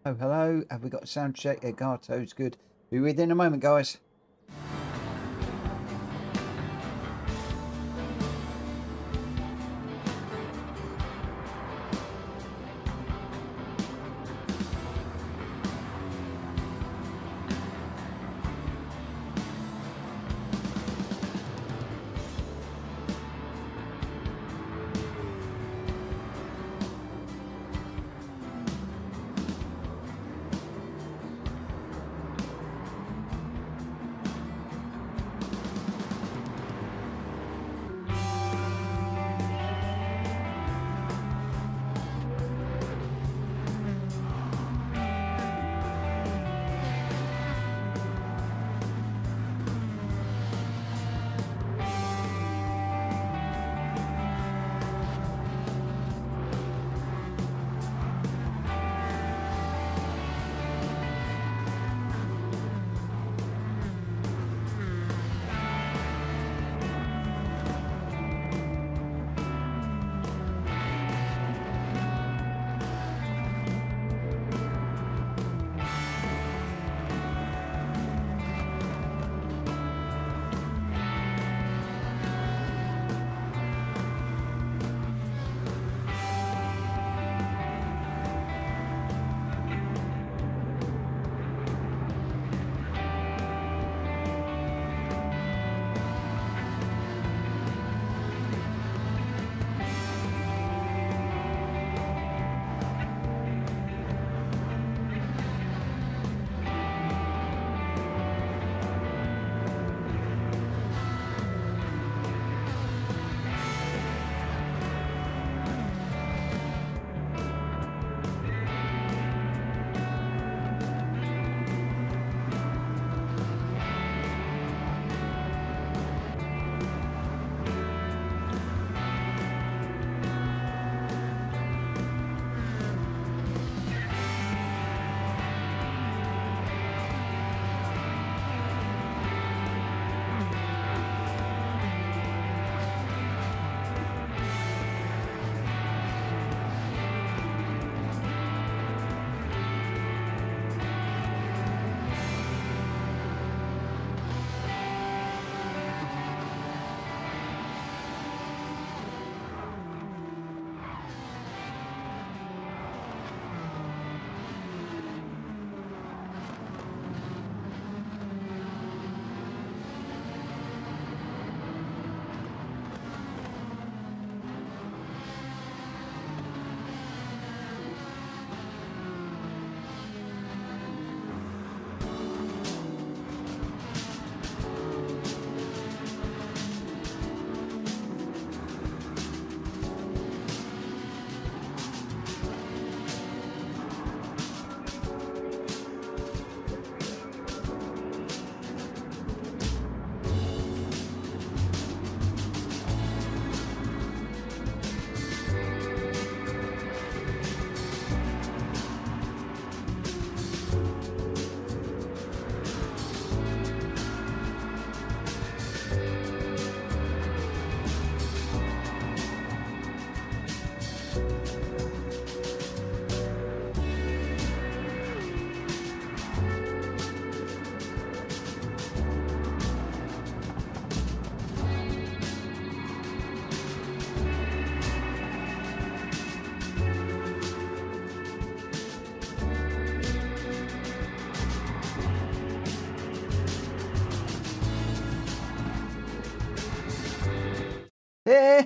Oh, hello. Have we got a sound check? Gato's good. Be with you in a moment, guys.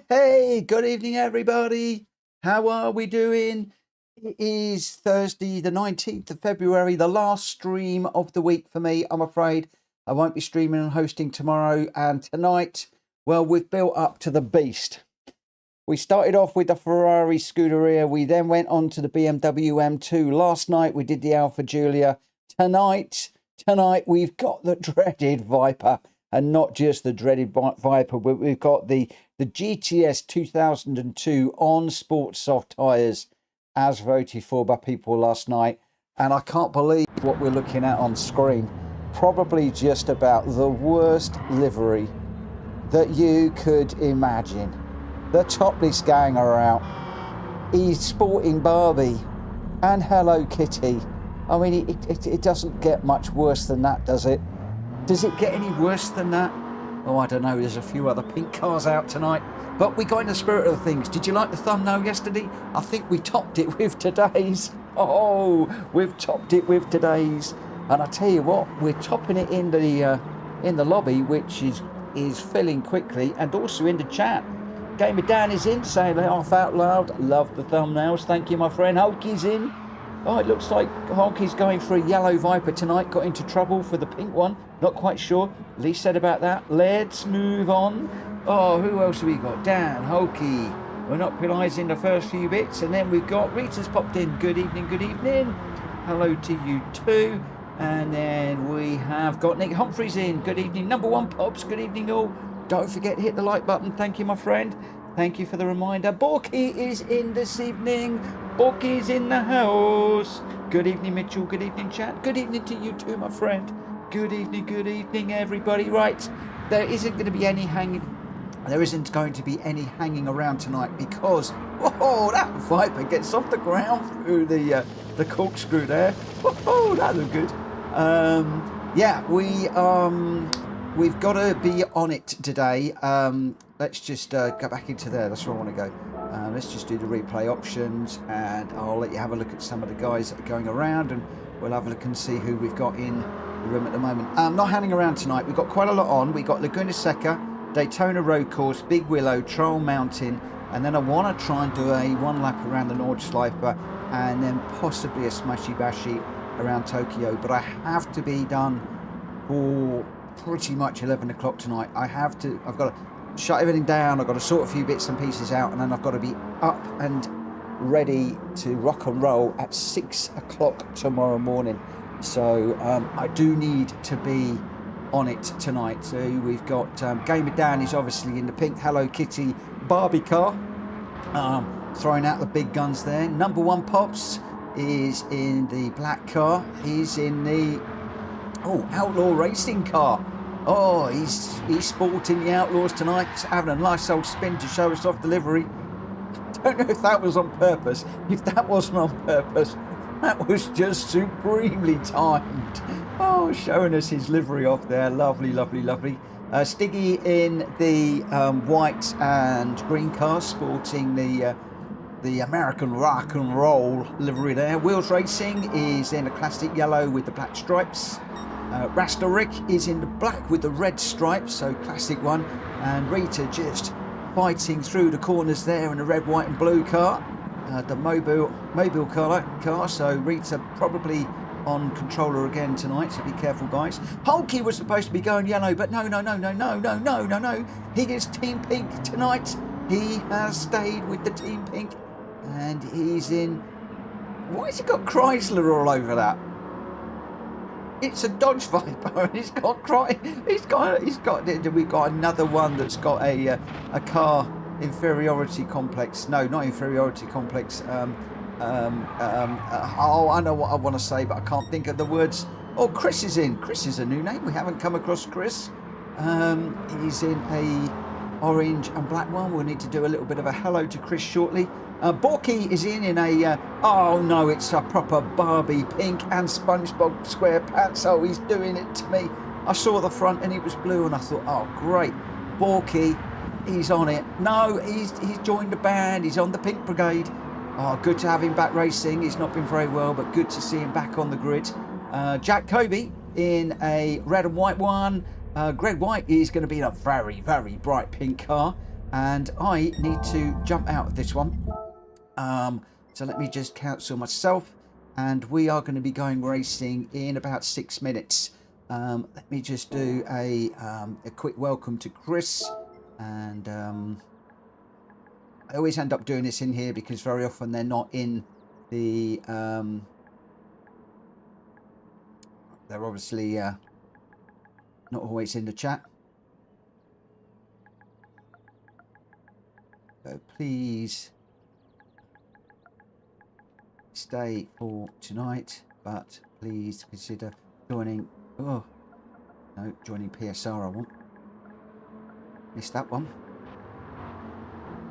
Hey, good evening, everybody. How are we doing? It is Thursday, the 19th of February, the last stream of the week for me. I'm afraid I won't be streaming and hosting tomorrow. And tonight, well, we've built up to the beast. We started off with the Ferrari Scuderia. We then went on to the BMW M2. Last night, we did the Alfa Giulia. Tonight, we've got the dreaded Viper. And not just the dreaded Viper, but we've got the GTS 2002 on sport soft tyres as voted for by people last night. And I can't believe what we're looking at on screen. Probably just about the worst livery that you could imagine. The topless gang are out. He's sporting Barbie and Hello Kitty I mean, it doesn't get much worse than that, does it? Does it get any worse than that? Oh, I don't know. There's a few other pink cars out tonight. But we got in the spirit of things. Did you like the thumbnail yesterday? I think we topped it with today's. Oh, we've topped it with today's. And I tell you what, we're topping it in the lobby, which is filling quickly, and also in the chat. Gamer Dan is in, saying laugh out loud. Love the thumbnails. Thank you, my friend. Hulky's in. Oh, it looks like Hulky's going for a yellow Viper tonight. Got into trouble for the pink one. Not quite sure. Lee said about that. Let's move on. Oh, who else have we got? Dan, Hulky. We're not realising the first few bits. And then we've got Rita's popped in. Good evening, good evening. Hello to you too. And then we have got Nick Humphreys in. Good evening. Number one Pops. Good evening all. Don't forget to hit the like button. Thank you, my friend. Thank you for the reminder. Borky is in this evening. Borky's in the house. Good evening, Mitchell. Good evening, chat. Good evening to you too, my friend. Good evening, everybody. Right, there isn't going to be any hanging around tonight because that Viper gets off the ground through the corkscrew there. That looked good. Yeah, we've got to be on it today. Let's just go back into there. That's where I want to go. Let's just do the replay options, and I'll let you have a look at some of the guys that are going around, and we'll have a look and see who we've got in the room at the moment. Not hanging around tonight. We've got quite a lot on. We've got Laguna Seca, Daytona Road Course, Big Willow, Troll Mountain, and then I want to try and do a one lap around the Nordschleife, and then possibly a smashy bashy around Tokyo. But I have to be done for pretty much 11 o'clock tonight. I've got to shut everything down. I've got to sort a few bits and pieces out, and then I've got to be up and ready to rock and roll at 6 o'clock tomorrow morning. So I do need to be on it tonight. So we've got Gamer Dan is obviously in the pink Hello Kitty Barbie car, throwing out the big guns there. Number one Pops is in the black car. He's in the Outlaw racing car. Oh, he's sporting the Outlaws tonight, having a nice old spin to show us off the livery. Don't know if that was on purpose. If that wasn't on purpose, that was just supremely timed. Oh, showing us his livery off there. Lovely, lovely, lovely. Stiggy in the white and green car, sporting the American rock and roll livery there. Wheels Racing is in a classic yellow with the black stripes. Rasta Rick is in the black with the red stripes, so classic one. And Rita just fighting through the corners there in a red, white and blue car. The mobile car, so Rita probably on controller again tonight, so be careful guys. Hulky was supposed to be going yellow, but no. He is Team Pink tonight. He has stayed with the Team Pink, and he's in... Why has he got Chrysler all over that? It's a Dodge Viper, and we've got another one that's got a car inferiority complex. No, not inferiority complex. I know what I want to say, but I can't think of the words. Oh, Chris is in. Chris is a new name. We haven't come across Chris. He's in a orange and black one. We'll need to do a little bit of a hello to Chris shortly. Borky is in a, oh no, it's a proper Barbie pink and SpongeBob SquarePants. Oh, he's doing it to me. I saw the front and it was blue and I thought, oh great, Borky, he's on it. No, he's joined the band, he's on the Pink Brigade. Oh, good to have him back racing. He's not been very well, but good to see him back on the grid. Jack Kobe in a red and white one. Greg White is going to be in a very, very bright pink car. And I need to jump out of this one. So let me just cancel myself. And we are going to be going racing in about 6 minutes. Let me just do a quick welcome to Chris. And I always end up doing this in here because very often they're not in the... they're obviously not always in the chat. So please stay for tonight, but please consider joining. Oh no, joining PSR. I want. Missed that one.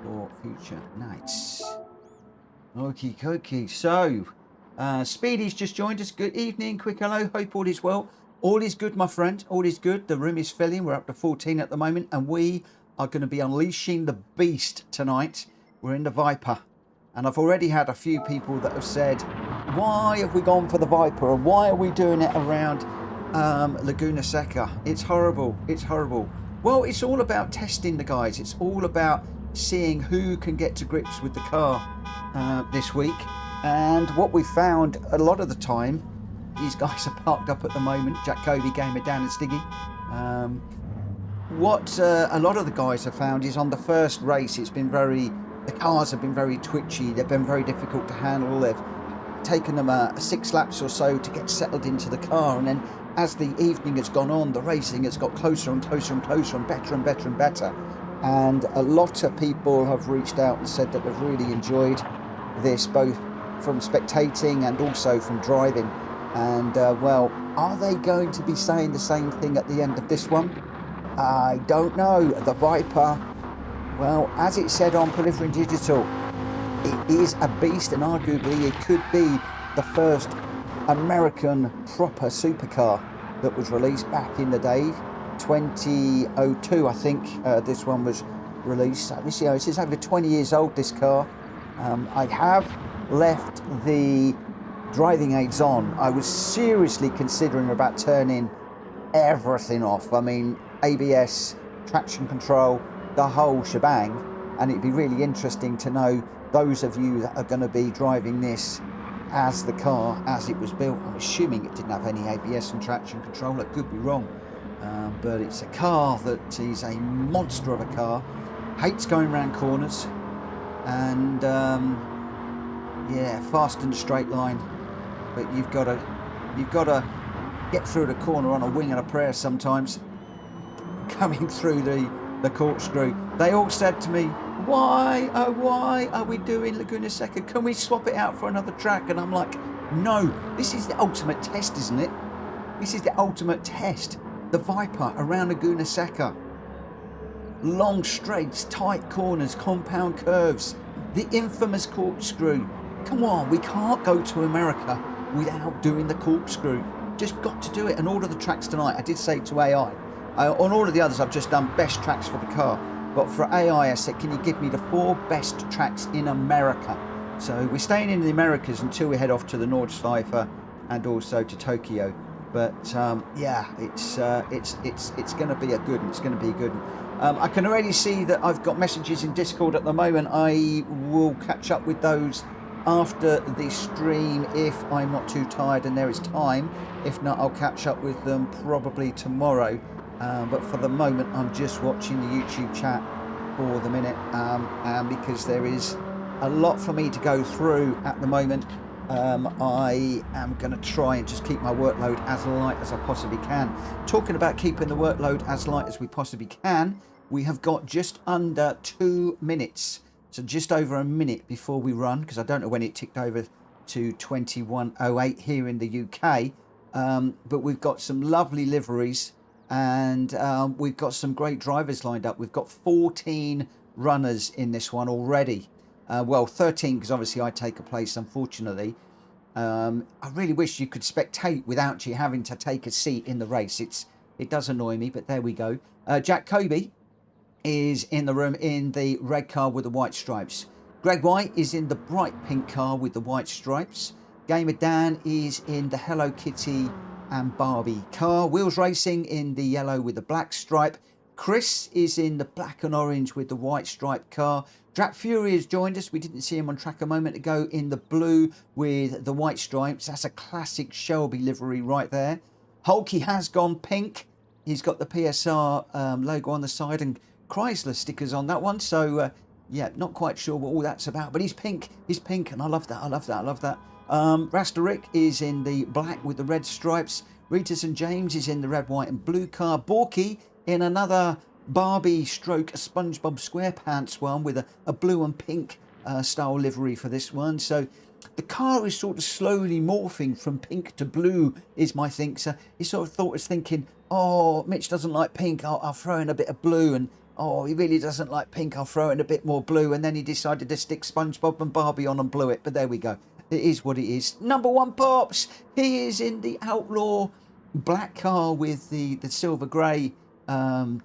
For future nights. Okie dokie. So Speedy's just joined us. Good evening, quick hello. Hope all is well. All is good, my friend. All is good. The room is filling. We're up to 14 at the moment, and we are going to be unleashing the beast tonight. We're in the Viper, and I've already had a few people that have said, why have we gone for the Viper, and why are we doing it around Laguna Seca? It's horrible. It's horrible. Well, it's all about testing the guys. It's all about seeing who can get to grips with the car this week. And what we found a lot of the time, these guys are parked up at the moment. Jack Covey, Gamer Dan and Stiggy. What a lot of the guys have found is on the first race, the cars have been very twitchy. They've been very difficult to handle. They've taken them 6 laps or so to get settled into the car. And then as the evening has gone on, the racing has got closer and closer and closer and better and better and better. And a lot of people have reached out and said that they've really enjoyed this, both from spectating and also from driving. And well, are they going to be saying the same thing at the end of this one? I don't know. The Viper, well, as it said on Polyphony Digital, it is a beast, and arguably it could be the first American proper supercar that was released back in the day. 2002, I think this one was released. This, it is over 20 years old, this car. I have left the driving aids on. I was seriously considering about turning everything off. I mean, ABS, traction control, the whole shebang. And it'd be really interesting to know those of you that are going to be driving this as the car as it was built. I'm assuming it didn't have any ABS and traction control. I could be wrong. But it's a car that is a monster of a car. Hates going around corners. And yeah, fast and straight line, but you've got to get through the corner on a wing and a prayer sometimes. Coming through the corkscrew, they all said to me, why are we doing Laguna Seca? Can we swap it out for another track? And I'm like, no, this is the ultimate test, isn't it? This is the ultimate test. The Viper around Laguna Seca. Long straights, tight corners, compound curves, the infamous corkscrew. Come on, we can't go to America without doing the corkscrew. Just got to do it. And all of the tracks tonight, I did say to AI, on all of the others I've just done best tracks for the car, but for AI I said, can you give me the 4 best tracks in America? So we're staying in the Americas until we head off to the Nordschleife and also to Tokyo. But yeah, it's going to be a good one. It's going to be a good one. I can already see that I've got messages in Discord at the moment. I will catch up with those after the stream if I'm not too tired and there is time. If not, I'll catch up with them probably tomorrow. But for the moment, I'm just watching the YouTube chat for the minute, and because there is a lot for me to go through at the moment. I am going to try and just keep my workload as light as I possibly can. Talking about keeping the workload as light as we possibly can, we have got just under 2 minutes, so just over a minute before we run, because I don't know when it ticked over to 21:08 here in the UK. But we've got some lovely liveries, and we've got some great drivers lined up. We've got 14 runners in this one already. Well, 13, because obviously I take a place, unfortunately. I really wish you could spectate without you having to take a seat in the race. It does annoy me, but there we go. Jack Covey is in the room in the red car with the white stripes. Greg White is in the bright pink car with the white stripes. Gamer Dan is in the Hello Kitty and Barbie car. Wheels Racing in the yellow with the black stripe. Chris is in the black and orange with the white stripe car. Drat Fury has joined us. We didn't see him on track a moment ago in the blue with the white stripes. That's a classic Shelby livery right there. Hulky has gone pink. He's got the PSR logo on the side and Chrysler stickers on that one. So, yeah, not quite sure what all that's about. But he's pink. He's pink, and I love that. I love that. I love that. Rasta Rick is in the black with the red stripes. Rita St. James is in the red, white and blue car. Borky in another Barbie stroke SpongeBob SquarePants one with a blue and pink style livery for this one. So the car is sort of slowly morphing from pink to blue is my think. So he sort of was thinking, oh, Mitch doesn't like pink, I'll throw in a bit of blue, and oh, he really doesn't like pink, I'll throw in a bit more blue, and then he decided to stick SpongeBob and Barbie on and blew it. But there we go. It is what it is. Number one Pops. He is in the Outlaw black car with the silver grey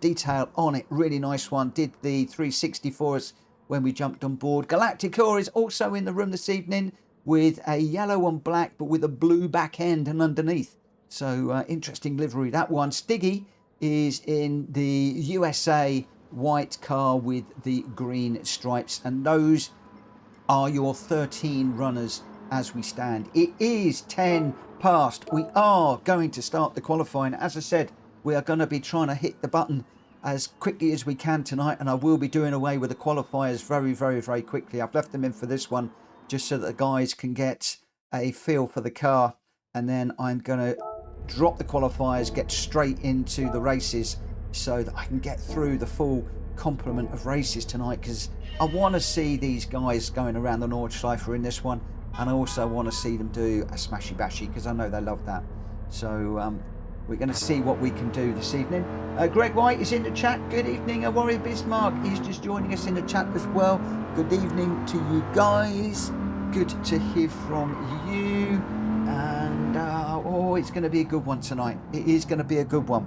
detail on it. Really nice one. Did the 360 for us when we jumped on board. Galacticor is also in the room this evening with a yellow and black, but with a blue back end and underneath. So interesting livery, that one. Stiggy is in the USA white car with the green stripes. And those are your 13 runners as we stand. It is 10 past. We are going to start the qualifying. As I said, we are going to be trying to hit the button as quickly as we can tonight, and I will be doing away with the qualifiers very quickly. I've left them in for this one just so that the guys can get a feel for the car, and then I'm going to drop the qualifiers, get straight into the races so that I can get through the full complement of races tonight, because I want to see these guys going around the Nordschleife in this one, and I also want to see them do a smashy bashy because I know they love that. So we're going to see what we can do this evening. Greg White is in the chat. Good evening. Warrior Bismarck is just joining us in the chat as well. Good evening to you guys. Good to hear from you. And oh, it's going to be a good one tonight. It is going to be a good one.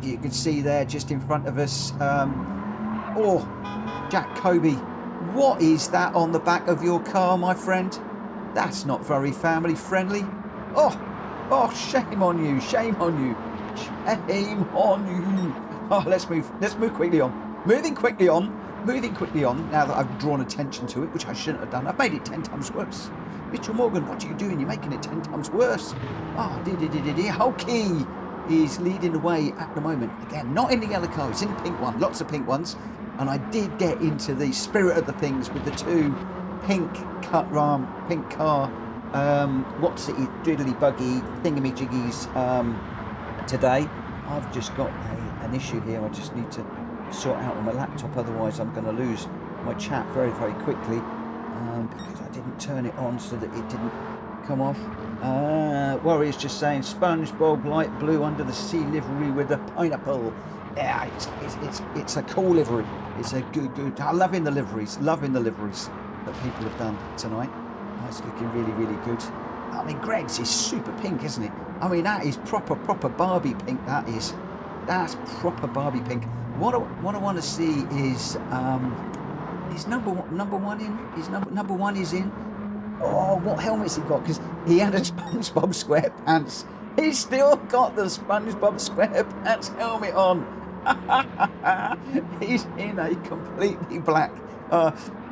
You can see there just in front of us. Oh, Jack Kobe. What is that on the back of your car, my friend? That's not very family friendly. Oh, shame on you, shame on you, shame on you. Oh, let's move quickly on. Moving quickly on now that I've drawn attention to it, which I shouldn't have done. I've made it 10 times worse. Mitchell Morgan, what are you doing? You're making it 10 times worse. Oh, Hulky is leading the way at the moment. Again, not in the yellow car, it's in the pink one, lots of pink ones. And I did get into the spirit of the things with the two pink car, what's it, diddly buggy thingamajiggies today. I've just got an issue here. I just need to sort out on my laptop, otherwise I'm going to lose my chat very quickly, because I didn't turn it on so that it didn't come off. Warrior's just saying SpongeBob light blue under the sea livery with a pineapple. Yeah, it's a cool livery. It's a good. I'm loving the liveries that people have done tonight. It's looking really good. I mean, Greg's is super pink, isn't it? I mean, that is proper Barbie pink. That's proper Barbie pink. What I want to see is number one in. Is number one is in. Oh, what helmet's he got? Because he had a SpongeBob SquarePants. He's still got the SpongeBob SquarePants helmet on. He's in a completely black,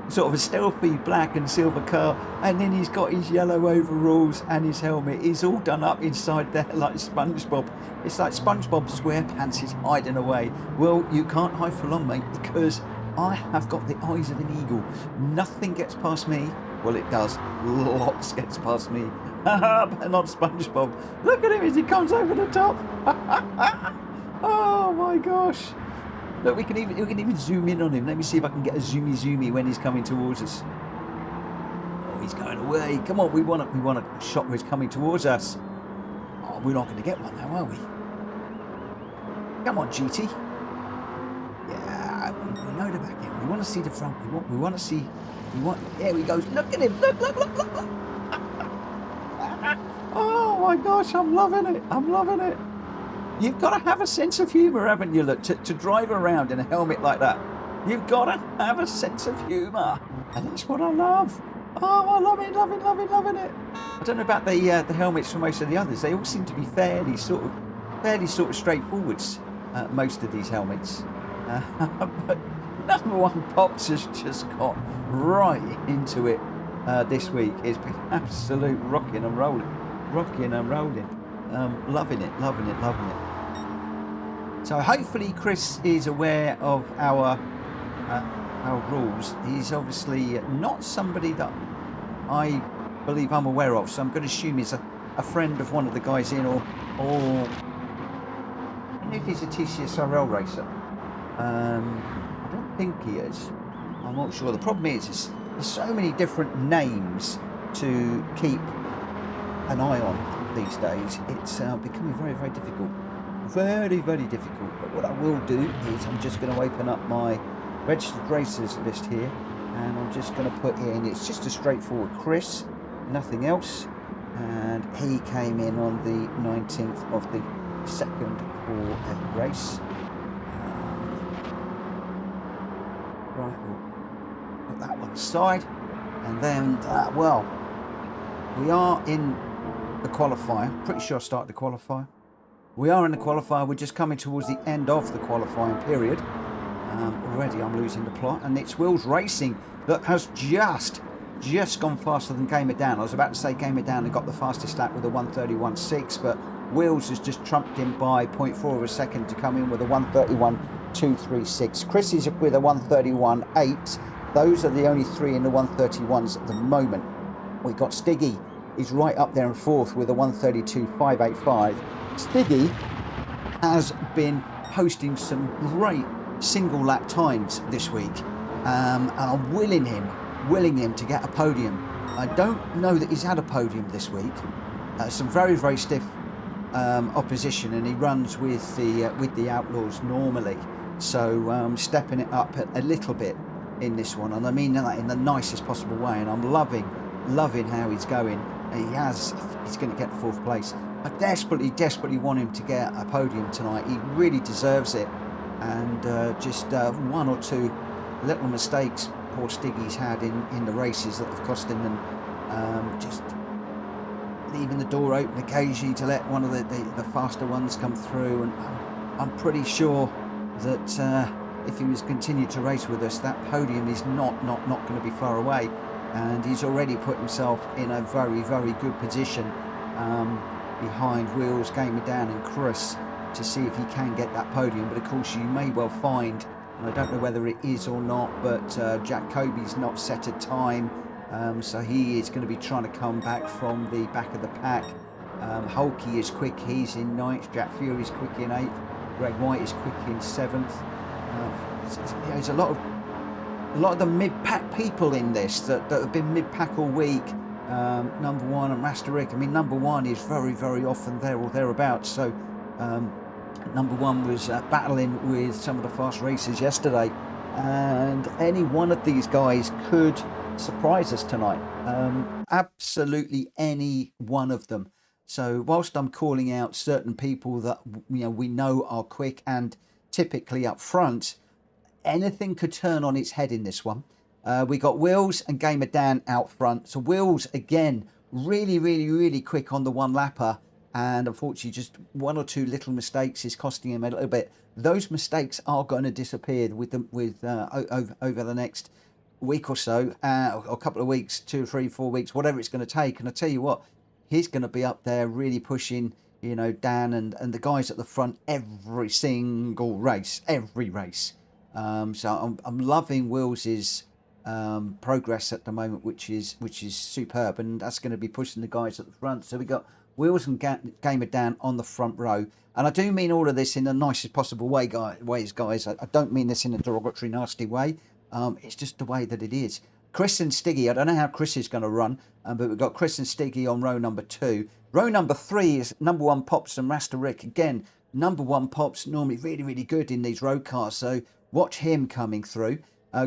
sort of a stealthy black and silver car, and then he's got his yellow overalls and his helmet. He's all done up inside there like SpongeBob. It's like SpongeBob SquarePants is hiding away. Well, you can't hide for long, mate, because I have got the eyes of an eagle. Nothing gets past me. Well, it does. Lots gets past me. But not SpongeBob. Look at him as he comes over the top. Oh my gosh. Look, we can even zoom in on him. Let me see if I can get a zoomy when he's coming towards us. Oh, he's going away. Come on, we want a shot where he's coming towards us. Oh, we're not going to get one now, are we? Come on, GT. Yeah, we know the back end. We want to see the front. There he goes. Look at him. Look. Oh my gosh, I'm loving it. You've got to have a sense of humour, haven't you, look, to drive around in a helmet like that. You've got to have a sense of humour. And that's what I love. Oh, I love it. I don't know about the helmets for most of the others. They all seem to be fairly sort of straightforwards, most of these helmets. But number one Pops has just got right into it this week. It's been absolute rocking and rolling. Loving it. So hopefully Chris is aware of our rules. He's obviously not somebody that I believe I'm aware of, so I'm going to assume he's a friend of one of the guys in, or I don't know if he's a TCSRL racer. I don't think he is. I'm not sure. The problem is there's so many different names to keep an eye on these days. It's becoming very difficult. Very difficult. But what I will do is I'm just going to open up my registered racers list here, and I'm just going to put in, it's just a straightforward Chris, nothing else. And he came in on the 19th of the 2nd for a race. Right, we'll put that one aside. And then, well, we are in the qualifier. Pretty sure I started the qualifier. We are in the qualifier. We're just coming towards the end of the qualifying period. Already I'm losing the plot. And it's Will's Racing that has just gone faster than Gamer Down. I was about to say Gamer Down and got the fastest lap with a 1:31.6, but Wills has just trumped him by 0.4 of a second to come in with a 1:31.236. Chris is with a 1:31.8. Those are the only three in the 1:31s at the moment. We got Stiggy is right up there in fourth with a 1:32.585. Stiggy has been posting some great single lap times this week, and I'm willing him to get a podium. I don't know that he's had a podium this week. Some very stiff opposition, and he runs with the Outlaws normally, so stepping it up a little bit in this one, and I mean that in the nicest possible way. And I'm loving how he's going. He's going to get fourth place. I desperately want him to get a podium tonight. He really deserves it, and just one or two little mistakes poor Stiggy's had in the races that have cost him, and just leaving the door open occasionally to let one of the faster ones come through. And I'm pretty sure that if he was continued to race with us, that podium is not going to be far away, and he's already put himself in a very good position behind Wheels, Gamer Down and Chris to see if he can get that podium. But of course you may well find, and I don't know whether it is or not, but Jack Kobe's not set a time, so he is going to be trying to come back from the back of the pack. Hulky is quick, he's in 9th. Jack Fury's quick in 8th. Greg White is quick in 7th. There's a lot of the mid-pack people in this that have been mid-pack all week. Number 1 and Master Rick. I mean, number 1 is very often there or thereabouts. So number 1 was battling with some of the fast racers yesterday, and any one of these guys could surprise us tonight. Absolutely any one of them. So whilst I'm calling out certain people that we know are quick and typically up front, anything could turn on its head in this one. We got Wills and Gamer Dan out front. So Wills again really quick on the one lapper, and unfortunately just one or two little mistakes is costing him a little bit. Those mistakes are going to disappear over the next week or so, or a couple of weeks, 2, 3, 4 weeks, whatever it's going to take. And I tell you what, he's going to be up there really pushing, Dan and the guys at the front every single race, every race. So I'm loving Wills's progress at the moment, which is superb, and that's going to be pushing the guys at the front. So we got Wills and Gamer Dan on the front row, and I do mean all of this in the nicest possible way, guys. I don't mean this in a derogatory, nasty way. It's just the way that it is. Chris and Stiggy, I don't know how Chris is going to run, but we've got Chris and Stiggy on row number 2. Row number 3 is number 1 Pops and Master Rick. Again, number 1 Pops normally really good in these road cars, so watch him coming through.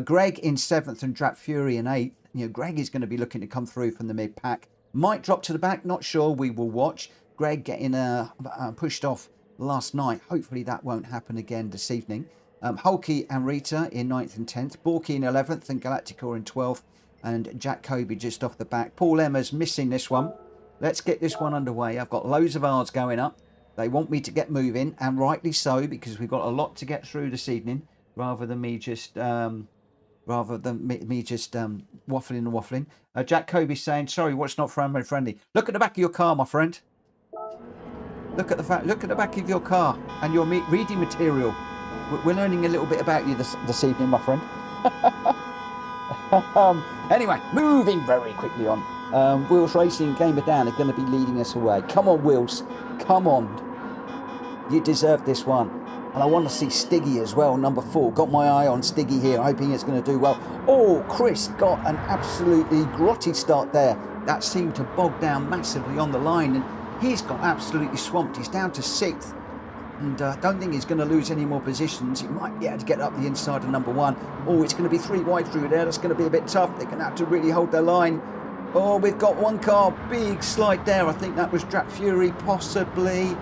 Greg in 7th and Drap Fury in 8th. Greg is going to be looking to come through from the mid-pack. Might drop to the back, not sure. We will watch. Greg getting pushed off last night. Hopefully that won't happen again this evening. Hulky and Rita in 9th and 10th. Borky in 11th and Galacticor in 12th. And Jack Kobe just off the back. Paul Emma's missing this one. Let's get this one underway. I've got loads of R's going up. They want me to get moving, and rightly so, because we've got a lot to get through this evening, rather than me just waffling. Jack Kobe saying, sorry, what's not family friendly? Look at the back of your car, my friend. Look at the back of your car and your reading material. We're learning a little bit about you this evening, my friend. Anyway, moving very quickly on. Wheels Racing and Gamer Dan are going to be leading us away. Come on, Wheels. Come on. You deserve this one. And I want to see Stiggy as well, number 4. Got my eye on Stiggy here, hoping it's going to do well. Oh, Chris got an absolutely grotty start there. That seemed to bog down massively on the line, and he's got absolutely swamped. He's down to 6th. And I don't think he's going to lose any more positions. He might be able to get up the inside of number 1. Oh, it's going to be 3 wide through there. That's going to be a bit tough. They're going to have to really hold their line. Oh, we've got one car, big slide there. I think that was Drat Fury, possibly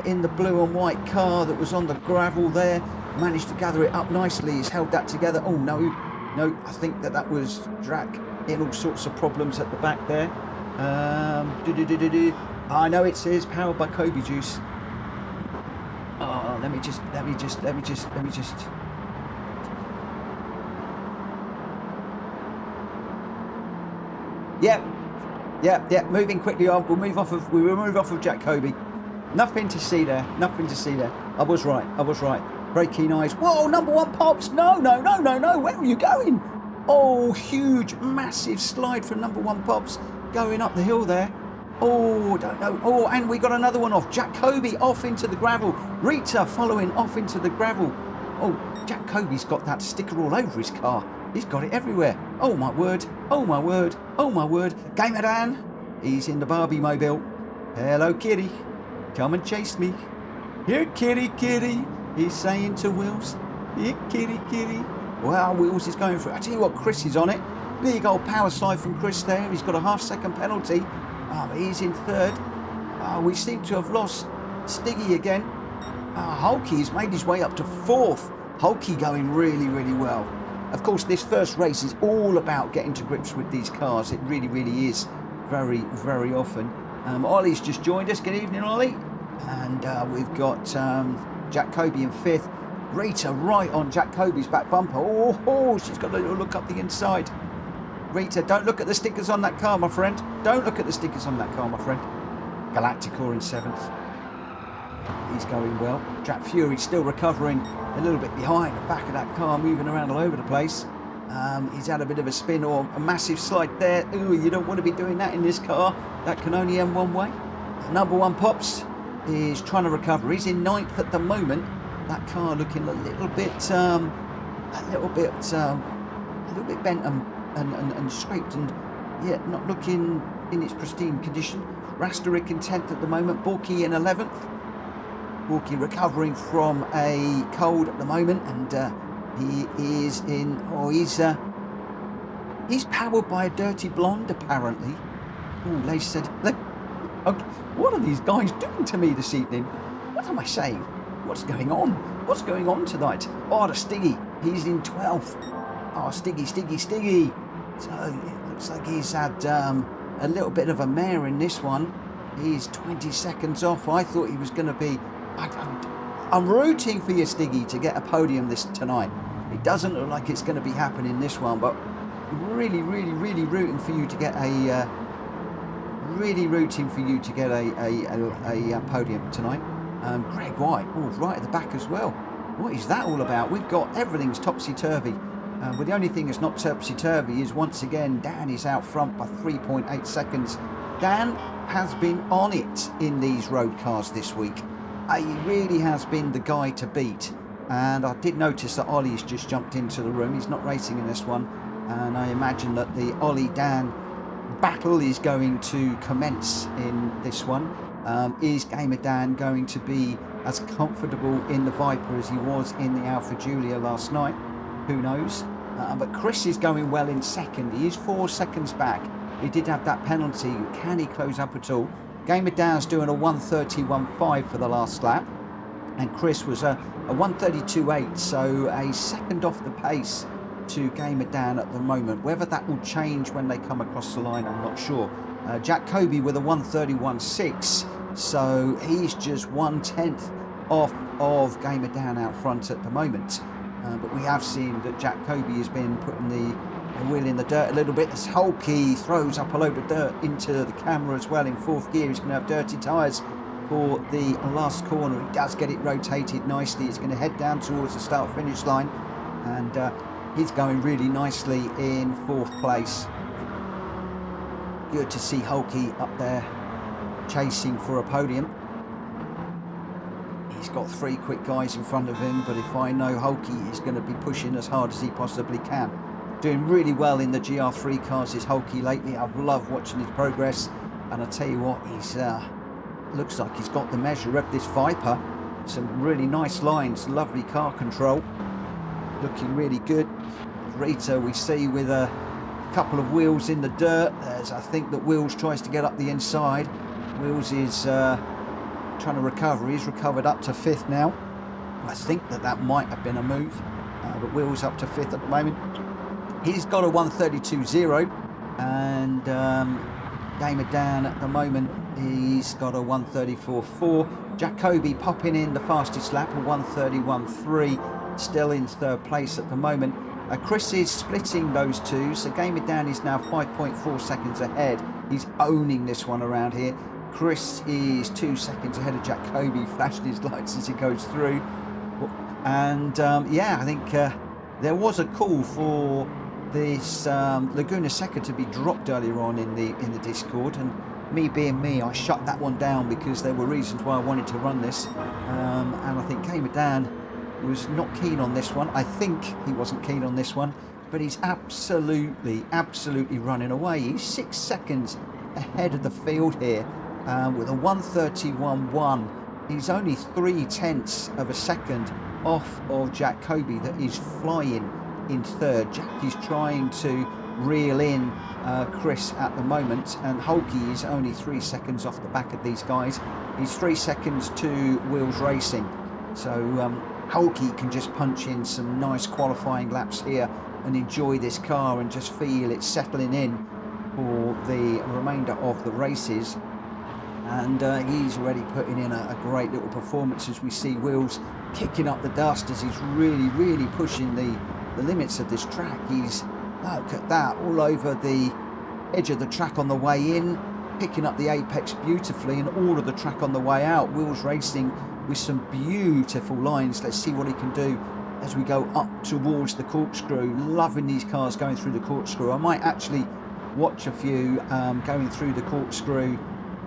in the blue and white car that was on the gravel there. Managed to gather it up nicely. He's held that together. Oh, no, I think that was Drat in all sorts of problems at the back there. I know it says powered by Kobe Juice. Oh, let me just. Yep. Moving quickly on. We'll move off of Jack Kobe. Nothing to see there. I was right. Very keen eyes. Whoa, number 1 pops. No. Where are you going? Oh, huge, massive slide from number 1 pops going up the hill there. Oh, don't know. Oh, and we got another one off. Jack Kobe off into the gravel. Rita following off into the gravel. Oh, Jack Kobe's got that sticker all over his car. He's got it everywhere. Oh, my word. Gamer Dan. He's in the Barbie mobile. Hello, kitty. Come and chase me. Here, kitty. He's saying to Wills. Here, kitty. Well, Wills is going for it. I tell you what, Chris is on it. Big old power slide from Chris there. He's got a half-second penalty. Oh, he's in 3rd. Oh, we seem to have lost Stiggy again. Hulky's made his way up to 4th. Hulky going really well. Of course, this first race is all about getting to grips with these cars. It really is very often. Ollie's just joined us. Good evening, Ollie. And we've got Jack Kobe in 5th. Rita right on Jack Kobe's back bumper. Oh, she's got a little look up the inside. Rita, don't look at the stickers on that car, my friend. Galacticor in 7th. He's going well. Jack Fury still recovering a little bit behind the back of that car, moving around all over the place. He's had a bit of a spin or a massive slide there. Ooh, you don't want to be doing that in this car. That can only end one way. Number 1 Pops is trying to recover. He's in 9th at the moment. That car looking a little bit bent and scraped, and yeah, not looking in its pristine condition. Rasterik in 10th at the moment. Borky in 11th. Borky recovering from a cold at the moment, and he is in. Oh, he's powered by a dirty blonde apparently. Oh, they said. Okay, what are these guys doing to me this evening? What am I saying? What's going on? What's going on tonight? Oh, the Stiggy. He's in 12th. Oh, Stiggy. So it looks like he's had a little bit of a mare in this one. He's 20 seconds off. I thought he was going to be... I'm rooting for you, Stiggy, to get a podium tonight. It doesn't look like it's going to be happening this one, but really rooting for you to get a... a podium tonight. Greg White, right at the back as well. What is that all about? We've got everything's topsy-turvy. But the only thing that's not topsy-turvy is, once again, Dan is out front by 3.8 seconds. Dan has been on it in these road cars this week. He really has been the guy to beat. And I did notice that Ollie's just jumped into the room. He's not racing in this one. And I imagine that the Ollie-Dan battle is going to commence in this one. Is Gamer Dan going to be as comfortable in the Viper as he was in the Alfa Giulia last night? Who knows? But Chris is going well in 2nd. He is 4 seconds back. He did have that penalty. Can he close up at all? Gamer Dan's doing a 1:31.5 for the last lap. And Chris was a 1:32.8, so a second off the pace to Gamer Dan at the moment. Whether that will change when they come across the line, I'm not sure. Jack Kobe with a 1:31.6, so he's just 1/10 off of Gamer Dan out front at the moment. But we have seen that Jack Kobe has been putting the wheel in the dirt a little bit. As Hulky throws up a load of dirt into the camera as well in 4th gear. He's going to have dirty tyres for the last corner. He does get it rotated nicely. He's going to head down towards the start-finish line, and he's going really nicely in 4th place. Good to see Hulky up there chasing for a podium. He's got 3 quick guys in front of him, but if I know Hulky is going to be pushing as hard as he possibly can. Doing really well in the GR3 cars is Hulky lately. I've loved watching his progress, and I tell you what, he's looks like he's got the measure of this Viper. Some really nice lines, lovely car control, looking really good. Rita we see with a couple of wheels in the dirt, as I think that Wills tries to get up the inside. Wills is trying to recover. He's recovered up to 5th now. I think that might have been a move, but Wills up to 5th at the moment. He's got a 132.0, and Gamer Dan at the moment, he's got a 134.4. Jacoby popping in the fastest lap, a 131.3, still in 3rd place at the moment. Chris is splitting those two, so Gamer Dan is now 5.4 seconds ahead. He's owning this one around here. Chris is 2 seconds ahead of Jacoby, flashing his lights as he goes through. And yeah, I think there was a call for this Laguna Seca to be dropped earlier on in the Discord, and me being me, I shut that one down because there were reasons why I wanted to run this, and I think Gamer Dan was not keen on this one. I think he wasn't keen on this one, but he's absolutely running away. He's 6 seconds ahead of the field here with a 131.1. He's only 0.3 of a second off of Jacoby, that is flying in 3rd. Jack is trying to reel in Chris at the moment, and Hulky is only 3 seconds off the back of these guys. He's 3 seconds to Wheels Racing, so Hulky can just punch in some nice qualifying laps here and enjoy this car and just feel it settling in for the remainder of the races. And he's already putting in a great little performance, as we see Wheels kicking up the dust as he's really pushing the limits of this track. He's, look at that, all over the edge of the track on the way in, picking up the apex beautifully, and all of the track on the way out. Wheels Racing with some beautiful lines. Let's see what he can do as we go up towards the corkscrew. Loving these cars going through the corkscrew. I might actually watch a few going through the corkscrew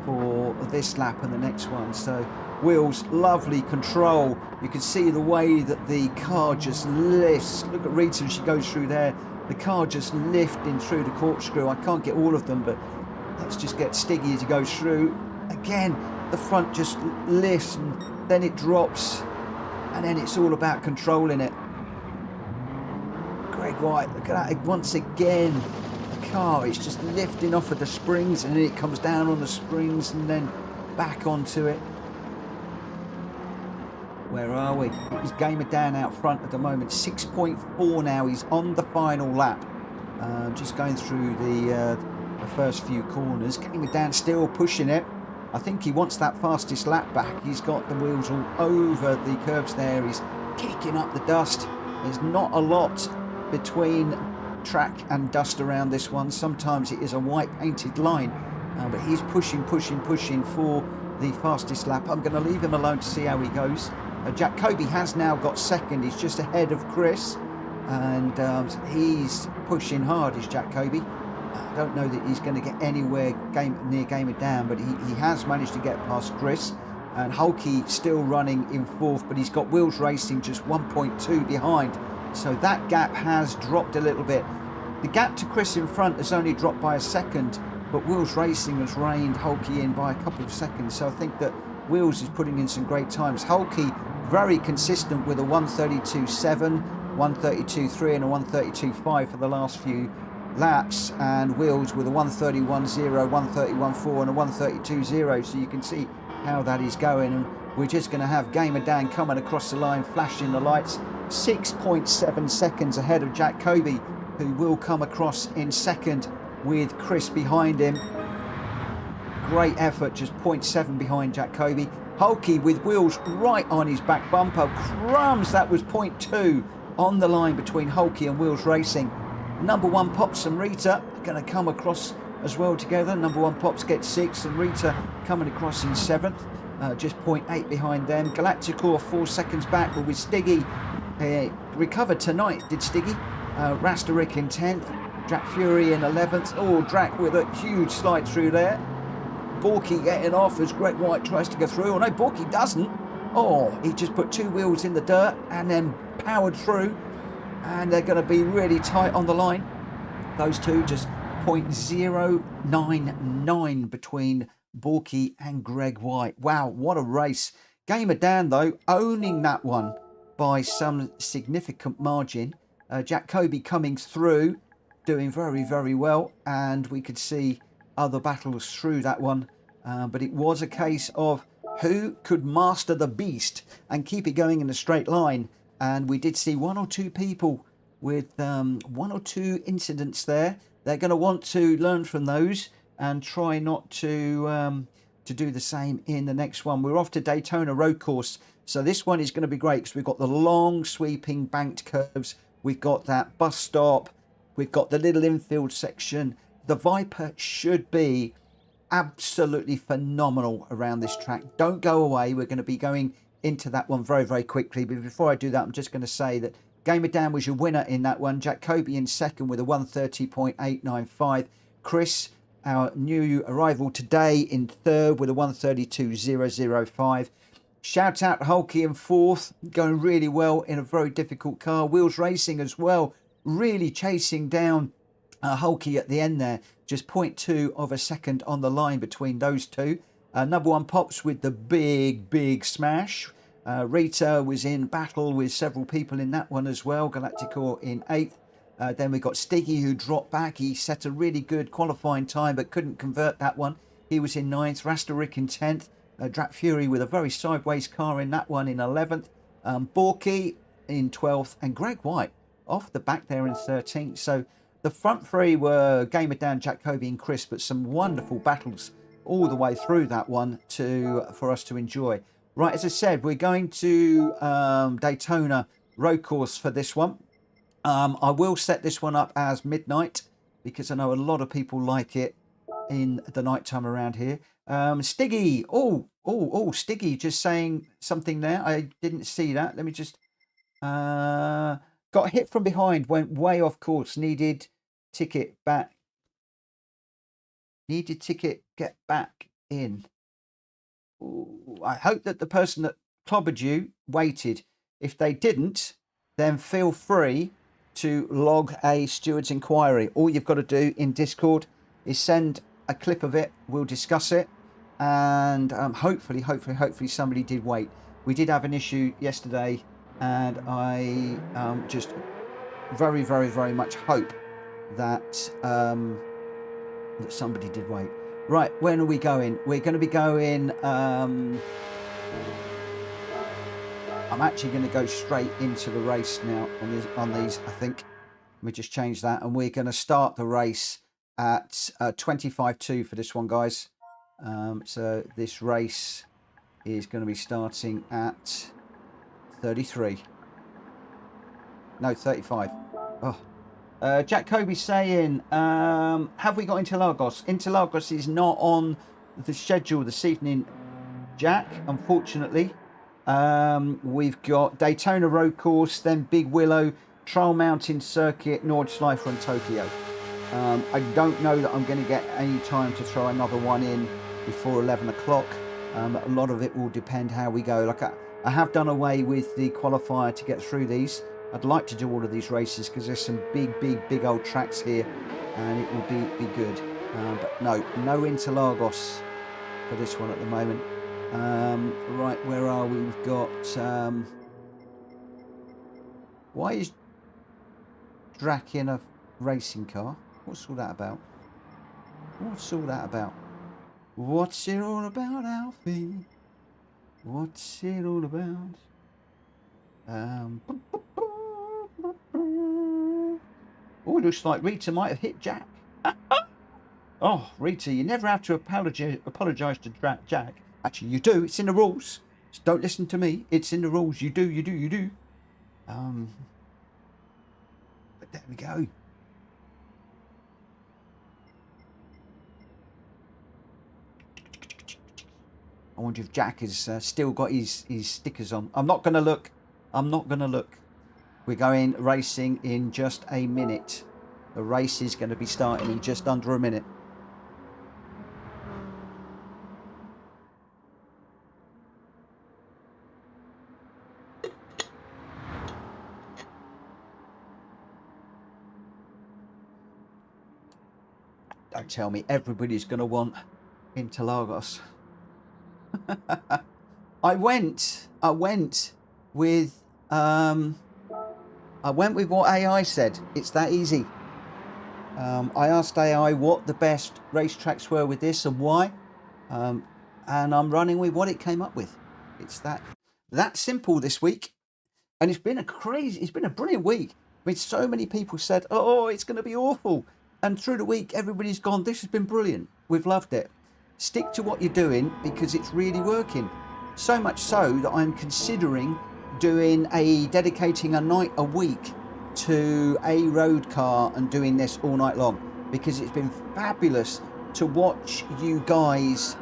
for this lap and the next one. So Wheels, lovely control. You can see the way that the car just lifts. Look at Rita as she goes through there. The car just lifting through the corkscrew. I can't get all of them, but let's just get Stiggy as he goes through. Again, the front just lifts and then it drops, and then it's all about controlling it. Greg White, look at that once again. The car is just lifting off of the springs, and then it comes down on the springs and then back onto it. Where are we? It's Gamer Dan out front at the moment. 6.4 now. He's on the final lap. Just going through the first few corners. Gamer Dan still pushing it. I think he wants that fastest lap back. He's got the wheels all over the curbs there. He's kicking up the dust. There's not a lot between track and dust around this one. Sometimes it is a white painted line, but he's pushing for the fastest lap. I'm going to leave him alone to see how he goes. Jacoby has now got 2nd. He's just ahead of Chris, and he's pushing hard, is Jacoby. I don't know that he's going to get anywhere near Gamer Dan, but he has managed to get past Chris. And Hulky still running in 4th, but he's got Wheels Racing just 1.2 behind. So that gap has dropped a little bit. The gap to Chris in front has only dropped by a second, but Wheels Racing has reined Hulky in by a couple of seconds. So I think that Wheels is putting in some great times. Hulky very consistent with a 132.7, 132.3 and a 132.5 for the last few laps, and Wheels with a 131.0, 131.4 and a 132.0. So you can see how that is going, and we're just going to have Gamer Dan coming across the line, flashing the lights. 6.7 seconds ahead of Jacoby, who will come across in 2nd with Chris behind him. Great effort, just 0.7 behind Jacoby. Hulky with Wheels right on his back bumper. Crumbs, that was 0.2 on the line between Hulky and Wheels Racing. Number 1 Pops and Rita are going to come across as well together. Number 1 Pops gets 6th, and Rita coming across in 7th, just 0.8 behind them. Galacticor 4 seconds back, but with Stiggy recovered tonight, did Stiggy. Rasterik in 10th, Drac Fury in 11th. Oh, Drac with a huge slide through there. Borky getting off as Greg White tries to go through. Oh no, Borky doesn't. Oh, he just put 2 wheels in the dirt and then powered through. And they're going to be really tight on the line. Those two just 0.099 between Borky and Greg White. Wow, what a race. Gamer Dan, though, owning that one by some significant margin. Jack Kobe coming through, doing very, very well. And we could see other battles through that one. But it was a case of who could master the beast and keep it going in a straight line. And we did see one or two people with one or two incidents there. They're going to want to learn from those and try not to do the same in the next one. We're off to Daytona Road Course. So this one is going to be great because we've got the long sweeping banked curves. We've got that bus stop. We've got the little infield section. The Viper should be absolutely phenomenal around this track. Don't go away. We're going to be going into that one very, very quickly. But before I do that, I'm just going to say that Gamer Dan was your winner in that one. Jack Kobe in second with a 130.895. Chris, our new arrival today, in third with a 132.005. Shout out Hulky in fourth, going really well in a very difficult car. Wheels Racing as well, really chasing down Hulky at the end there. Just 0.2 of a second on the line between those two. Number one Pops with the big smash. Rita was in battle with several people in that one as well. Galacticor in 8th. Then we got Stiggy, who dropped back. He set a really good qualifying time but couldn't convert that one. He was in 9th. Rastarik in 10th. Drat Fury with a very sideways car in that one in 11th. Borky in 12th. And Greg White off the back there in 13th. So the front three were Gamer Dan, Jack Kobe and Chris, but some wonderful battles all the way through that one for us to enjoy. Right, as I said, we're going to Daytona Road Course for this one. I will set this one up as midnight because I know a lot of people like it in the night time around here. Stiggy, Stiggy just saying something there. I didn't see that. Let me just got hit from behind, went way off course, needed ticket, get back in. Ooh, I hope that the person that clobbered you waited. If they didn't, then feel free to log a steward's inquiry. All you've got to do in Discord is send a clip of it. We'll discuss it, and hopefully somebody did wait. We did have an issue yesterday, and I just very much hope that that somebody did wait. Right, when are we going? We're going to be going. I'm actually going to go straight into the race now on these. I think let me just change that, and we're going to start the race at 25.2 for this one, guys. So this race is going to be starting at 33. No, 35. Oh. Jack Kobe saying, have we got Interlagos? Interlagos is not on the schedule this evening, Jack, unfortunately. We've got Daytona Road Course, then Big Willow, Trial Mountain Circuit, Nordschleife and Tokyo. I don't know that I'm going to get any time to throw another one in before 11 o'clock. A lot of it will depend how we go. Like I have done away with the qualifier to get through these. I'd like to do all of these races because there's some big old tracks here, and it will be good. But no Interlagos for this one at the moment. Right, where are we? We've got. Why is Drac in a racing car? What's all that about? What's all that about? What's it all about, Alfie? What's it all about? Oh, it looks like Rita might have hit Jack. Oh, Rita, you never have to apologise to Jack. Actually, you do. It's in the rules. Just don't listen to me. It's in the rules. You do. But there we go. I wonder if Jack has still got his stickers on. I'm not going to look. We're going racing in just a minute. The race is going to be starting in just under a minute. Don't tell me everybody's going to want Interlagos. I went with what AI said. It's that easy. I asked AI what the best racetracks were with this and why, and I'm running with what it came up with. It's that simple this week, and it's been a brilliant week. I mean, so many people said, "Oh, it's going to be awful," and through the week, everybody's gone, "This has been brilliant. We've loved it." Stick to what you're doing because it's really working. So much so that I'm considering dedicating a night a week to a road car and doing this all night long, because it's been fabulous to watch you guys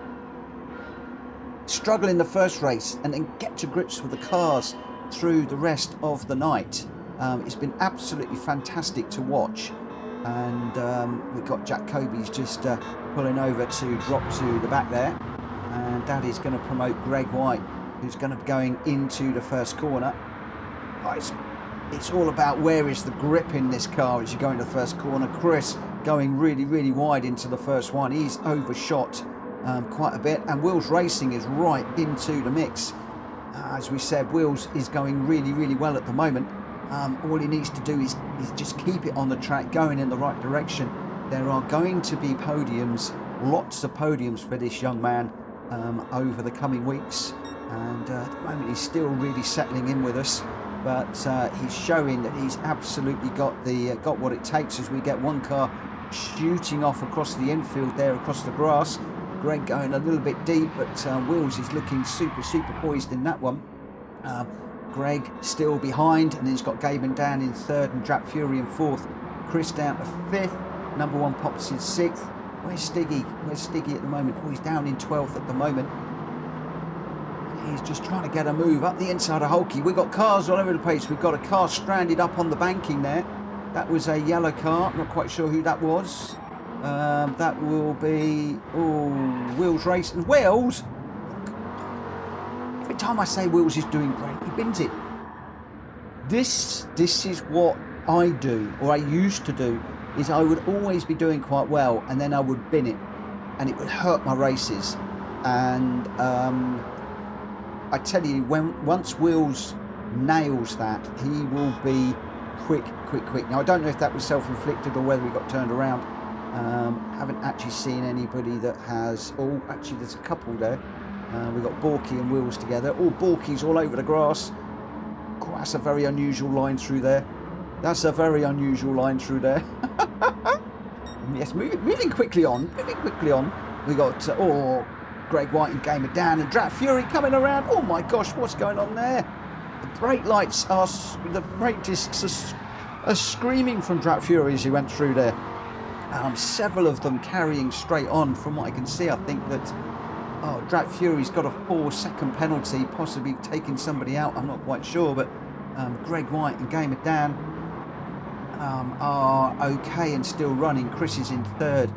struggle in the first race and then get to grips with the cars through the rest of the night. It's been absolutely fantastic to watch, and we've got Jack Coby's just pulling over to drop to the back there, and that is going to promote Greg White, who's going to be going into the first corner. It's all about where is the grip in this car as you go into the first corner. Chris going really wide into the first one. He's overshot quite a bit, and Wills Racing is right into the mix. As we said, Wills is going really well at the moment. All he needs to do is just keep it on the track, going in the right direction. There are going to be podiums, lots of podiums for this young man over the coming weeks, and at the moment he's still really settling in with us. But he's showing that he's absolutely got what it takes, as we get one car shooting off across the infield there, across the grass. Greg going a little bit deep, but Wills is looking super poised in that one. Greg still behind, and then he's got Gaben down in third and Drap Fury in fourth. Chris down to fifth. Number one Pops in sixth. Where's Stiggy? Where's Stiggy at the moment? Oh, he's down in 12th at the moment. He's just trying to get a move up the inside of Hulky. We've got cars all over the place. We've got a car stranded up on the banking there. That was a yellow car. Not quite sure who that was. That will be Wills Racing. Wills! Every time I say Wills is doing great, he bins it. This is what I do, or I used to do, is I would always be doing quite well, and then I would bin it, and it would hurt my races. And I tell you, once Wills nails that, he will be quick. Now, I don't know if that was self-inflicted or whether he got turned around. Haven't actually seen anybody that has. Oh, actually, there's a couple there. We've got Borky and Wills together. Oh, Borky's all over the grass. Oh, that's a very unusual line through there. Yes, moving quickly on. We got Greg White and Gamer down, and Drap Fury coming around. Oh my gosh, what's going on there? The brake discs are screaming from Drap Fury as he went through there. Several of them carrying straight on. From what I can see, I think that Drap Fury's got a 4-second penalty, possibly taking somebody out. I'm not quite sure, but Greg White and Gamer Dan are okay and still running. Chris is in third.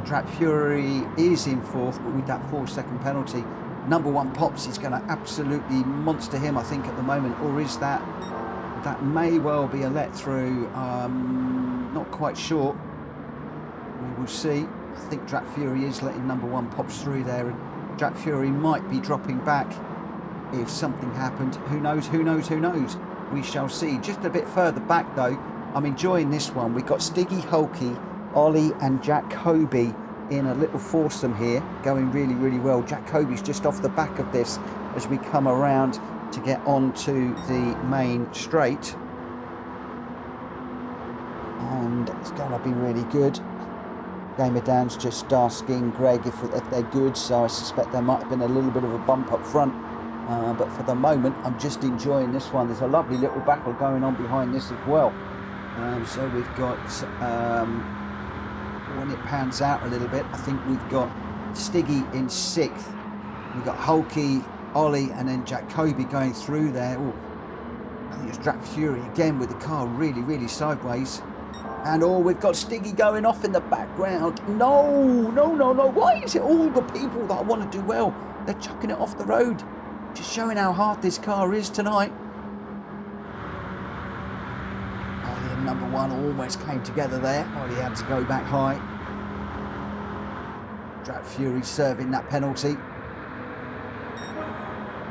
Drap Fury is in fourth, but with that 4-second penalty, number one Pops is going to absolutely monster him, I think, at the moment. Or is that may well be a let through? Not quite sure. We will see. I think Drap Fury is letting number one Pops through there, and Drap Fury might be dropping back if something happened. Who knows? We shall see. Just a bit further back though, I'm enjoying this one. We've got Stiggy, Hulky, Ollie and Jack Coby in a little foursome here, going really well. Jack Coby's just off the back of this as we come around to get onto the main straight, and it's gonna be really good. Gamer Dan's just asking Greg if they're good, so I suspect there might have been a little bit of a bump up front, but for the moment I'm just enjoying this one. There's a lovely little battle going on behind this as well. So we've got, when it pans out a little bit, I think we've got Stiggy in sixth. We've got Hulky, Ollie, and then Jack Coby going through there. Ooh, I think it's Drap Fury again with the car really sideways. And we've got Stiggy going off in the background. No. Why is it all the people that I want to do well, they're chucking it off the road? Just showing how hard this car is tonight. Ollie and number one almost came together there. Ollie had to go back high. Drap Fury serving that penalty.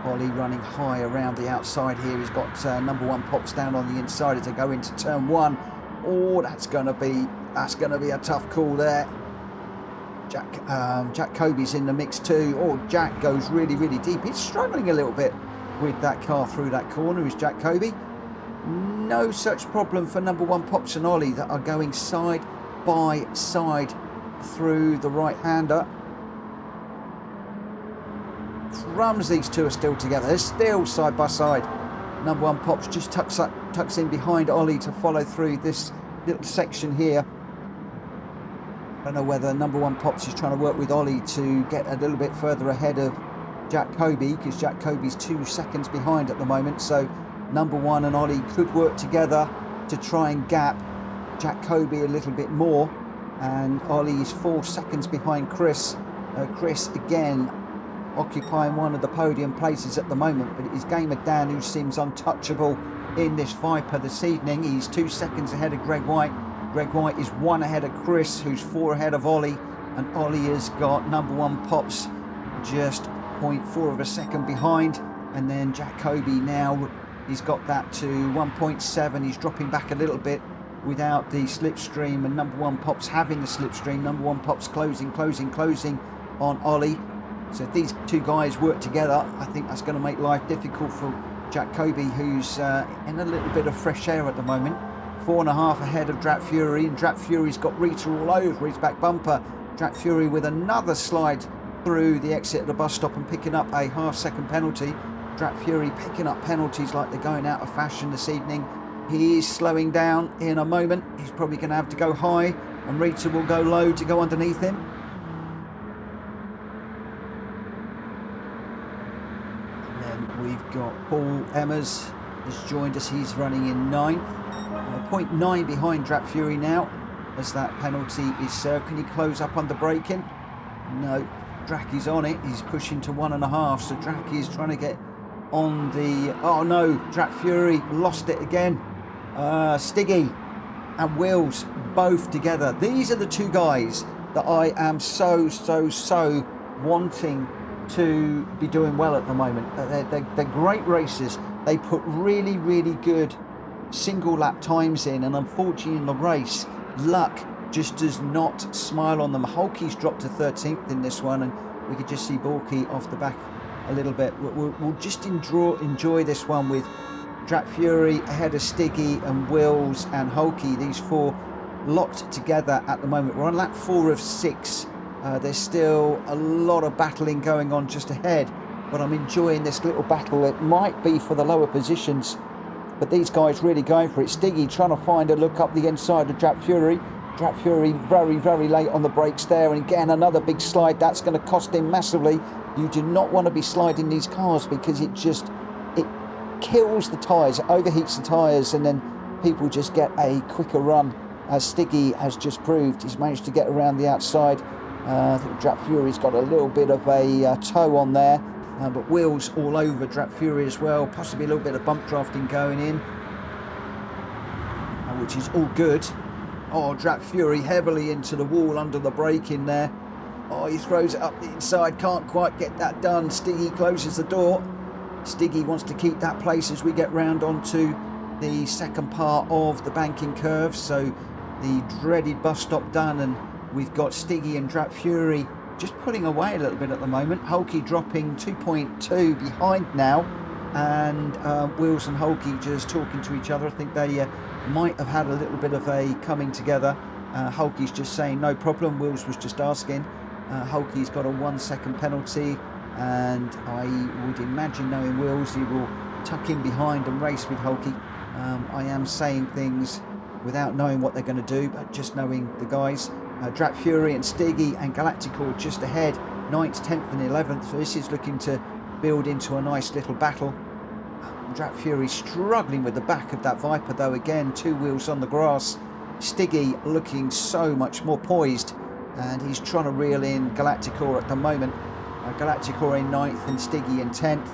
Ollie running high around the outside here. He's got number one Pops down on the inside as they go into turn one. Oh, that's going to be a tough call there. Jack Kobe's in the mix too. Oh, Jack goes really, really deep. He's struggling a little bit with that car through that corner, is Jack Kobe. No such problem for number one Pops and Ollie that are going side by side through the right-hander. Crumbs, these two are still together. They're still side by side. Number one Pops just tucks in behind Ollie to follow through this little section here. I don't know whether number one Pops is trying to work with Ollie to get a little bit further ahead of Jack Kobe, because Jack Kobe's 2 seconds behind at the moment. So number one and Ollie could work together to try and gap Jack Kobe a little bit more. And Ollie is 4 seconds behind Chris. Chris again occupying one of the podium places at the moment, but it is Gamer Dan who seems untouchable in this Viper this evening. He's 2 seconds ahead of Greg White. Greg White is 1 ahead of Chris, who's 4 ahead of Ollie, and Ollie has got number one Pops just 0.4 of a second behind. And then Jack Kobe now, he's got that to 1.7. He's dropping back a little bit without the slipstream, and number one Pops having the slipstream. Number one Pops closing on Ollie. So if these two guys work together, I think that's going to make life difficult for Jack Kobe, who's in a little bit of fresh air at the moment. 4.5 ahead of Drat Fury, and Drat Fury's got Rita all over his back bumper. Drat Fury with another slide through the exit of the bus stop and picking up a half-second penalty. Drat Fury picking up penalties like they're going out of fashion this evening. He is slowing down in a moment. He's probably going to have to go high, and Rita will go low to go underneath him. And then we've got Paul Emmers has joined us. He's running in 9th. 0.9 behind Drat Fury now as that penalty is served. Can he close up under braking? No. Drac is on it. He's pushing to 1.5. So Drac is trying to get on the... Oh no, Drat Fury lost it again. Stiggy and Wills both together. These are the two guys that I am so wanting to be doing well at the moment. They're great racers. They put really, really good single lap times in, and unfortunately in the race, luck just does not smile on them. Hulky's dropped to 13th in this one, and we could just see Borky off the back a little bit. We'll just enjoy this one with Drat Fury ahead of Stiggy and Wills and Hulky. These four locked together at the moment. We're on lap 4 of 6. There's still a lot of battling going on just ahead, but I'm enjoying this little battle. It might be for the lower positions, but these guys really going for it. Stiggy trying to find a look up the inside of Drat Fury. Drat Fury very, very late on the brakes there, and again another big slide. That's going to cost him massively. You do not want to be sliding these cars because it kills the tyres, it overheats the tyres, and then people just get a quicker run, as Stiggy has just proved. He's managed to get around the outside. I think Drat Fury's got a little bit of a toe on there, but Wheels all over Drat Fury as well. Possibly a little bit of bump drafting going in, which is all good. Oh, Drat Fury heavily into the wall under the brake in there. Oh, he throws it up the inside, can't quite get that done. Stiggy closes the door. Stiggy wants to keep that place as we get round onto the second part of the banking curve. So the dreaded bus stop done, and we've got Stiggy and Drat Fury just pulling away a little bit at the moment. Hulky dropping 2.2 behind now, and Wills and Hulky just talking to each other. I think they might have had a little bit of a coming together. Hulky's just saying no problem. Wills was just asking. Hulky's got a 1 second penalty, and I would imagine, knowing Wills, he will tuck in behind and race with Hulky. I am saying things without knowing what they're going to do, but just knowing the guys. Drat Fury and Stiggy and Galactical just ahead, 9th, 10th and 11th. So this is looking to build into a nice little battle. Drat Fury struggling with the back of that Viper though, again 2 wheels on the grass. Stiggy looking so much more poised, and he's trying to reel in Galacticore at the moment. Galacticore in 9th and Stiggy in 10th.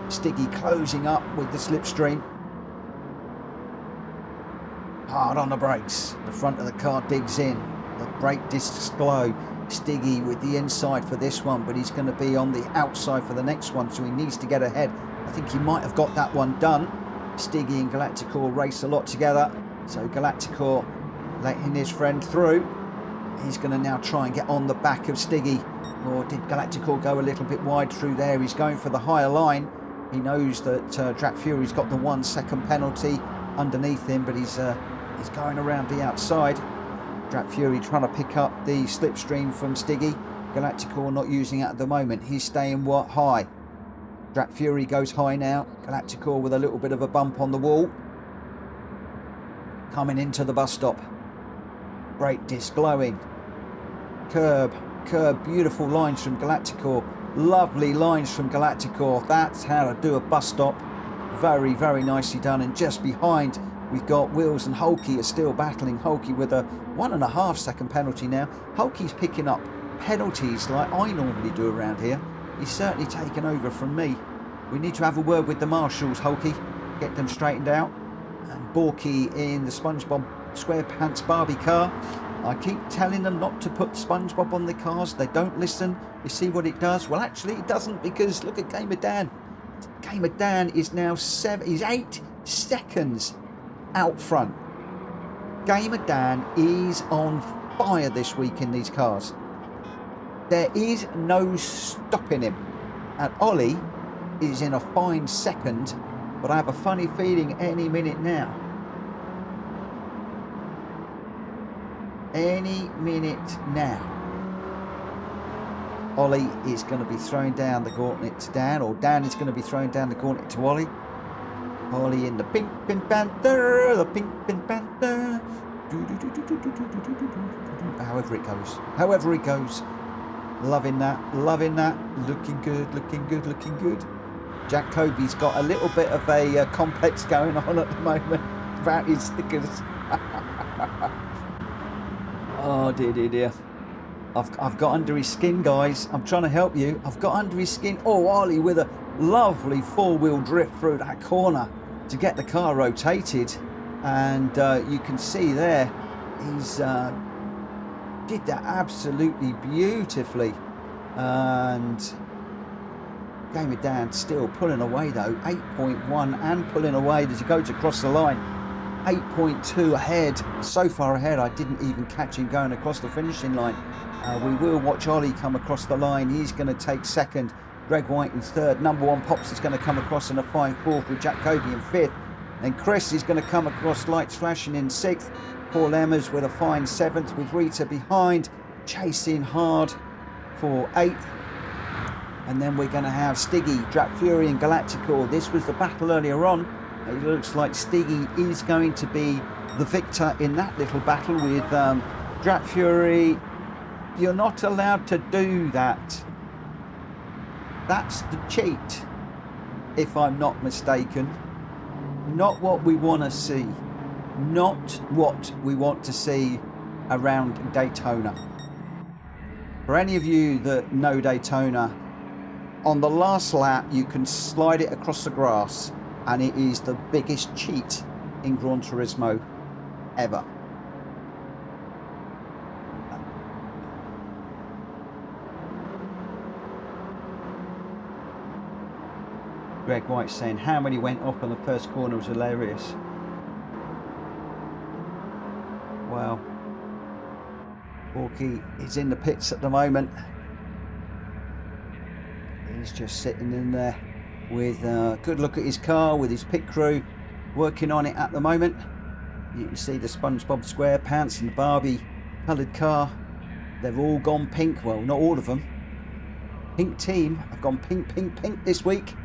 Stiggy closing up with the slipstream. Hard on the brakes. The front of the car digs in. The brake discs glow. Stiggy with the inside for this one, but he's going to be on the outside for the next one, so he needs to get ahead. I think he might have got that one done. Stiggy and Galacticor race a lot together, so Galacticor letting his friend through. He's going to now try and get on the back of Stiggy. Or did Galacticor go a little bit wide through there? He's going for the higher line. He knows that Drac Fury's got the 1 second penalty underneath him, but he's going around the outside. Drac Fury trying to pick up the slipstream from Stiggy. Galacticor not using it at the moment. He's staying high. Drac Fury goes high now. Galacticor with a little bit of a bump on the wall. Coming into the bus stop. Brake disc glowing. Curb. Beautiful lines from Galacticor. Lovely lines from Galacticor. That's how to do a bus stop. Very, very nicely done. And just behind, we've got Wills and Hulky are still battling. Hulky with a 1.5 second penalty now. Hulky's picking up penalties like I normally do around here. He's certainly taken over from me. We need to have a word with the marshals, Hulky. Get them straightened out. And Borky in the SpongeBob SquarePants Barbie car. I keep telling them not to put SpongeBob on the cars. They don't listen. You see what it does? Well, actually, it doesn't, because look at Gamer Dan. Gamer Dan is now he's 8 seconds out front. Gamer Dan is on fire this week in these cars. There is no stopping him. And Ollie is in a fine second, but I have a funny feeling any minute now. Any minute now. Ollie is going to be throwing down the gauntlet to Dan, or Dan is going to be throwing down the gauntlet to Ollie. Ollie in the Pink Panther, the Pink Panther. However it goes. However it goes. Loving that. Loving that. Looking good. Looking good. Looking good. Jack Kobe's got a little bit of a complex going on at the moment about his stickers. Oh dear. I've got under his skin, guys. I'm trying to help you. I've got under his skin. Oh, Ollie with a lovely 4-wheel drift through that corner to get the car rotated. And you can see there, he's did that absolutely beautifully. And Gamer Dan still pulling away though. 8.1 and pulling away as he goes across the line. 8.2 ahead, so far ahead I didn't even catch him going across the finishing line. We will watch Ollie come across the line. He's going to take second, Greg White in third, number 1 Pops is going to come across in a fine fourth with Jack Kobe in fifth, and Chris is going to come across lights flashing in sixth. Paul Emmers with a fine seventh, with Rita behind chasing hard for eighth. And then we're going to have Stiggy, Drac Fury and Galacticor. This was the battle earlier on. It looks like Stiggy is going to be the victor in that little battle with Drac Fury. You're not allowed to do that. That's the cheat, if I'm not mistaken. Not what we want to see. Not what we want to see around Daytona. For any of you that know Daytona, on the last lap you can slide it across the grass, and it is the biggest cheat in Gran Turismo ever. Greg White saying how many went off on the first corner was hilarious. Well, Borky is in the pits at the moment. He's just sitting in there with a good look at his car, with his pit crew working on it at the moment. You can see the SpongeBob SquarePants and the Barbie coloured car. They've all gone pink. Well, not all of them. Pink team have gone pink this week.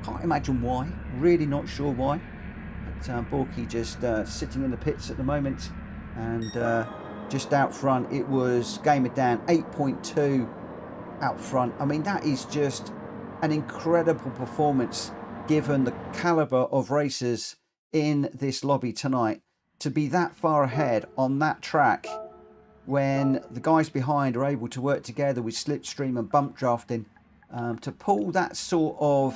Can't imagine why. Really not sure why. But Borky just sitting in the pits at the moment. And just out front, it was Gamer Dan 8.2 out front. I mean, that is just an incredible performance given the caliber of racers in this lobby tonight. To be that far ahead on that track when the guys behind are able to work together with slipstream and bump drafting, to pull that sort of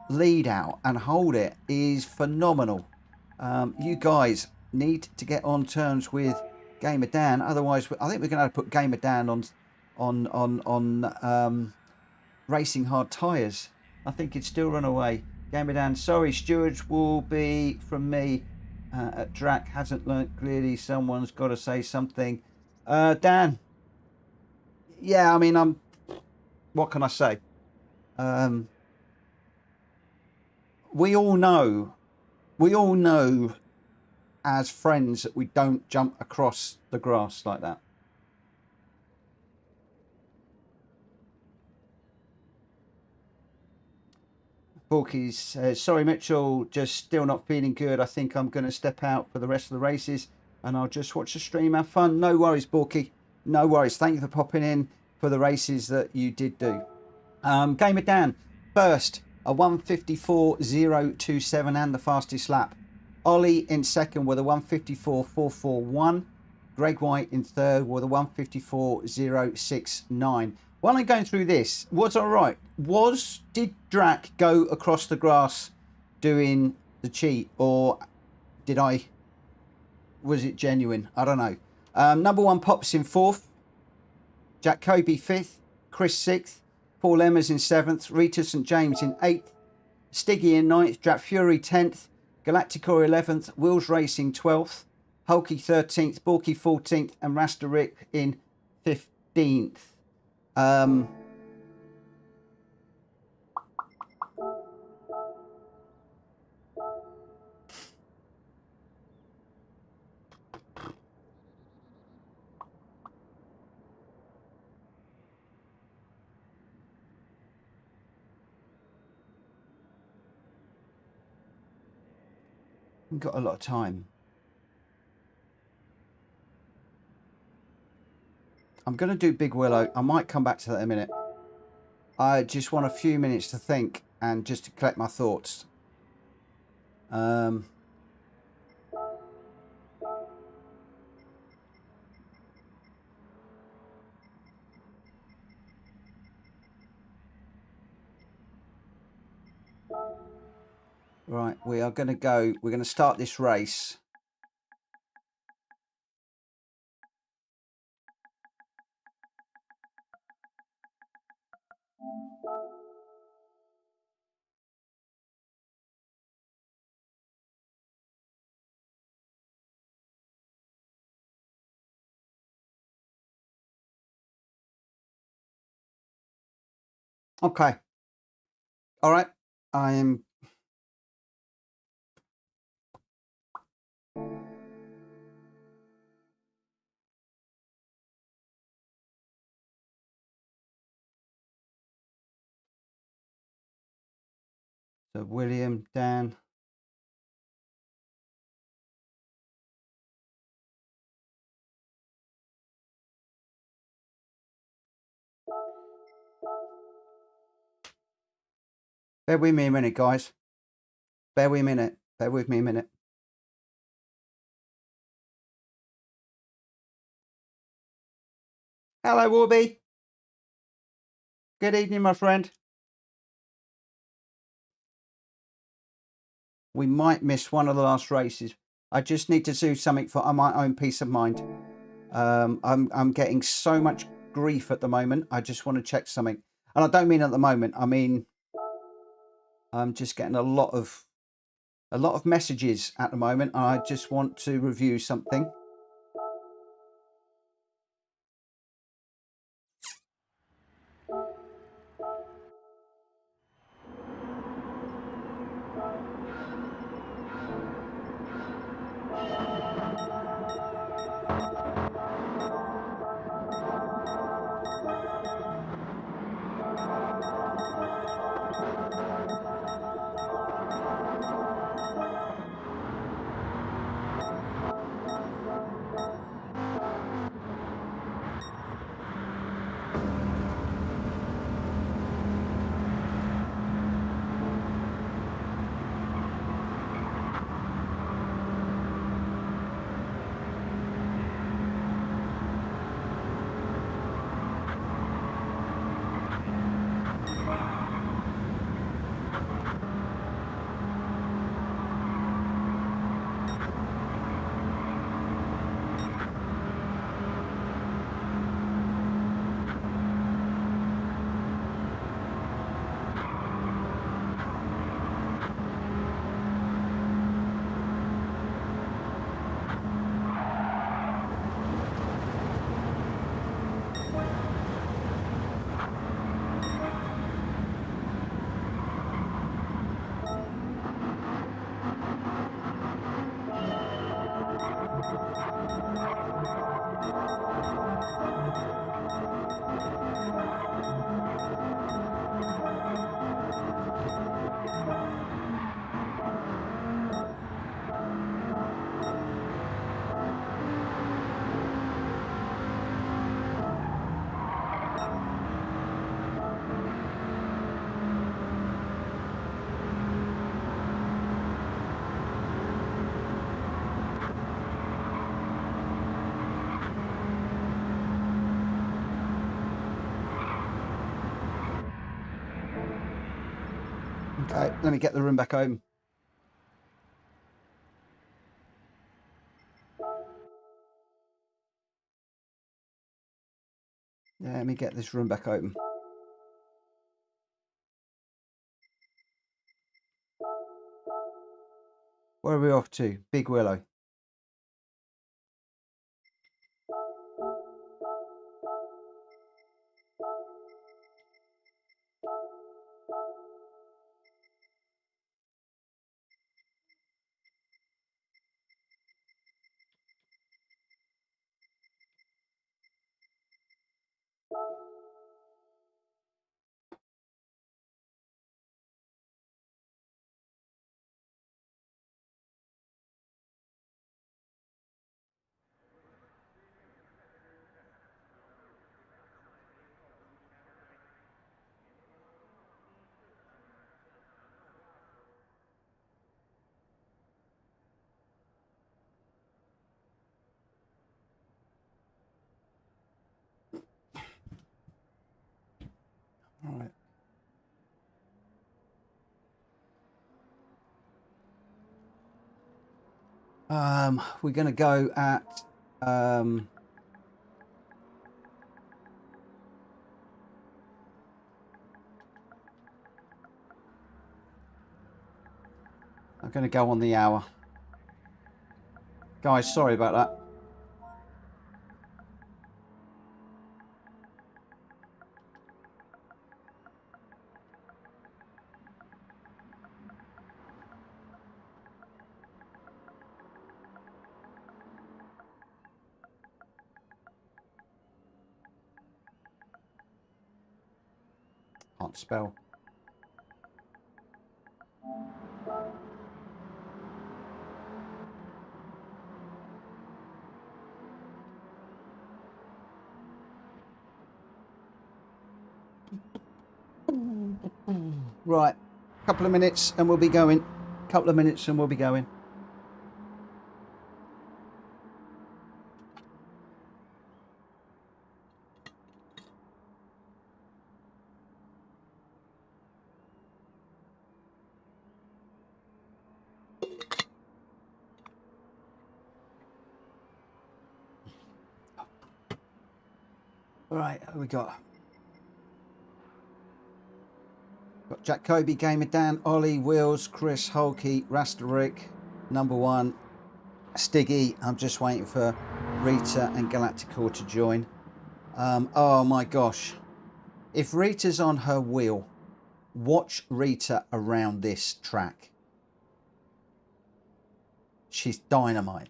lead out and hold it is phenomenal. You guys need to get on terms with Gamer Dan, otherwise I think we're going to have to put Gamer Dan on racing hard tyres. I think it'd still run away. Game it down. Sorry, stewards will be from me. At Drac hasn't learnt clearly. Someone's got to say something. Dan. Yeah, I mean, what can I say? We all know as friends that we don't jump across the grass like that. Borky says, sorry, Mitchell, just still not feeling good. I think I'm going to step out for the rest of the races and I'll just watch the stream, have fun. No worries, Borky. No worries. Thank you for popping in for the races that you did do. Gamer Dan, first, a 154.027 and the fastest lap. Ollie in second with a 154.441. Greg White in third with a 154.069. While I'm going through this, was I right? Did Drac go across the grass doing the cheat, or was it genuine? I don't know. Number one, Pops in fourth. Jack Kobe fifth. Chris sixth. Paul Emmers in seventh. Rita St James in eighth. Stiggy in ninth. Jack Fury 10th. Galacticor 11th. Wills Racing 12th. Hulky 13th. Borky 14th. And Rasta Rick in 15th. We've got a lot of time. I'm going to do Big Willow. I might come back to that in a minute. I just want a few minutes to think and just to collect my thoughts. Right, we are going to go. We're going to start this race. Okay. All right. I am. So William, Dan. Bear with me a minute, guys. Bear with me a minute. Bear with me a minute. Hello, Warby. Good evening, my friend. We might miss one of the last races. I just need to do something for my own peace of mind. I'm getting so much grief at the moment. I just want to check something. And I don't mean at the moment. I mean, I'm just getting a lot of messages at the moment. I just want to review something. Okay, let me get the room back open. Yeah, let me get this room back open. Where are we off to? Big Willow. All right. We're going to go at I'm going to go on the hour. Guys, sorry about that. Can't spell. Right, couple of minutes and we'll be going. Couple of minutes and we'll be going. Right, who we got? Got Jack Kobe, Gamer Dan, Ollie, Wills, Chris, Hulky, Rasterick, number one, Stiggy. I'm just waiting for Rita and Galacticor to join. Oh my gosh. If Rita's on her wheel, watch Rita around this track. She's dynamite.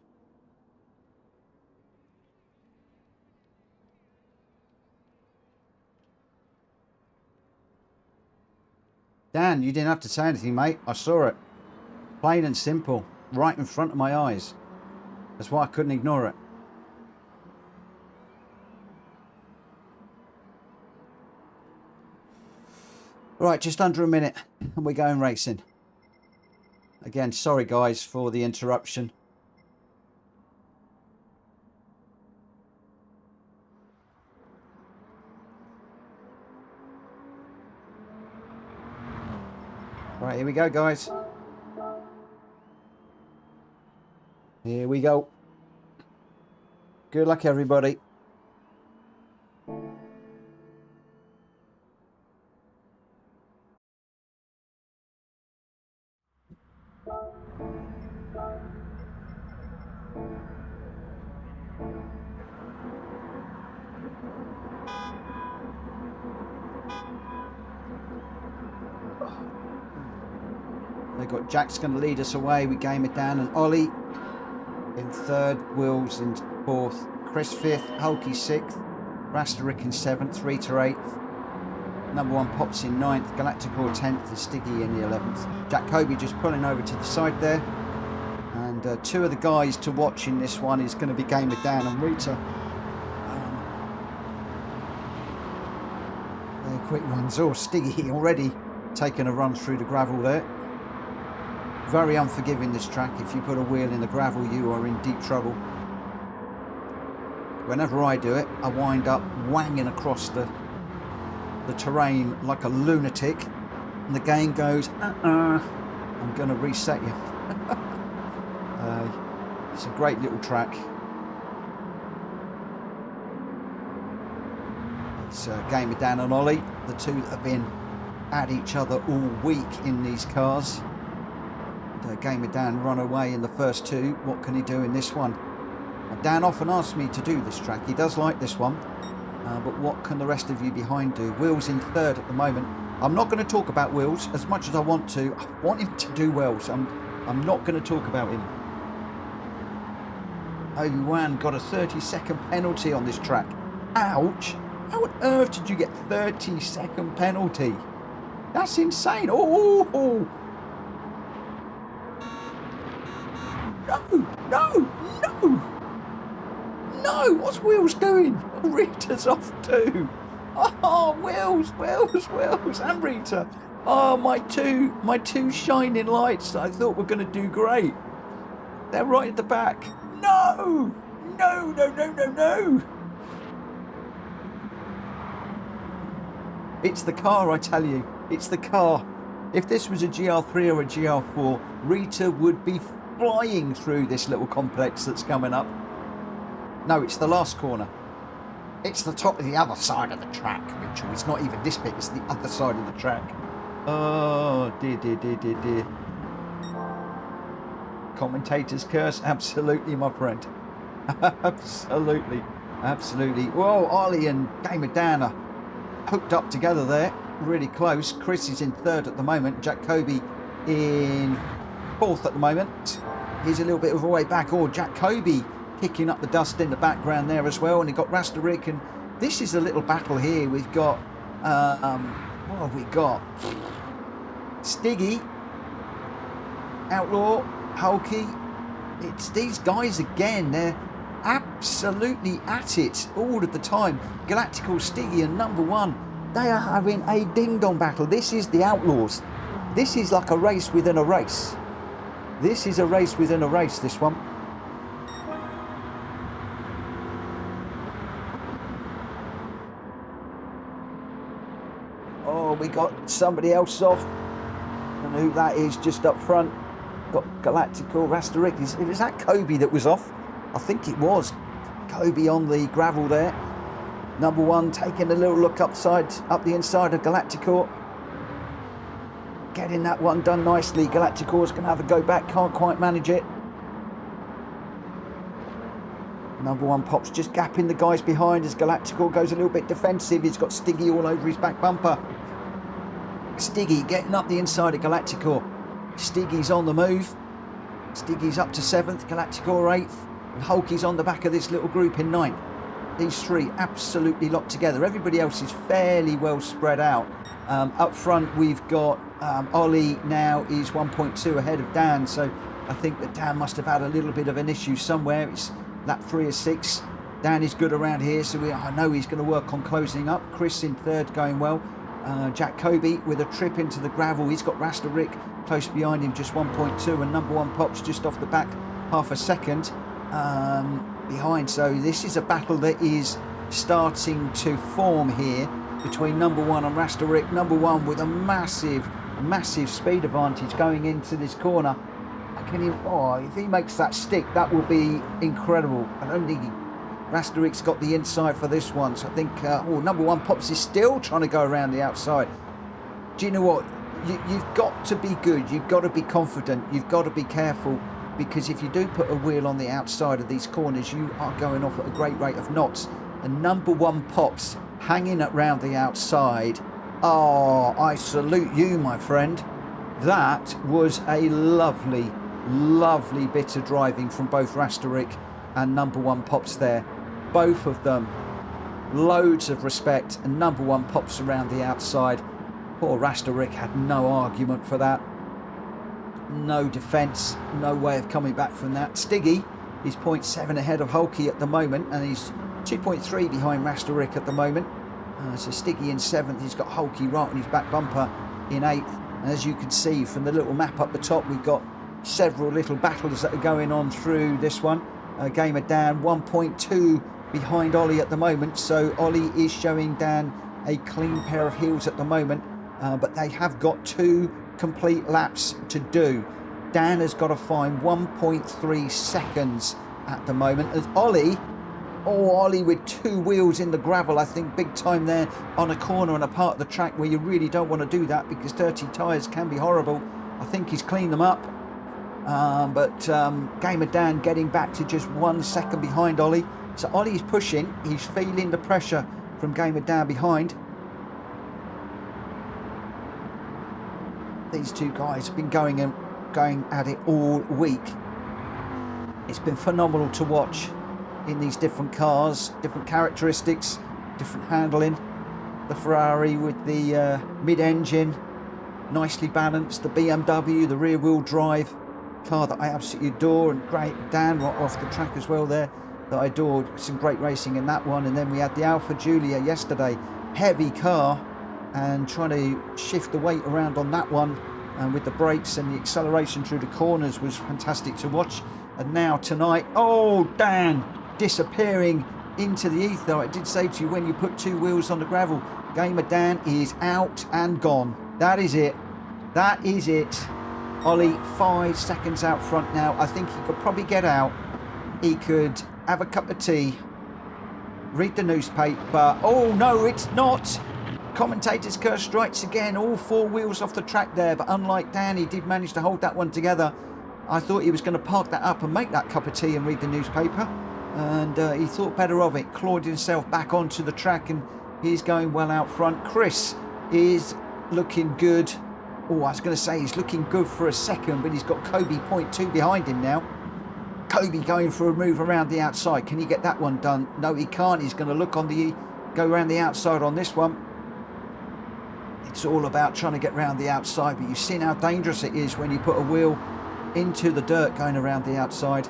Dan, you didn't have to say anything, mate. I saw it. Plain and simple. Right in front of my eyes. That's why I couldn't ignore it. Right, just under a minute and we're going racing. Again, sorry guys for the interruption. Right, here we go, guys. Here we go. Good luck, everybody. They've got Jack's going to lead us away. We game it down, and Ollie in third, Wills in fourth, Chris fifth, Hulky sixth, Rasterick in seventh, Rita eighth, number one Pops in ninth, Galacticor 10th, and Stiggy in the 11th. Jack Kobe just pulling over to the side there, and two of the guys to watch in this one is going to be Gamer Dan and Rita. They're quick runs. Oh, Stiggy already taking a run through the gravel there. Very unforgiving this track. If you put a wheel in the gravel, you are in deep trouble. Whenever I do it, I wind up wanging across the terrain like a lunatic, And the game goes, I'm going to reset you. It's a great little track. It's a game of Dan and Ollie, the two that have been at each other all week in these cars. Game of Dan run away in the first two. What can he do in this one? Dan often asks me to do this track. He does like this one. But what can the rest of you behind do? Will's in third at the moment. I'm not going to talk about Will's as much as I want to. I want him to do well, so I'm not going to talk about him. Obi-Wan got a 30-second penalty on this track. Ouch! How on earth did you get 30-second penalty? That's insane. Oh! No! What's Will's doing? Rita's off too. Oh, Will's and Rita. Oh, my two shining lights that I thought were going to do great. They're right at the back. No! It's the car, I tell you. It's the car. If this was a GR3 or a GR4, Rita would be flying through this little complex that's coming up. No, it's the last corner. It's the top of the other side of the track, Mitchell. It's not even this bit, it's the other side of the track. Oh, dear. Commentator's curse? Absolutely, my friend. Absolutely. Whoa, Ollie and Game of Dan are hooked up together there. Really close. Chris is in third at the moment. Jack Kobe in fourth at the moment. He's a little bit of a way back. Oh, Jack Kobe kicking up the dust in the background there as well. And he got Rastarik. And this is a little battle here. We've got, what have we got? Stiggy, Outlaw, Hulky. It's these guys again. They're absolutely at it all of the time. Galactical, Stiggy and number one. They are having a ding-dong battle. This is the Outlaws. This is like a race within a race. This is a race within a race, this one. Oh, we got somebody else off. I don't know who that is just up front. Got Galactical, Rastarik. Is that Kobe that was off? I think it was. Kobe on the gravel there. Number one taking a little look up the inside of Galactical. Getting that one done nicely. Galactical's going to have a go back. Can't quite manage it. Number one pops just gapping the guys behind as Galactical goes a little bit defensive. He's got Stiggy all over his back bumper. Stiggy getting up the inside of Galactical. Stiggy's on the move. Stiggy's up to 7th. Galactical 8th. And Hulky's on the back of this little group in 9th. These three absolutely locked together. Everybody else is fairly well spread out. Up front we've got Ollie now is 1.2 ahead of Dan, so I think that Dan must have had a little bit of an issue somewhere. It's lap 3 of 6. Dan is good around here, so I know he's going to work on closing up. Chris in third, going well. Jack Kobe with a trip into the gravel. He's got Rastarik close behind him, just 1.2, and number one pops just off the back, half a second behind. So this is a battle that is starting to form here between number one and Rastarik. Number one with a massive speed advantage going into this corner. If he makes that stick, that will be incredible. I don't think Rastarik's got the inside for this one, so I think number one pops is still trying to go around the outside. Do you know what? You've got to be good, you've got to be confident, you've got to be careful, because if you do put a wheel on the outside of these corners, you are going off at a great rate of knots. And number one pops hanging around the outside. Oh, I salute you, my friend. That was a lovely bit of driving from both Rastarik and number one pops there. Both of them, loads of respect, and number one pops around the outside. Poor Rastarik had no argument for that. No defence, no way of coming back from that. Stiggy is 0.7 ahead of Hulky at the moment, and he's 2.3 behind Rastarik at the moment. So Stiggy in 7th, he's got Hulky right on his back bumper in 8th. And as you can see from the little map up the top, we've got several little battles that are going on through this one. Game of Dan 1.2 behind Ollie at the moment, so Ollie is showing Dan a clean pair of heels at the moment. but they have got 2 complete laps to do. Dan has got to find 1.3 seconds at the moment as Ollie with 2 wheels in the gravel, I think big time there on a corner on a part of the track where you really don't want to do that because dirty tyres can be horrible. I think he's cleaned them up, but Gamer Dan getting back to just 1 second behind Ollie. So Ollie's pushing, he's feeling the pressure from Gamer Dan behind. These 2 guys have been going at it all week. It's been phenomenal to watch in these different cars, different characteristics, different handling. The Ferrari with the mid-engine, nicely balanced. The BMW, the rear-wheel drive car that I absolutely adore, and great Dan right off the track as well there that I adored. Some great racing in that one. And then we had the Alfa Giulia yesterday, heavy car, and trying to shift the weight around on that one, and with the brakes and the acceleration through the corners was fantastic to watch. And now tonight, oh, Dan disappearing into the ether. I did say to you, when you put 2 wheels on the gravel, Gamer Dan is out and gone. That is it. That is it. Ollie 5 seconds out front now. I think he could probably get out. He could have a cup of tea, read the newspaper. Oh no, it's not. Commentator's curse strikes again. All 4 wheels off the track there, but unlike Dan, he did manage to hold that one together. I thought he was going to park that up and make that cup of tea and read the newspaper, and he thought better of it, clawed himself back onto the track, and he's going well out front. Chris is looking good. Oh, I was going to say he's looking good for a second, but he's got Kobe 0.2 behind him now. Kobe going for a move around the outside. Can he get that one done? No, he can't. He's going to look on the, go around the outside on this one. It's all about trying to get around the outside, but you've seen how dangerous it is when you put a wheel into the dirt going around the outside.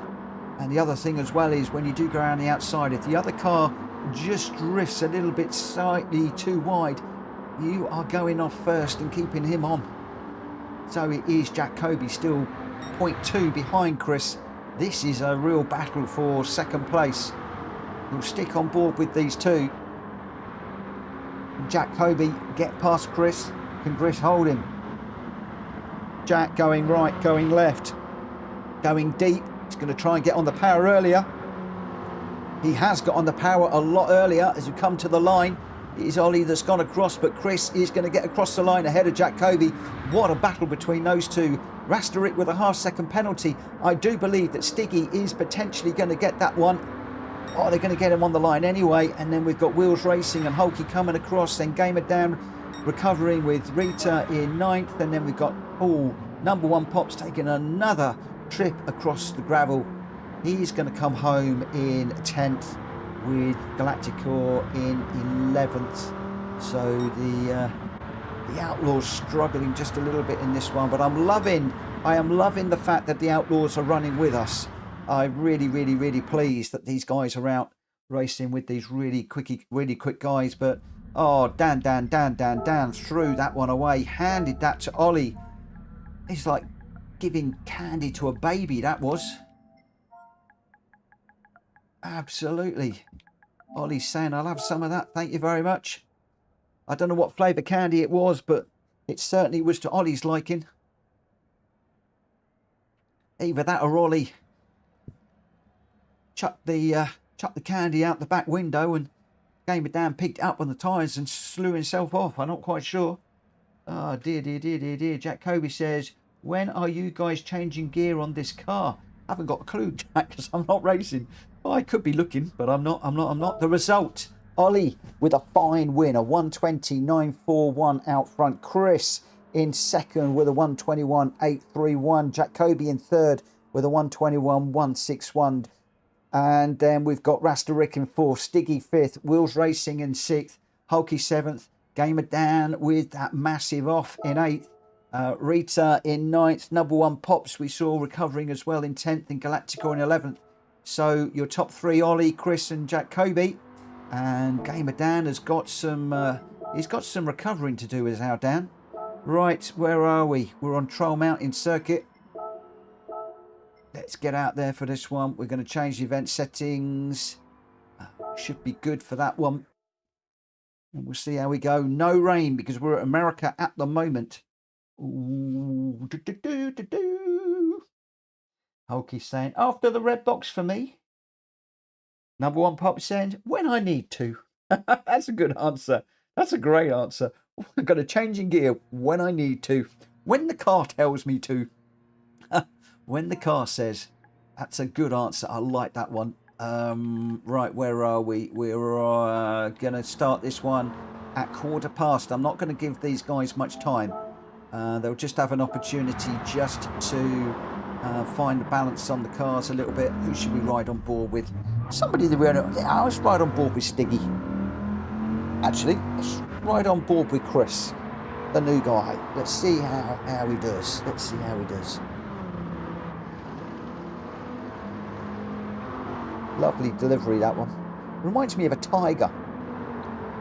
And the other thing as well is when you do go around the outside, if the other car just drifts a little bit slightly too wide, you are going off first and keeping him on. So it is Jack Kobe still 0.2 behind Chris. This is a real battle for second place. We'll stick on board with these 2. Jack Kobe get past Chris. Can Chris hold him? Jack going right, going left, going deep. He's going to try and get on the power earlier. He has got on the power a lot earlier as we come to the line. It is Ollie that's gone across, but Chris is going to get across the line ahead of Jack Kobe. What a battle between those 2. Rasterik with a half-second penalty. I do believe that Stiggy is potentially going to get that one. Oh, they're going to get him on the line anyway. And then we've got Wheels Racing and Hulky coming across. Then Gamer Dan recovering with Rita in 9th. And then we've got, oh, number 1 Pops taking another trip across the gravel. He's going to come home in 10th with Galacticor in 11th. So the Outlaws struggling just a little bit in this one, but I am loving the fact that the Outlaws are running with us. I'm really pleased that these guys are out racing with these really quick guys. But oh, Dan threw that one away, handed that to Ollie. It's like giving candy to a baby, that was. Absolutely. Ollie's saying, I'll have some of that, thank you very much. I don't know what flavour candy it was, but it certainly was to Ollie's liking. Either that or Ollie chucked the candy out the back window and Gamer Dan picked up on the tyres and slew himself off. I'm not quite sure. Oh, dear. Jack Kobe says, when are you guys changing gear on this car? I haven't got a clue, Jack, because I'm not racing. Oh, I could be looking, but I'm not. The result, Ollie with a fine win, a 120.941 out front. Chris in second with a 121.831. Jack Kobe in third with a 121.161. And then we've got Rasterik in fourth, Stiggy fifth, Wheels Racing in sixth, Hulky seventh, Gamer Dan with that massive off in eighth, Rita in ninth, number 1 Pops we saw recovering as well in 10th, and Galactico in 11th. So your top 3, Ollie, Chris and Jack Kobe. And Gamer Dan has got some he's got some recovering to do as our Dan. Right, where are we? We're on Troll Mountain Circuit. Let's get out there for this one. We're going to change the event settings. Should be good for that one. And we'll see how we go. No rain because we're at America at the moment. Ooh, Hulky's saying, after the red box for me. Number one pop saying, when I need to. That's a good answer. That's a great answer. I'm going to change in gear when I need to. When the car tells me to. When the car says. That's a good answer. I like that one. Right, where are we? We're going to start this one at 1:15. I'm not going to give these guys much time. They'll just have an opportunity just to find the balance on the cars a little bit. Who should we ride on board with? Somebody that let's ride on board with Stiggy. Actually, let's ride on board with Chris, the new guy. Let's see how he does. Let's see how he does. Lovely delivery, that one. Reminds me of a tiger.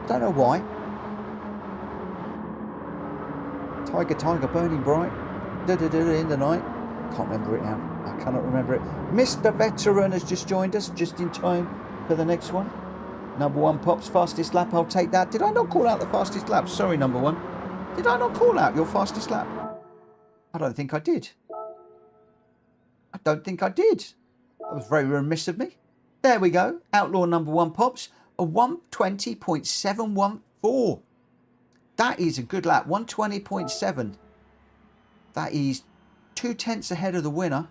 Don't know why. Tiger, burning bright. In the night. Can't remember it now. I cannot remember it. Mr. Veteran has just joined us, just in time for the next one. Number one pops, fastest lap. I'll take that. Did I not call out the fastest lap? Sorry, number one. Did I not call out your fastest lap? I don't think I did. I don't think I did. That was very remiss of me. There we go. Outlaw number one pops. A 120.714. That is a good lap. 120.7. That is 2/10 ahead of the winner.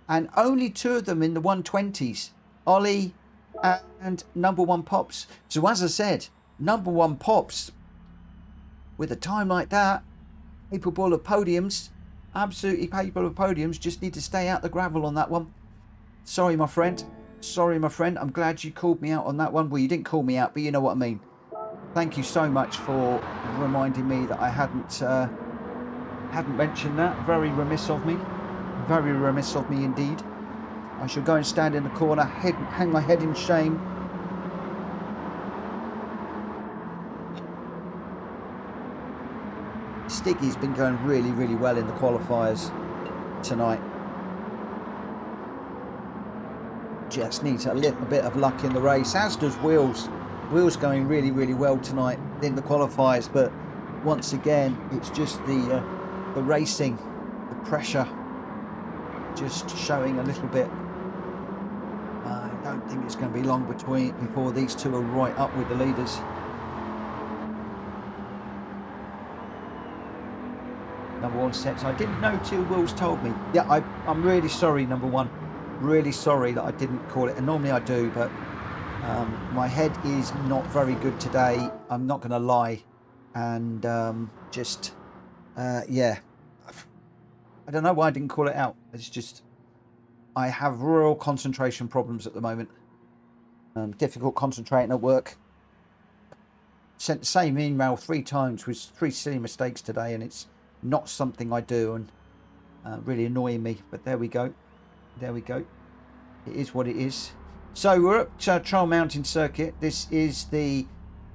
And only two of them in the 120s. Ollie and number one pops. So as I said, number one pops with a time like that, capable of podiums. Absolutely capable of podiums. Just need to stay out the gravel on that one. Sorry, my friend. Sorry, my friend. I'm glad you called me out on that one. Well, you didn't call me out, but you know what I mean. Thank you so much for reminding me that I hadn't mentioned that. Very remiss of me. Very remiss of me indeed. I shall go and stand in the corner, hang my head in shame. Stiggy's been going really, really well in the qualifiers tonight. Just needs a little bit of luck in the race, as does Wheels. Wheels going really, really well tonight in the qualifiers, but once again, it's just the racing, the pressure, just showing a little bit. I don't think it's going to be long before these two are right up with the leaders. Number one sets. I didn't know till Wills told me. Yeah, I'm really sorry, number one. Really sorry that I didn't call it, and normally I do, but my head is not very good today. I'm not going to lie, and yeah, I don't know why I didn't call it out. It's just I have real concentration problems at the moment. Difficult concentrating at work. Sent the same email 3 times with 3 silly mistakes today, and it's not something I do, and really annoying me. But there we go. There we go. It is what it is. So we're at Trial Mountain Circuit. This is the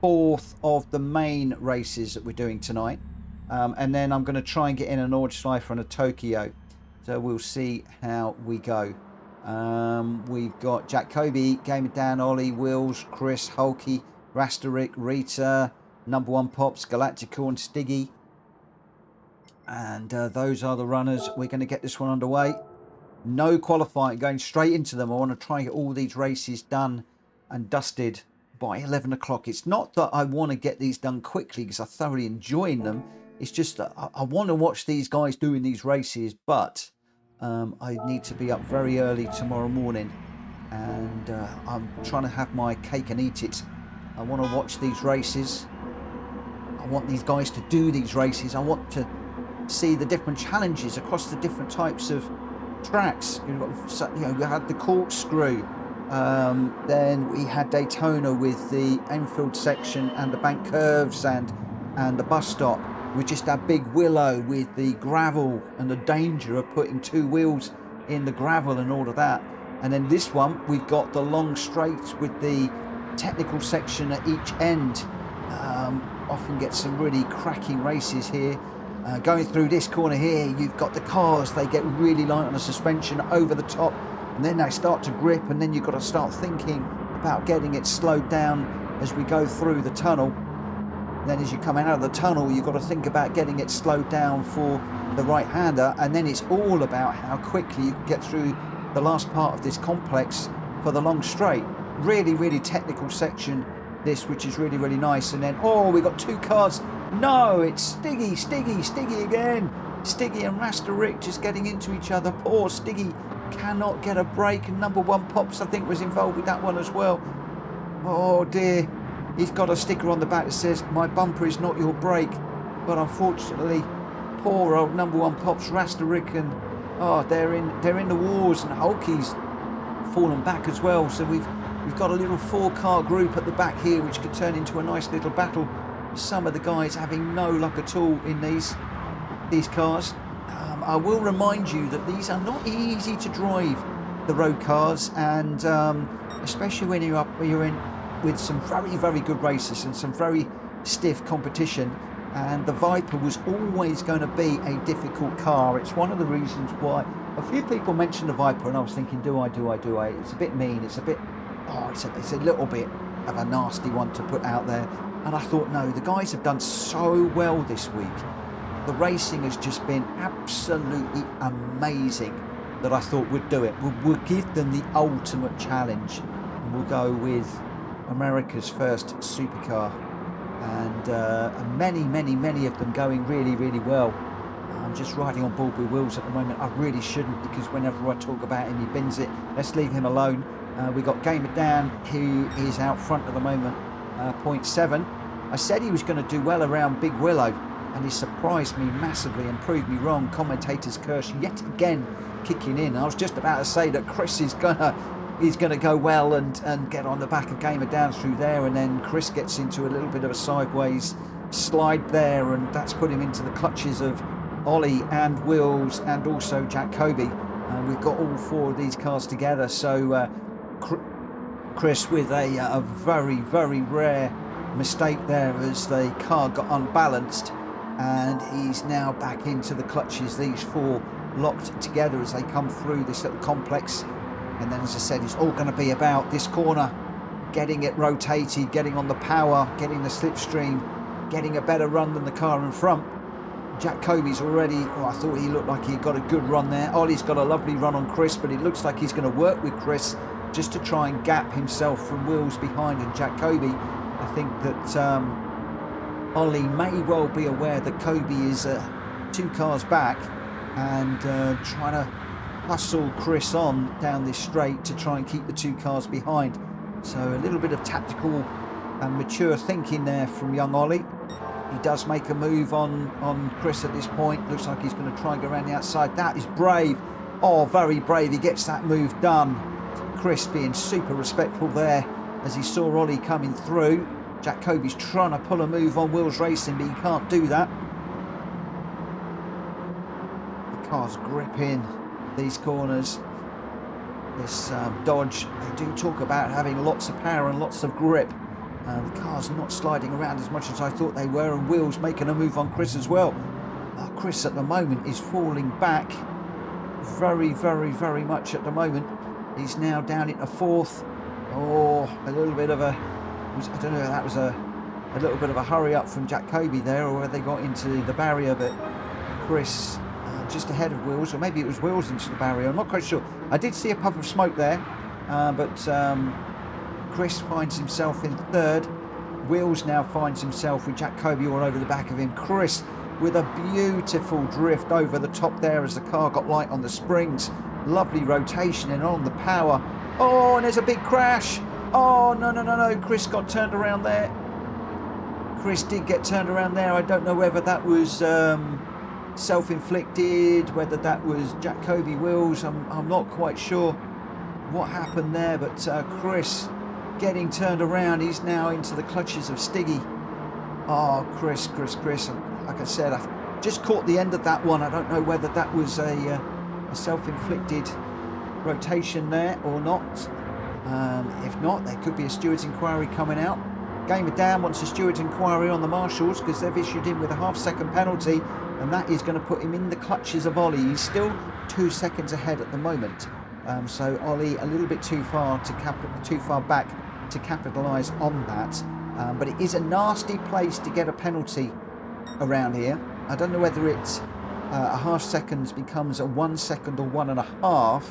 4th of the main races that we're doing tonight. And then I'm going to try and get in an Nordschleife and a Tokyo. So we'll see how we go. We've got Jack Kobe, Gamer Dan, Ollie, Wills, Chris, Hulky, Rasterik, Rita, number one Pops, Galactical and Stiggy. And those are the runners. We're going to get this one underway. No qualifying, going straight into them. I want to try and get all these races done and dusted by 11 o'clock. It's not that I want to get these done quickly because I thoroughly enjoy them. It's just that I want to watch these guys doing these races, but I need to be up very early tomorrow morning, and I'm trying to have my cake and eat it. I want to watch these races. I want these guys to do these races. I want to see the different challenges across the different types of tracks. You know, we had the corkscrew, then we had Daytona with the Enfield section and the bank curves and the bus stop. We just had Big Willow with the gravel and the danger of putting 2 wheels in the gravel and all of that. And then this one, we've got the long straights with the technical section at each end. Often get some really cracking races here. Going through this corner here, you've got the cars, they get really light on the suspension over the top, and then they start to grip, and then you've got to start thinking about getting it slowed down as we go through the tunnel. Then as you come out of the tunnel, you've got to think about getting it slowed down for the right-hander, and then it's all about how quickly you can get through the last part of this complex for the long straight. Really, really technical section, this, which is really, really nice. And then, oh, we've got two cars. No, it's Stiggy again. Stiggy and Rasta Rick just getting into each other. Poor Stiggy cannot get a break, and number one Pops, I think, was involved with that one as well. Oh dear. He's got a sticker on the back that says, "My bumper is not your brake." But unfortunately, poor old number one Pops, Rasta Rick, and they're in the wars, and Hulky's fallen back as well. So we've got a little 4-car group at the back here, which could turn into a nice little battle. Some of the guys having no luck at all in these cars. I will remind you that these are not easy to drive, the road cars, and especially when you're in with some very, very good racers and some very stiff competition. And the Viper was always going to be a difficult car. It's one of the reasons why a few people mentioned the Viper, and I was thinking, do I? It's a bit mean. It's a bit, it's a little bit of a nasty one to put out there. And I thought, no, the guys have done so well this week. The racing has just been absolutely amazing that I thought we'd do it. We'll give them the ultimate challenge, and we'll go with America's first supercar, and many of them going really, really well. I'm just riding on Bulby wheels at the moment. I really shouldn't, because whenever I talk about him, he bins it. Let's leave him alone. We got Gamer Dan, who is out front at the moment, 0.7. I said he was going to do well around Big Willow, and he surprised me massively and proved me wrong. Commentator's curse yet again kicking in. I was just about to say that Chris is gonna go well and get on the back of Gamer down through there, and then Chris gets into a little bit of a sideways slide there, and that's put him into the clutches of Ollie and Wills and also Jack Kobe. And we've got all 4 of these cars together, so Chris with a very, very rare mistake there as the car got unbalanced, and he's now back into the clutches, these 4 locked together as they come through this little complex. And then, as I said, it's all going to be about this corner, getting it rotated, getting on the power, getting the slipstream, getting a better run than the car in front. Jack Kobe's already, I thought he looked like he got a good run there. Ollie's got a lovely run on Chris, but it looks like he's going to work with Chris just to try and gap himself from Wills behind and Jack Kobe. I think that Ollie may well be aware that Kobe is 2 cars back, and trying to hustle Chris on down this straight to try and keep the 2 cars behind. So a little bit of tactical and mature thinking there from young Ollie. He does make a move on Chris at this point. Looks like he's going to try and go around the outside. That is brave. Oh, very brave. He gets that move done. Chris being super respectful there as he saw Ollie coming through. Jack Kobe's trying to pull a move on Wills Racing, but he can't do that. The car's gripping these corners. This Dodge, they do talk about having lots of power and lots of grip. The car's not sliding around as much as I thought they were, and Wills making a move on Chris as well. Chris at the moment is falling back very, very, very much at the moment. He's now down into 4th. Oh, a little bit of a, I don't know if that was a little bit of a hurry up from Jack Kobe there, or whether they got into the barrier, but Chris just ahead of Wills, or maybe it was Wills into the barrier, I'm not quite sure. I did see a puff of smoke there, but Chris finds himself in 3rd. Wills now finds himself with Jack Kobe all over the back of him. Chris with a beautiful drift over the top there as the car got light on the springs. Lovely rotation and on the power. Oh, and there's a big crash. Oh, no. Chris got turned around there. Chris did get turned around there. I don't know whether that was self-inflicted, whether that was Jack Kobe Wills. I'm not quite sure what happened there, but Chris getting turned around. He's now into the clutches of Stiggy. Oh, Chris. Like I said, I just caught the end of that one. I don't know whether that was a self-inflicted rotation there or not. If not, there could be a steward's inquiry coming out. Gamer Dan wants a steward's inquiry on the marshals because they've issued him with a half-second penalty, and that is going to put him in the clutches of Ollie. He's still 2 seconds ahead at the moment. So Ollie a little bit too far back to capitalise on that. But it is a nasty place to get a penalty around here. I don't know whether it's a half second becomes a 1 second or 1.5,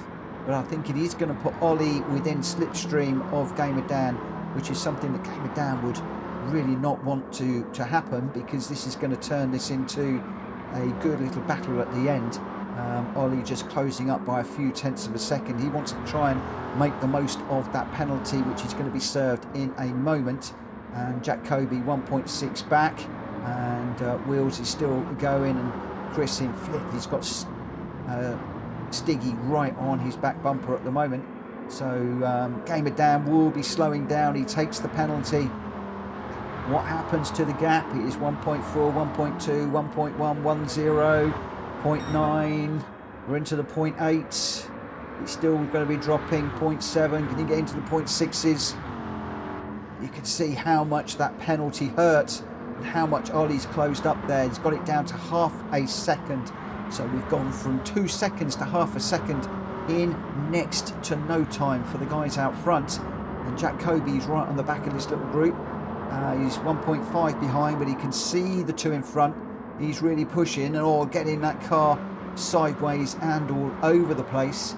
but I think it is going to put Ollie within slipstream of Gamer Dan, which is something that Gamer Dan would really not want to happen, because this is going to turn this into a good little battle at the end. Ollie just closing up by a few tenths of a second. He wants to try and make the most of that penalty, which is going to be served in a moment. And Jack Kobe 1.6 back, and Wheels is still going, and Chris in fifth. He's got Stiggy right on his back bumper at the moment. So Gamer Dan will be slowing down. He takes the penalty. What happens to the gap? It is 1.4, 1.2, 1.1, 1.0, 0.9. We're into the 0.8. It's still going to be dropping. 0.7. Can you get into the 0.6s? You can see how much that penalty hurt and how much Ollie's closed up there. He's got it down to half a second. So we've gone from 2 seconds to half a second in next to no time for the guys out front. And Jack Kobe is right on the back of this little group. He's 1.5 behind, but he can see the two in front. He's really pushing or getting that car sideways and all over the place.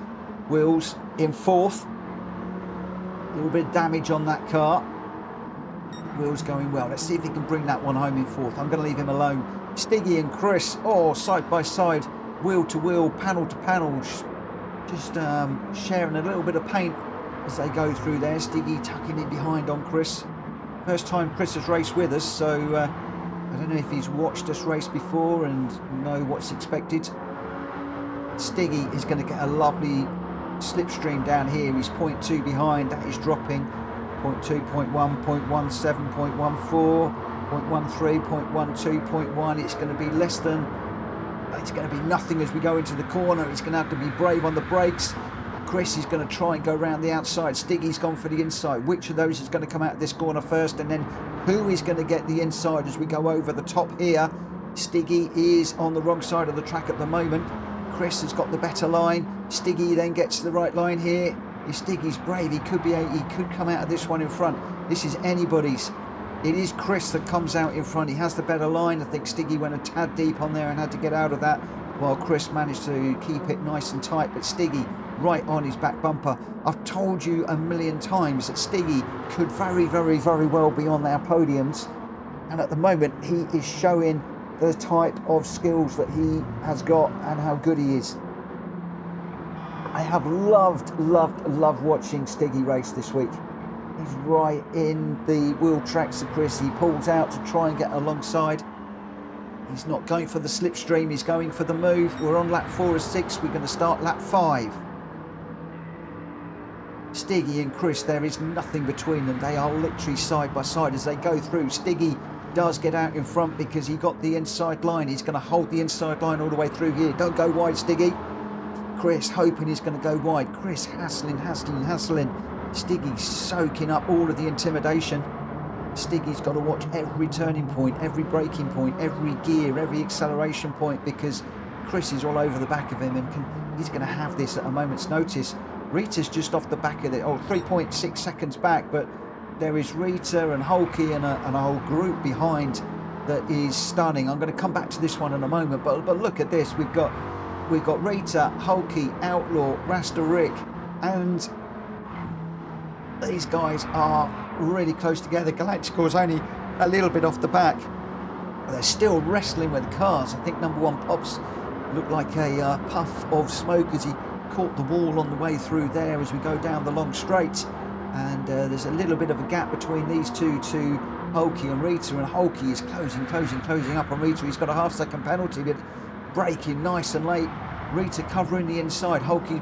Wheels in fourth. A little bit of damage on that car. Wheels going well. Let's see if he can bring that one home in fourth. I'm going to leave him alone. Stiggy and Chris, side by side, wheel to wheel, panel to panel, just sharing a little bit of paint as they go through there. Stiggy tucking in behind on Chris. First time Chris has raced with us, so I don't know if he's watched us race before and know what's expected. Stiggy is going to get a lovely slipstream down here. He's 0.2 behind. That is dropping. 0.2, 0.1, 0.17, 0.14, 0.13, 0.12, 0.1. It's going to be less than... It's going to be nothing as we go into the corner. He's going to have to be brave on the brakes. Chris is going to try and go around the outside. Stiggy's gone for the inside. Which of those is going to come out of this corner first? And then who is going to get the inside as we go over the top here? Stiggy is on the wrong side of the track at the moment. Chris has got the better line. Stiggy then gets the right line here. If Stiggy's brave, he could come out of this one in front. This is anybody's. It is Chris that comes out in front. He has the better line. I think Stiggy went a tad deep on there and had to get out of that, while Chris managed to keep it nice and tight. But Stiggy right on his back bumper. I've told you a million times that Stiggy could very, very, very well be on our podiums. And at the moment, he is showing the type of skills that he has got and how good he is. I have loved watching Stiggy race this week. He's right in the wheel tracks of Chris. He pulls out to try and get alongside. He's not going for the slipstream, he's going for the move. We're on lap 4 of 6, we're going to start lap 5. Stiggy and Chris, there is nothing between them. They are literally side by side as they go through. Stiggy does get out in front because he got the inside line. He's going to hold the inside line all the way through here. Don't go wide, Stiggy. Chris hoping he's going to go wide. Chris hassling. Stiggy soaking up all of the intimidation. Stiggy's got to watch every turning point, every braking point, every gear, every acceleration point, because Chris is all over the back of him, and he's going to have this at a moment's notice. Rita's just off the back of it, 3.6 seconds back, but there is Rita and Hulky and a whole group behind that is stunning. I'm going to come back to this one in a moment, but look at this. We've got Rita, Hulky, Outlaw, Rasta Rick, and these guys are really close together. Galactical is only a little bit off the back. They're still wrestling with the cars. I think number one Pops looked like a puff of smoke as he caught the wall on the way through there as we go down the long straight. And there's a little bit of a gap between these two to Hulky and Rita, and Hulky is closing up on Rita. He's got a half-second penalty, but braking nice and late. Rita covering the inside. Hulky's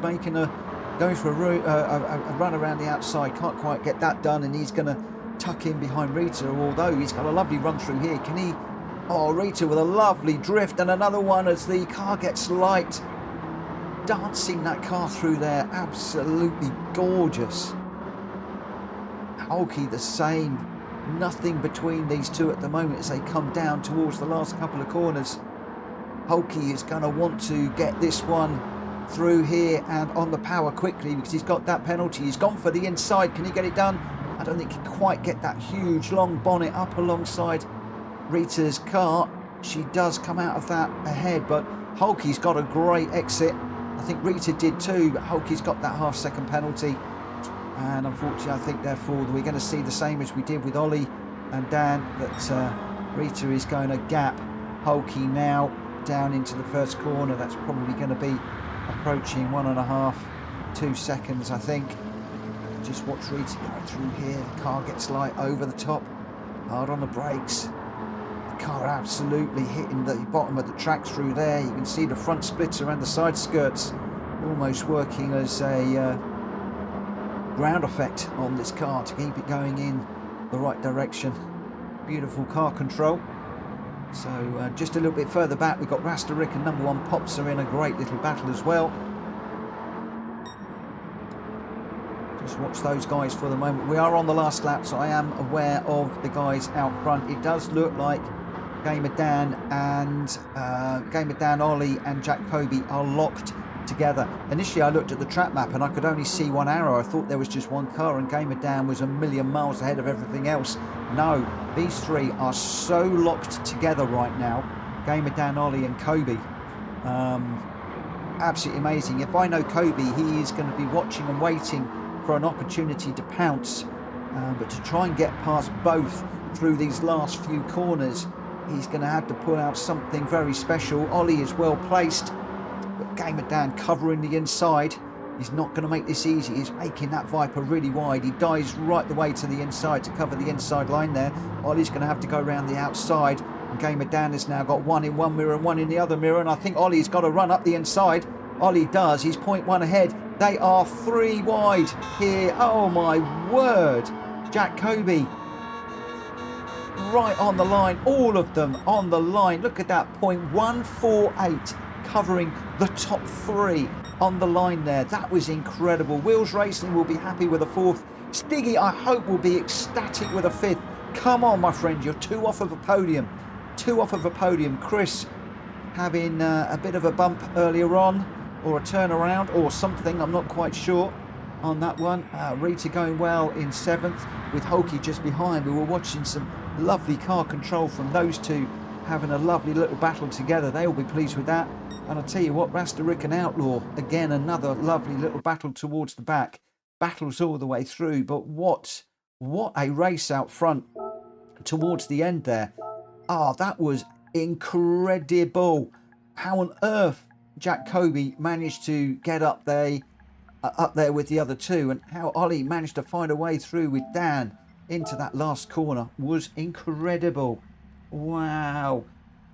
going for a run around the outside. Can't quite get that done, and he's going to tuck in behind Rita, although he's got a lovely run through here. Can he? Oh, Rita with a lovely drift, and another one as the car gets light. Dancing that car through there. Absolutely gorgeous. Hulky the same. Nothing between these two at the moment as they come down towards the last couple of corners. Hulky is going to want to get this one through here and on the power quickly because he's got that penalty. He's gone for the inside. Can he get it done? I don't think he can quite get that huge long bonnet up alongside Rita's car. She does come out of that ahead, but Hulky's got a great exit. I think Rita did too, but Hulky's got that half-second penalty. And unfortunately, I think therefore we're going to see the same as we did with Ollie and Dan, that Rita is going to gap Hulky now down into the first corner. That's probably going to be approaching 1.5, 2 seconds, I think. Just watch Rita go through here. The car gets light over the top, hard on the brakes. The car absolutely hitting the bottom of the track through there. You can see the front splitter and the side skirts almost working as a ground effect on this car to keep it going in the right direction. Beautiful car control. So just a little bit further back, we've got Rasterik and number 1 Pops are in a great little battle as well. Just watch those guys for the moment. We are on the last lap, so I am aware of the guys out front. It does look like Gamer Dan, Ollie and Jack Kobe are locked together. Initially I looked at the track map and I could only see one arrow. I thought there was just one car and Gamer Dan was a million miles ahead of everything else. No, these three are so locked together right now. Gamer Dan, Ollie and Kobe. Absolutely amazing. If I know Kobe, he is going to be watching and waiting for an opportunity to pounce. But to try and get past both through these last few corners, he's going to have to pull out something very special. Ollie is well placed, but Gamer Dan covering the inside. He's not going to make this easy. He's making that Viper really wide. He dives right the way to the inside to cover the inside line there. Ollie's going to have to go around the outside. And Gamer Dan has now got one in one mirror and one in the other mirror. And I think Ollie's got to run up the inside. Ollie does. He's 0.1 ahead. They are 3 wide here. Oh my word. Jack Kobe right on the line. All of them on the line. Look at that. 0.148 covering the top 3 on the line there. That was incredible. Wheels Racing will be happy with a 4th. Stiggy, I hope, will be ecstatic with a 5th. Come on, my friend. You're 2 off of a podium. 2 off of a podium. Chris having a bit of a bump earlier on, or a turnaround or something. I'm not quite sure on that one. Rita going well in 7th with Hulky just behind. We were watching some lovely car control from those two having a lovely little battle together. They'll be pleased with that. And I'll tell you what, Rasterik and Outlaw, again, another lovely little battle towards the back. Battles all the way through, but what a race out front towards the end there. That was incredible. How on earth Jack Kobe managed to get up there with the other two, and how Ollie managed to find a way through with Dan into that last corner was incredible. Wow.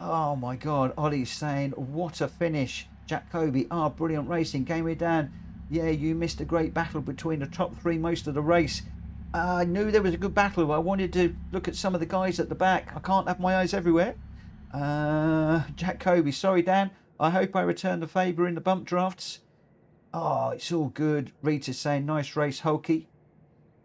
Oh my God, Ollie's saying, what a finish. Jack Kobe, brilliant racing. Gamer Dan, yeah, you missed a great battle between the top 3 most of the race. I knew there was a good battle. I wanted to look at some of the guys at the back. I can't have my eyes everywhere. Jack Kobe, sorry Dan, I hope I return the favour in the bump drafts. It's all good. Rita's saying, nice race, Hulky.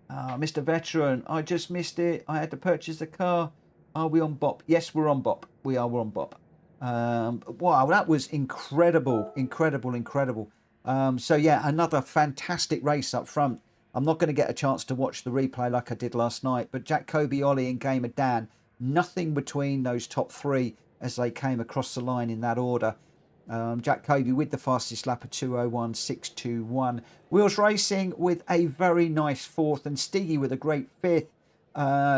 Mr. Veteran, I just missed it. I had to purchase the car. Are we on BOP? Yes, we're on BOP. We're on BOP. Wow, that was incredible. So yeah, another fantastic race up front. I'm not going to get a chance to watch the replay like I did last night, but Jack Kobe, Ollie and Gamer Dan, nothing between those top 3 as they came across the line in that order. Jack Kobe with the fastest lap of 2:01.621. Wheels Racing with a very nice 4th, and Stiggy with a great 5th.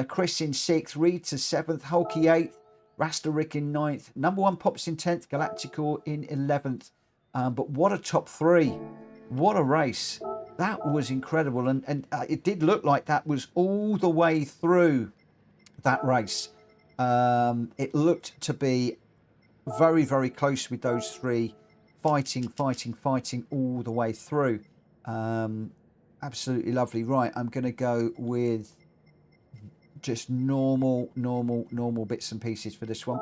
Chris in 6th, Rita 7th, Hulky 8th, Rasterik in 9th, number 1 Pops in 10th, Galactical in 11th. But what a top 3. What a race. That was incredible. And it did look like that was all the way through that race. It looked to be very, very close with those 3 fighting all the way through. Absolutely lovely. Right, I'm going to go with just normal bits and pieces for this one.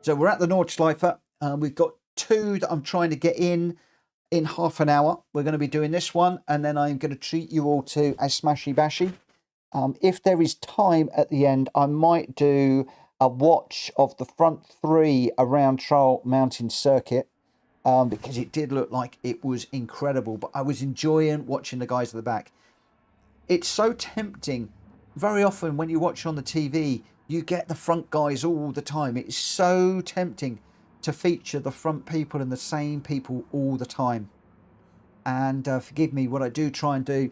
So we're at the Nordschleife. We've got 2 that I'm trying to get in half an hour. We're going to be doing this one, and then I'm going to treat you all to a smashy bashy. If there is time at the end, I might do a watch of the front 3 around Trial Mountain Circuit, because it did look like it was incredible. But I was enjoying watching the guys at the back. It's so tempting very often when you watch on the TV, you get the front guys all the time. It's so tempting to feature the front people and the same people all the time. And forgive me, what I do try and do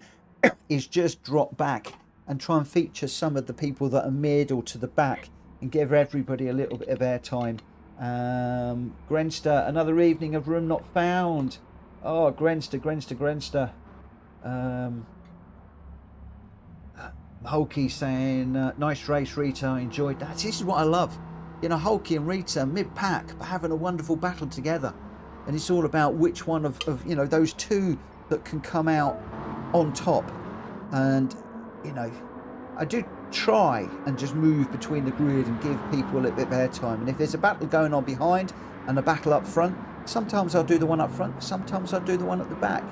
is just drop back and try and feature some of the people that are middle to the back and give everybody a little bit of airtime. Grenster, another evening of room not found. Oh, Grenster. Hulky saying, nice race, Rita, I enjoyed that. This is what I love. You know, Hulky and Rita, mid-pack, but having a wonderful battle together. And it's all about which one of you know, those two that can come out on top. And, you know, I do try and just move between the grid and give people a little bit of airtime. And if there's a battle going on behind and a battle up front, sometimes I'll do the one up front, sometimes I'll do the one at the back.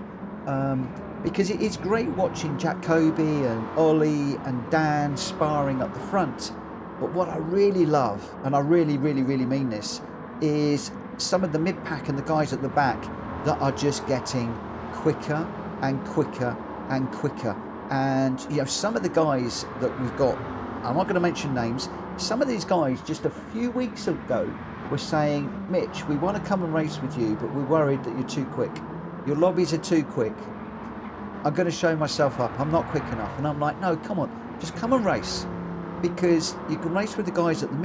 Because it's great watching Jacoby and Ollie and Dan sparring up the front. But what I really love, and I really mean this, is some of the mid-pack and the guys at the back that are just getting quicker and quicker and quicker. And, you know, some of the guys that we've got, I'm not going to mention names, some of these guys just a few weeks ago were saying, Mitch, we want to come and race with you, but we're worried that you're too quick. Your lobbies are too quick. I'm going to show myself up. I'm not quick enough. And I'm like, no, come on, just come and race. Because you can race with the guys at the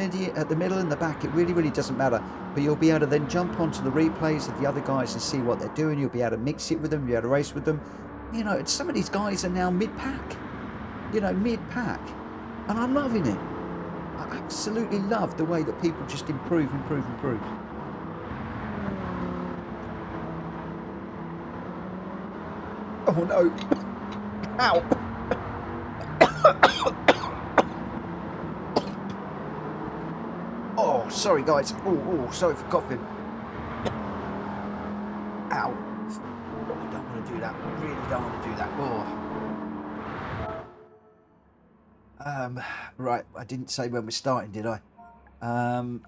middle and the back. It really doesn't matter. But you'll be able to then jump onto the replays of the other guys and see what they're doing. You'll be able to mix it with them. You'll be able to race with them. You know, some of these guys are now mid-pack. You know, mid-pack. And I'm loving it. I absolutely love the way that people just improve. Oh no. Ow. Oh, sorry guys. Oh, sorry for coughing. Ow. Oh, I don't want to do that. Really don't want to do that. Oh. Right, I didn't say when we're starting, did I?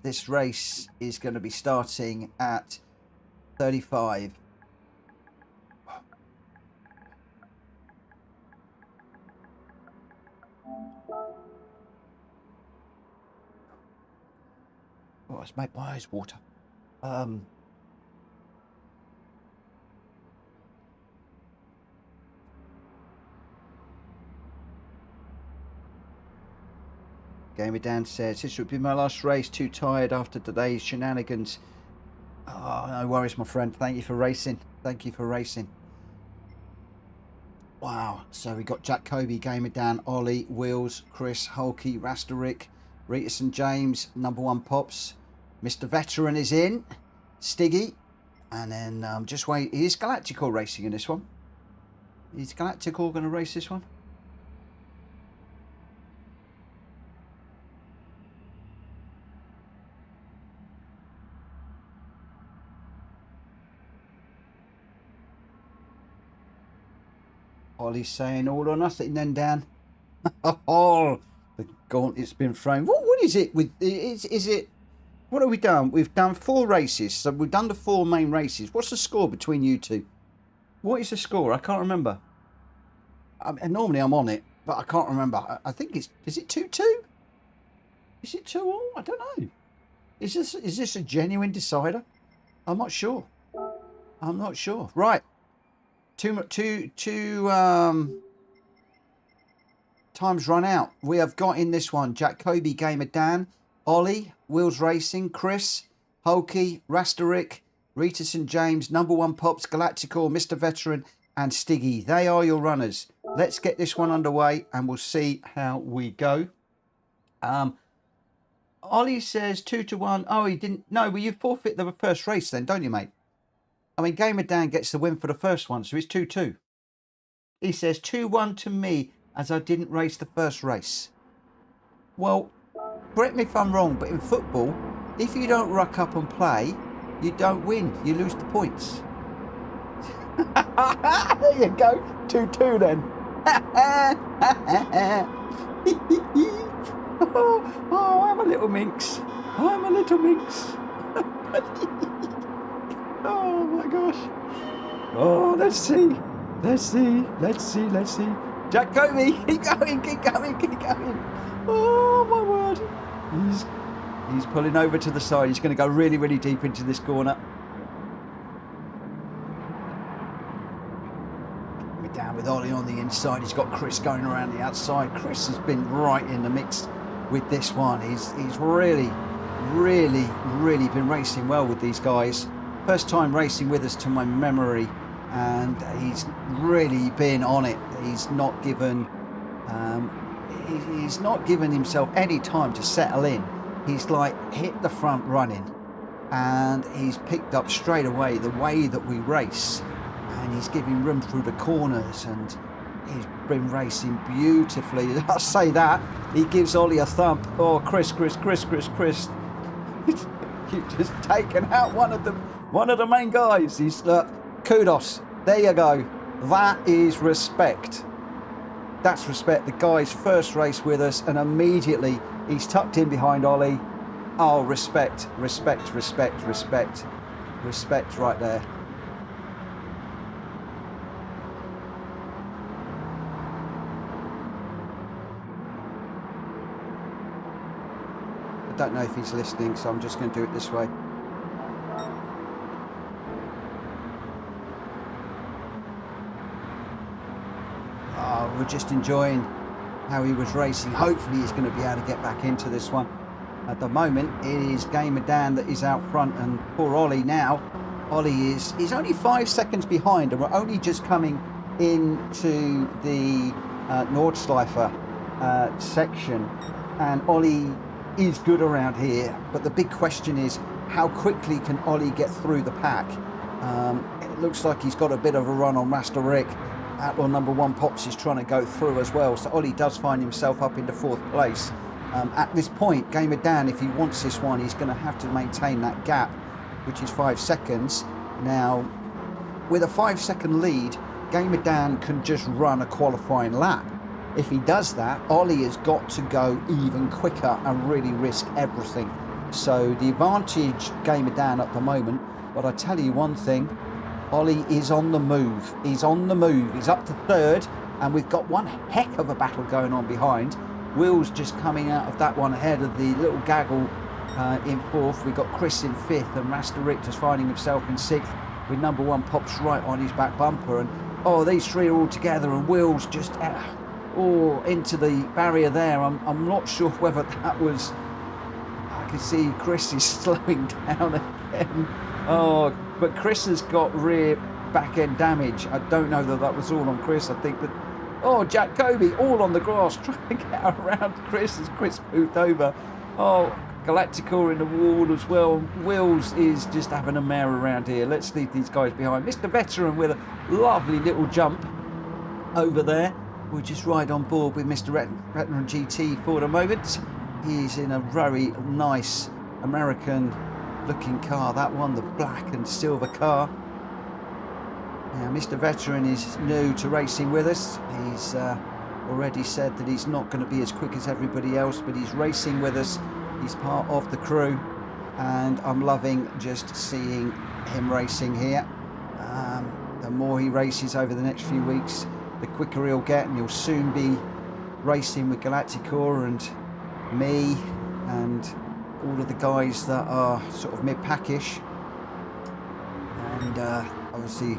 This race is going to be starting at 35. Oh, it's made my eyes water. Gamer Dan says, this would be my last race, too tired after today's shenanigans. Oh, no worries, my friend. Thank you for racing. Wow. So we got Jack Kobe, Gamer Dan, Ollie, Wheels, Chris, Hulky, Rasterick, Rita St. James, number one Pops. Mr. Veteran is in. Stiggy. And then just wait. Is Galactical racing in this one? Is Galactical going to race this one? Ollie's saying all or nothing then, Dan. Oh, the gauntlet's been thrown. What is it with? Is it? What have we done? We've done 4 races. So we've done the 4 main races. What's the score between you two? What is the score? I can't remember. Normally I'm on it, but I can't remember. I think it's. Is it 2-2? Is it 2-2? I don't know. Is this a genuine decider? I'm not sure. Right. Two times run out. We have got in this one Jack Kobe, Gamer Dan, Ollie, Wheels Racing, Chris, Hulky, Rasterick, Rita St. James, number one Pops, Galactical, Mr. Veteran, and Stiggy. They are your runners. Let's get this one underway and we'll see how we go. Ollie says 2-1. Oh, he didn't. No, well, you forfeit the first race then, don't you, mate? I mean, Gamer Dan gets the win for the first one, so it's 2-2. He says 2-1 to me as I didn't race the first race. Well, correct me if I'm wrong, but in football, if you don't ruck up and play, you don't win. You lose the points. There you go. 2-2 then. Oh, I'm a little minx. Oh my gosh. Oh, let's see. Jacoby, keep going, keep going, keep going. Oh my word. He's pulling over to the side. He's going to go really, really deep into this corner. We're down with Ollie on the inside. He's got Chris going around the outside. Chris has been right in the mix with this one. He's really, really, really been racing well with these guys. First time racing with us to my memory, and he's really been on it. He's not given himself any time to settle in. He's like hit the front running, and he's picked up straight away the way that we race, and he's giving room through the corners, and he's been racing beautifully. I say that, he gives Ollie a thump. Oh, Chris. You've just taken out one of the main guys. He's kudos. There you go. That is respect. That's respect. The guy's first race with us, and immediately he's tucked in behind Ollie. Oh, respect right there. I don't know if he's listening, so I'm just going to do it this way. Oh, we're just enjoying how he was racing. Hopefully he's going to be able to get back into this one. At the moment it is Gamer Dan that is out front, and poor Ollie now. Ollie he's only 5 seconds behind, and we're only just coming into the Nordschleifer section, and Ollie is good around here, but the big question is how quickly can Ollie get through the pack. It looks like he's got a bit of a run on Master Rick. Outlaw number 1 Pops is trying to go through as well, so Ollie does find himself up into 4th place. At this point, Gamer Dan, if he wants this one, he's going to have to maintain that gap, which is 5 seconds. Now, with a 5-second lead, Gamer Dan can just run a qualifying lap. If he does that, Ollie has got to go even quicker and really risk everything. So the advantage Gamer Dan at the moment, but I tell you one thing, Ollie is on the move. He's on the move. He's up to 3rd, and we've got one heck of a battle going on behind. Will's just coming out of that one ahead of the little gaggle in 4th. We've got Chris in 5th, and Master Rick just finding himself in 6th with number 1 Pops right on his back bumper. And oh, these three are all together, and Will's just into the barrier there. I'm not sure whether that was... I can see Chris is slowing down again. Oh, but Chris has got rear back end damage. I don't know that was all on Chris. I think that... Oh, Jacoby all on the grass trying to get around Chris as Chris moved over. Oh, Galacticor in the wall as well. Wills is just having a mare around here. Let's leave these guys behind. Mr. Veteran with a lovely little jump over there. We'll just ride on board with Mr. Veteran GT for the moment. He's in a very nice American looking car. That one, the black and silver car. Now, Mr. Veteran is new to racing with us. He's already said that he's not going to be as quick as everybody else, but he's racing with us. He's part of the crew, and I'm loving just seeing him racing here. The more he races over the next few weeks, the quicker he'll get, and he'll soon be racing with Galacticor and me and all of the guys that are sort of mid-packish. And obviously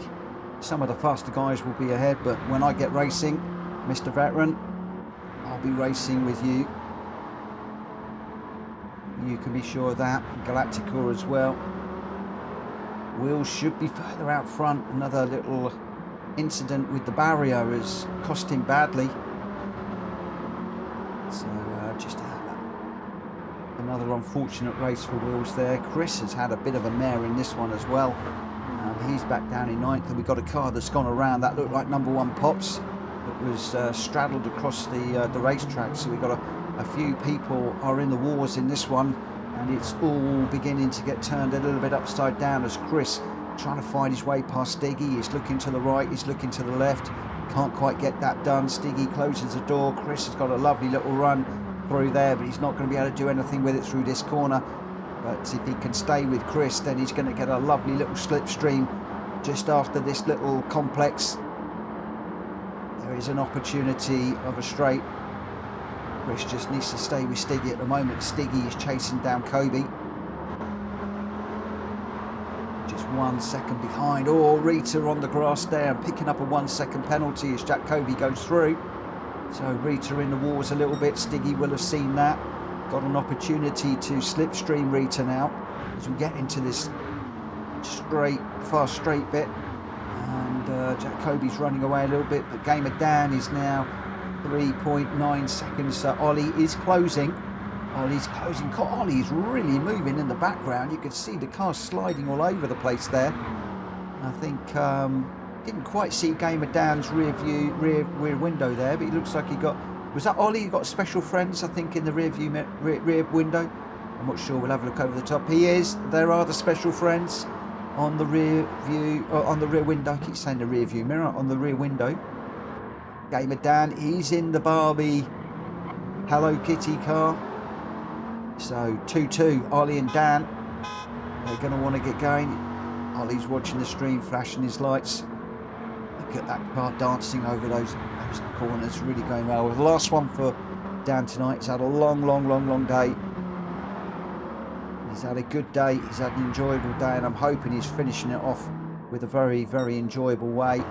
some of the faster guys will be ahead, but when I get racing, Mr. Veteran, I'll be racing with you. You can be sure of that. Galacticor as well. Will should be further out front. Another little incident with the barrier has cost him badly. So just another unfortunate race for Wills there. Chris has had a bit of a mare in this one as well. He's back down in 9th, and we've got a car that's gone around. That looked like number 1 Pops. It was straddled across the racetrack. So we've got a few people are in the wars in this one, and it's all beginning to get turned a little bit upside down as Chris trying to find his way past Stiggy. He's looking to the right, he's looking to the left, can't quite get that done. Stiggy closes the door. Chris has got a lovely little run through there, but he's not going to be able to do anything with it through this corner. But if he can stay with Chris, then he's going to get a lovely little slipstream just after this little complex. There is an opportunity of a straight. Chris just needs to stay with Stiggy at the moment. Stiggy is chasing down Kobe. Just 1 second behind. Oh, Rita on the grass there and picking up a 1 second penalty as Jack Kobe goes through. So Rita in the walls a little bit. Stiggy will have seen that. Got an opportunity to slipstream Rita now as we get into this fast straight bit. And Jack Kobe's running away a little bit, but Gamer Dan is now 3.9 seconds. So Ollie is closing. Ollie's closing. Ollie's really moving in the background. You can see the car sliding all over the place there. I think didn't quite see Gamer Dan's rear window there, but it looks like he got. Was that Ollie? He got special friends, I think, in the rear window. I'm not sure. We'll have a look over the top. He is. There are the special friends on the rear view, on the rear window. I keep saying the rear view mirror, on the rear window. Gamer Dan, he's in the Barbie Hello Kitty car. So 2-2, Ollie and Dan. They're going to want to get going. Ollie's watching the stream, flashing his lights. Look at that car dancing over those corners, really going well. The last one for Dan tonight. He's had a long day. He's had a good day. He's had an enjoyable day, and I'm hoping he's finishing it off with a very, very enjoyable way.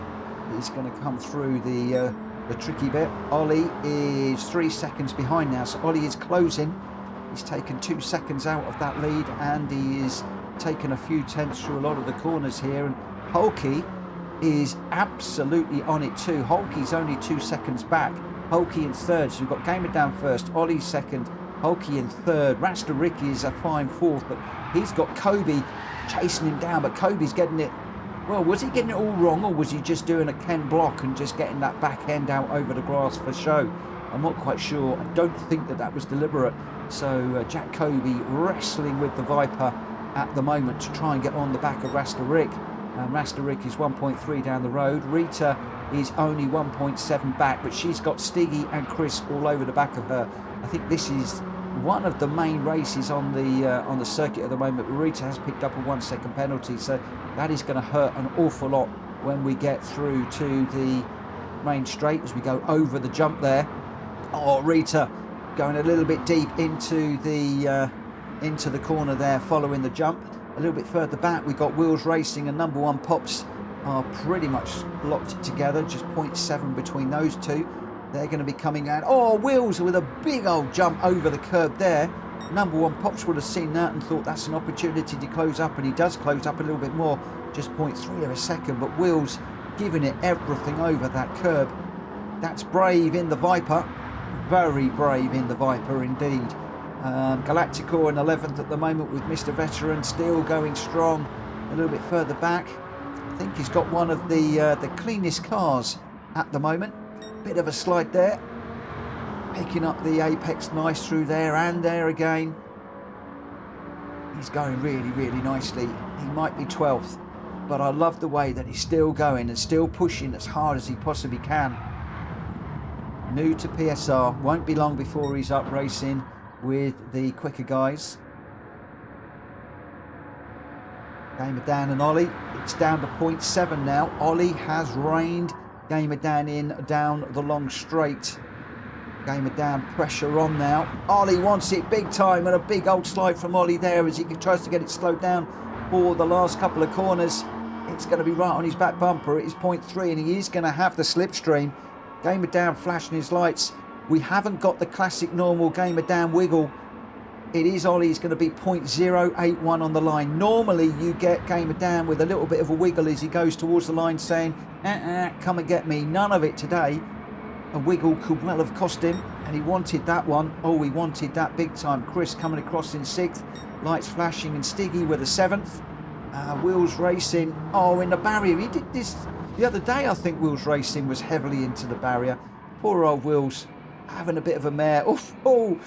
He's going to come through the tricky bit. Ollie is 3 seconds behind now, so Ollie is closing. He's taken 2 seconds out of that lead, and he is taken a few tenths through a lot of the corners here. And Hulky is absolutely on it too. Hulky's only 2 seconds back. Hulky in third, so we've got Gamer down first, Ollie second, Hulky in third. Rasta Ricky is a fine fourth, but he's got Kobe chasing him down, but Kobe's getting it. Well, was he getting it all wrong, or was he just doing a Ken block and just getting that back end out over the grass for show? I'm not quite sure. I don't think that was deliberate. So Jack Kobe wrestling with the Viper at the moment to try and get on the back of Rasta Rick. Rasta Rick is 1.3 down the road. Rita is only 1.7 back, but she's got Stiggy and Chris all over the back of her. I think this is one of the main races on the circuit at the moment. Rita has picked up a 1 second penalty, so that is going to hurt an awful lot when we get through to the main straight as we go over the jump there. Oh, Rita going a little bit deep into the corner there following the jump. A little bit further back we've got Wheels Racing and Number One Pops are pretty much locked together, just 0.7 between those two. They're going to be coming out. Oh, Wheels with a big old jump over the curb there. Number One Pops would have seen that and thought that's an opportunity to close up, and he does close up a little bit more, just 0.3 of a second, but Wheels giving it everything over that curb. That's brave in the Viper, very brave in the Viper indeed. Galacticor in 11th at the moment with Mr. Veteran still going strong. A little bit further back, I think he's got one of the cleanest cars at the moment. Bit of a slide there, picking up the apex nice through there and there again. He's going really nicely. He might be 12th, but I love the way that he's still going and still pushing as hard as he possibly can. New to PSR, won't be long before he's up racing with the quicker guys. Gamer Dan and Ollie, it's down to 0.7 now. Ollie has reined Gamer Dan in down the long straight. Gamer Dan pressure on now. Ollie wants it big time, and a big old slide from Ollie there as he tries to get it slowed down for the last couple of corners. It's going to be right on his back bumper. It is 0.3 and he is going to have the slipstream. Gamer Dan flashing his lights. We haven't got the classic normal Gamer Dan wiggle. It is Ollie's going to be 0.081 on the line. Normally you get Gamer Dan with a little bit of a wiggle as he goes towards the line saying, come and get me. None of it today. A wiggle could well have cost him, and he wanted that one. Oh, he wanted that big time. Chris coming across in 6th. Lights flashing, and Stiggy with a 7th. Wheels Racing. Oh, in the barrier. He did this the other day, I think Wheels Racing was heavily into the barrier. Poor old Wheels. Having a bit of a mare. Oh,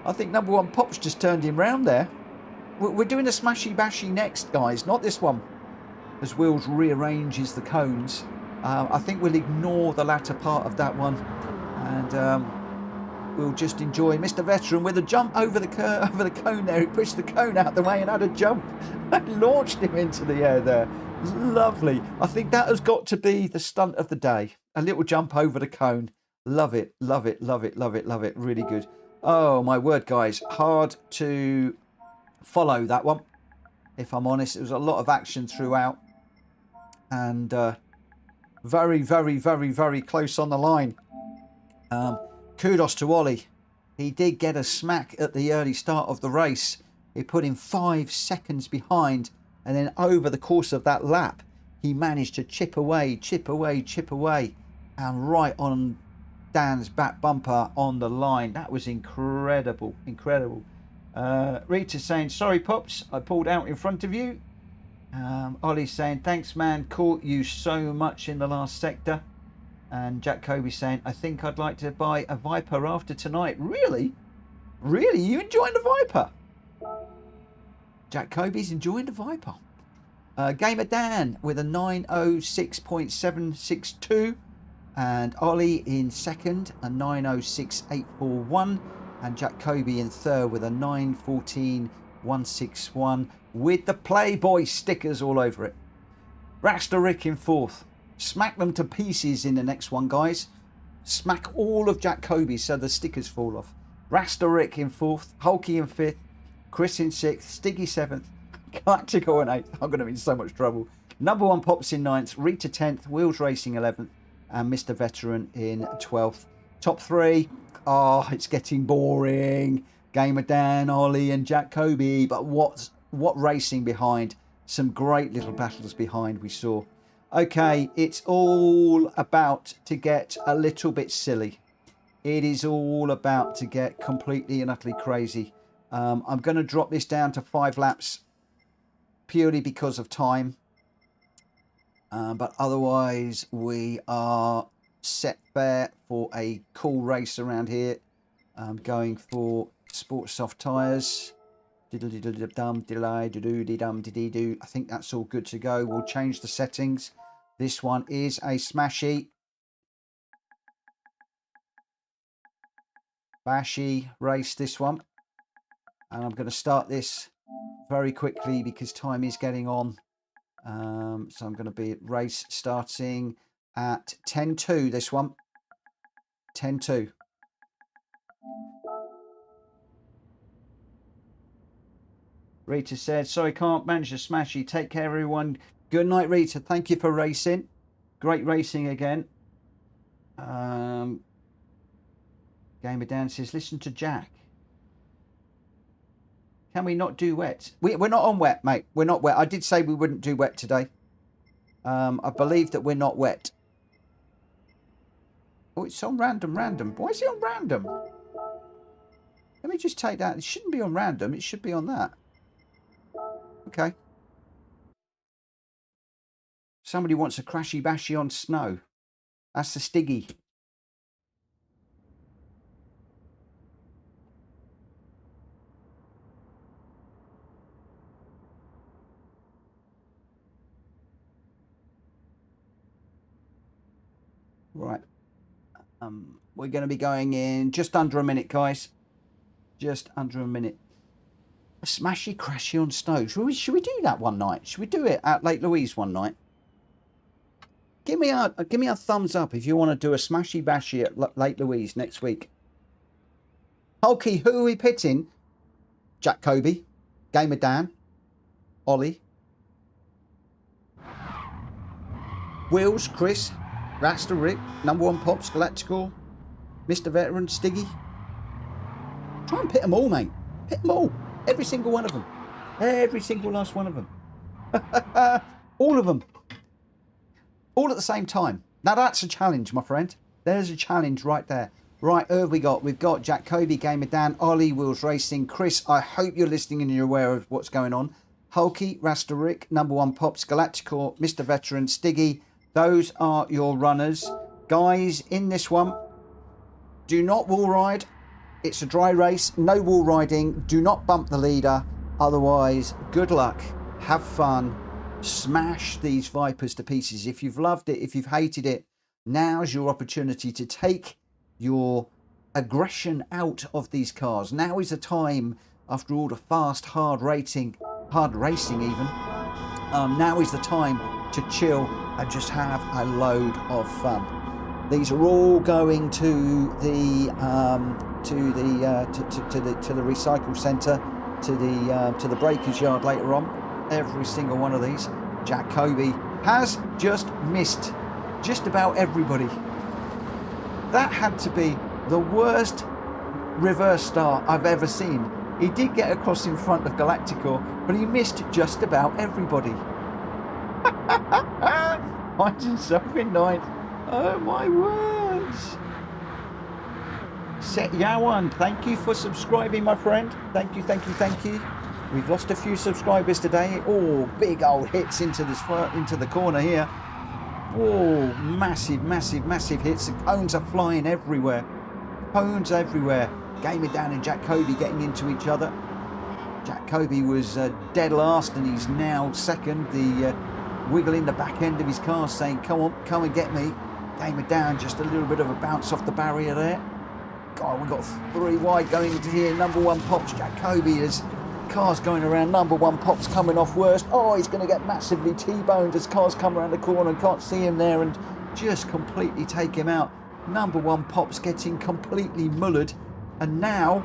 I think Number One Pops just turned him round there. We're doing a smashy bashy next, guys, not this one. As Wheels rearranges the cones. I think we'll ignore the latter part of that one, and we'll just enjoy Mr. Veteran with a jump over the cone there. He pushed the cone out the way and had a jump and launched him into the air there. Lovely. I think that has got to be the stunt of the day. a little jump over the cone. Love it, love it, love it, love it, love it. Really good. Oh, my word, guys. Hard to follow that one, if I'm honest. It was a lot of action throughout. And very, very, very, very close on the line. Kudos to Ollie. He did get a smack at the early start of the race. He put him 5 seconds behind. And then over the course of that lap, he managed to chip away, chip away, chip away. And right on Dan's back bumper on the line. That was incredible, incredible. Rita's saying, sorry, Pops, I pulled out in front of you. Ollie's saying, thanks, man, caught you so much in the last sector. And Jack Kobe saying, I think I'd like to buy a Viper after tonight. Really? Really? You enjoying the Viper? Jack Kobe's enjoying the Viper. Gamer Dan with a 906.762. And Ollie in second, a 906.841. And Jack Kobe in third with a 914.161 with the Playboy stickers all over it. Rasta Rick in fourth. Smack them to pieces in the next one, guys. Smack all of Jack Kobe so the stickers fall off. Rasta Rick in fourth. Hulky in fifth. Chris in sixth. Stiggy seventh. Galactico in eighth. I'm going to be in so much trouble. Number one Pops in ninth. Rita 10th. Wheels Racing 11th. And Mr. Veteran in 12th. Top three. Oh, it's getting boring. Gamer Dan, Ollie and Jack Kobe. But what racing behind. Some great little battles behind we saw. Okay, it's all about to get a little bit silly. It is all about to get completely and utterly crazy. I'm going to drop this down to 5 laps purely because of time. But otherwise, we are set fair for a cool race around here. I'm going for Sport Soft tyres. I think that's all good to go. We'll change the settings. This one is a smashy. Bashy race, this one. And I'm going to start this very quickly because time is getting on. So I'm going to be at race starting at 10.2, this one. 10.2. Rita said, sorry, can't manage the smashy. Take care, everyone. Good night, Rita. Thank you for racing. Great racing again. Gamer Dan says, listen to Jack. Can we not do wet? We're not on wet, mate. We're not wet. I did say we wouldn't do wet today. I believe that we're not wet. Oh, it's on random. Why is it on random? Let me just take that. It shouldn't be on random. It should be on that. Okay. Somebody wants a crashy bashy on snow. That's the Stiggy. Right. We're going to be going in just under a minute, guys. Just under a minute. A smashy crashy on snow. Should we do that one night? Should we do it at Lake Louise one night? Give me a thumbs up if you want to do a smashy bashy at Lake Louise next week. Hulky, who are we pitting? Jack Kobe, Gamer Dan, Ollie, Wheels, Chris, Rasta Rick, Number One Pops, Galactical, Mr. Veteran, Stiggy. Try and pit them all, mate. Pit them all. Every single one of them. Every single last one of them. All of them. All at the same time. Now that's a challenge, my friend. There's a challenge right there. Right, who have we got? We've got Jack Kobe, Gamer Dan, Ollie, Wheels Racing, Chris. I hope you're listening and you're aware of what's going on. Hulky, Rasta Rick, Number One Pops, Galactical, Mr. Veteran, Stiggy. Those are your runners. Guys, in this one, do not wall ride. It's a dry race. No wall riding. Do not bump the leader. Otherwise, good luck. Have fun. Smash these Vipers to pieces. If you've loved it, if you've hated it, now's your opportunity to take your aggression out of these cars. Now is the time, after all the fast, hard racing even. Now is the time to chill and just have a load of fun. These are all going to the recycle centre, to the breakers yard later on. Every single one of these. Jack Cobra has just missed just about everybody. That had to be the worst reverse start I've ever seen. He did get across in front of Galacticor, but he missed just about everybody. Finds himself in ninth. Oh my words. Set Yawan, thank you for subscribing, my friend. Thank you, thank you, thank you. We've lost a few subscribers today. Oh, big old hits into the corner here. Oh, massive, massive, massive hits. The cones are flying everywhere. Cones everywhere. Gamer Dan and Jack Cobra getting into each other. Jack Cobra was dead last and he's now second. The wiggling the back end of his car saying, come on, come and get me. Gamer Dan, just a little bit of a bounce off the barrier there. God, we've got 3 wide going into here. Number 1 pops. Jack Cobra is cars going around. Number 1 pops coming off worst. Oh, he's going to get massively T-boned as cars come around the corner and can't see him there and just completely take him out. Number 1 pops getting completely mullered, and now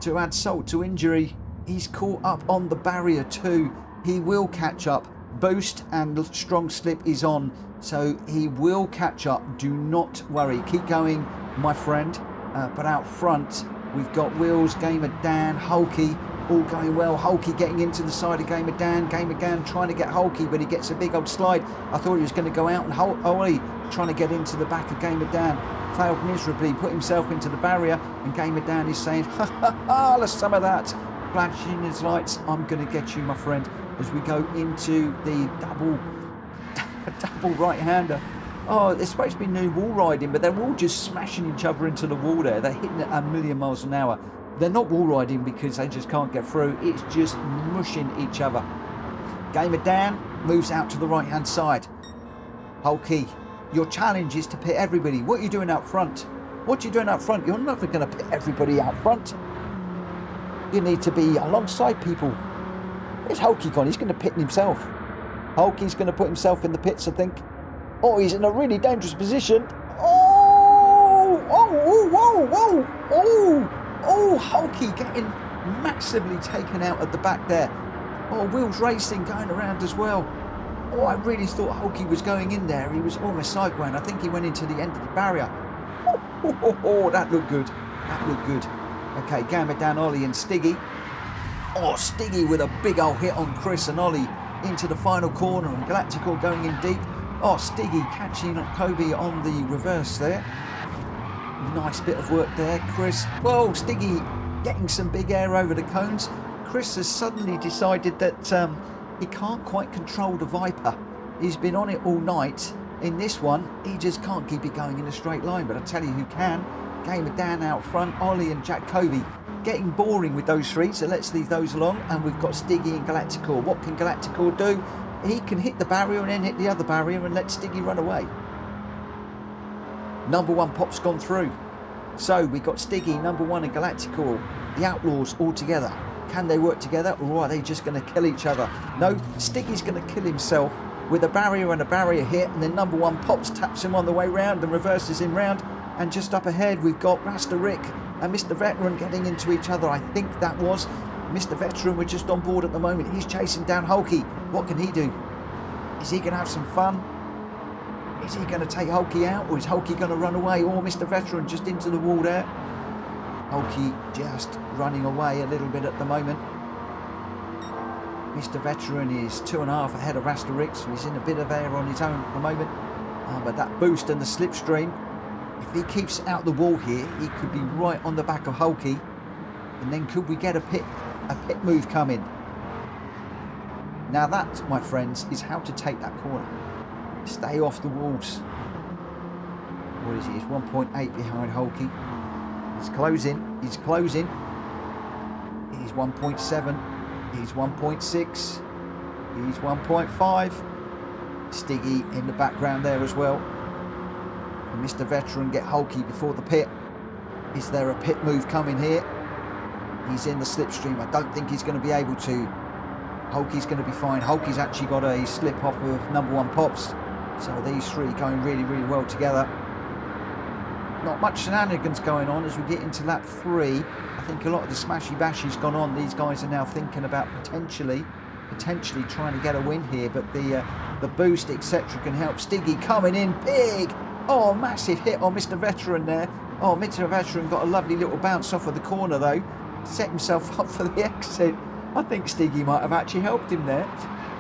to add salt to injury, he's caught up on the barrier too. He will catch up. Boost and strong slip is on, so he will catch up. Do not worry, keep going, my friend. But out front we've got Wills, Gamer Dan, Hulky, all going well. Hulky getting into the side of Gamer Dan. Gamer Dan trying to get Hulky, but he gets a big old slide. I thought he was going to go out, and Hulky trying to get into the back of Gamer Dan. Failed miserably, put himself into the barrier, and Gamer Dan is saying, ha ha ha, let's some of that. Flashing his lights, I'm going to get you, my friend, as we go into the double right-hander. Oh, it's supposed to be new wall riding, but they're all just smashing each other into the wall there. They're hitting it a million miles an hour. They're not wall riding because they just can't get through. It's just mushing each other. Gamer Dan moves out to the right-hand side. Hulky, your challenge is to pit everybody. What are you doing out front? What are you doing out front? You're never going to pit everybody out front. You need to be alongside people. Where's Hulky gone? He's going to pit himself. Hulky's going to put himself in the pits, I think. Oh, he's in a really dangerous position. Oh, Hulky getting massively taken out at the back there. Oh, Wheels Racing going around as well. Oh, I really thought Hulky was going in there. He was almost sideways. I think he went into the end of the barrier. Oh, that looked good. That looked good. Okay, Gamer Dan, Ollie and Stiggy. Oh, Stiggy with a big old hit on Chris and Ollie into the final corner, and Galacticor going in deep. Oh, Stiggy catching Cobra on the reverse there. Nice bit of work there, Chris. Whoa, Stiggy getting some big air over the cones. Chris has suddenly decided that he can't quite control the Viper. He's been on it all night. In this one, he just can't keep it going in a straight line, but I tell you who can. Gamer Dan out front, Ollie and Jack Cobra. Getting boring with those three, so let's leave those along. And we've got Stiggy and Galacticor. What can Galacticor do? He can hit the barrier and then hit the other barrier and let Stiggy run away. Number 1 pop's gone through. So we've got Stiggy, number 1 and Galacticor, the Outlaws all together. Can they work together, or are they just going to kill each other? No, Stiggy's going to kill himself with a barrier and a barrier hit, and then number 1 pops, taps him on the way round and reverses him round. And just up ahead we've got Rasta Rick and Mr. Veteran getting into each other. I think that was Mr. Veteran. We're just on board at the moment. He's chasing down Hulky. What can he do? Is he going to have some fun? Is he going to take Hulky out, or is Hulky going to run away? Or Mr. Veteran just into the wall there. Hulky just running away a little bit at the moment. Mr. Veteran is 2.5 ahead of Rasta Rick, so he's in a bit of air on his own at the moment. But that boost and the slipstream, if he keeps out the wall here, he could be right on the back of Hulky. And then could we get a pit move coming? Now that, my friends, is how to take that corner. Stay off the walls. What is it? It's 1.8 behind Hulky. He's closing. He's closing. He's 1.7. He's 1.6. He's 1.5. Stiggy in the background there as well. Can Mr. Veteran get Hulky before the pit? Is there a pit move coming here? He's in the slipstream. I don't think he's going to be able to. Hulky's going to be fine. Hulky's actually got a slip off of number 1 pops. So these three going really, really well together. not much shenanigans going on as we get into lap 3. I think a lot of the smashy bashy's gone on. These guys are now thinking about potentially trying to get a win here, but the boost etc can help. Stiggy coming in big. Oh, massive hit on Mr. Veteran there. Oh, Mr. Veteran got a lovely little bounce off of the corner though. Set himself up for the exit. I think Stiggy might have actually helped him there.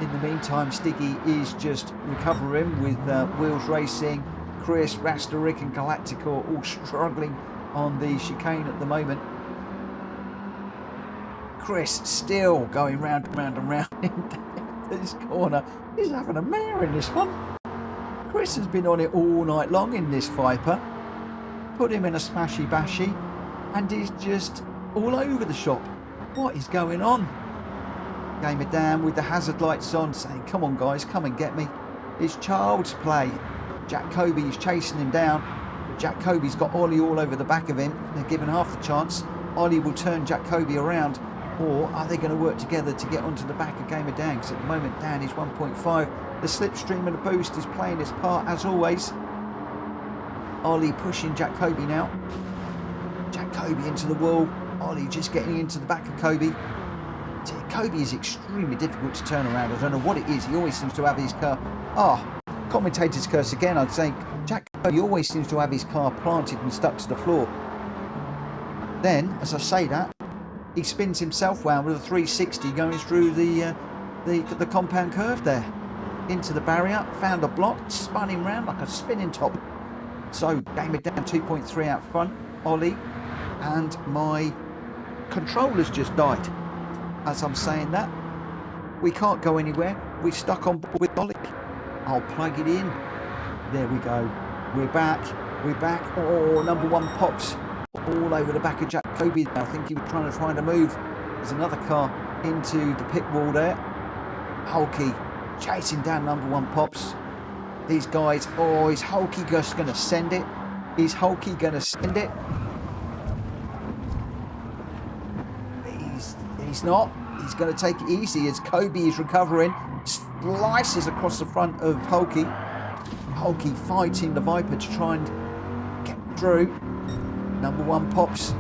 In the meantime, Stiggy is just recovering with Wheels Racing, Chris, Rasterik and Galacticore all struggling on the chicane at the moment. Chris still going round and round and round in this corner. He's having a mare in this one. Chris has been on it all night long in this Viper. Put him in a smashy bashy and he's just all over the shop. What is going on? Gamer Dan with the hazard lights on saying, come on guys, come and get me. It's child's play. Jack Kobe is chasing him down. But Jack Kobe's got Ollie all over the back of him. They're given half the chance. Ollie will turn Jack Kobe around. Or are they going to work together to get onto the back of Gamer Dan? Because at the moment Dan is 1.5. The slipstream and the boost is playing its part as always. Ollie pushing Jack Kobe now. Jack Kobe into the wall. Ollie just getting into the back of Kobe. Kobe is extremely difficult to turn around. I don't know what it is. He always seems to have his car. Commentator's curse again. I'd say Jack Kobe always seems to have his car planted and stuck to the floor. Then, as I say that, he spins himself round with a 360 going through the compound curve there. Into the barrier, found a block, spun him round like a spinning top. So, Gamer Dan 2.3 out front, Ollie, and my controller's just died. As I'm saying that, we can't go anywhere. We're stuck on board with Ollie. I'll plug it in. There we go. We're back. We're back. Oh, number one pops all over the back of Jack Kobe. I think he was trying to find a move. There's another car into the pit wall there. Hulky chasing down number one pops. These guys, oh, is Hulky just going to send it? Is Hulky going to send it? He's not. He's going to take it easy as Kobe is recovering. Slices across the front of Hulky. Hulky fighting the Viper to try and get through. Number one pops.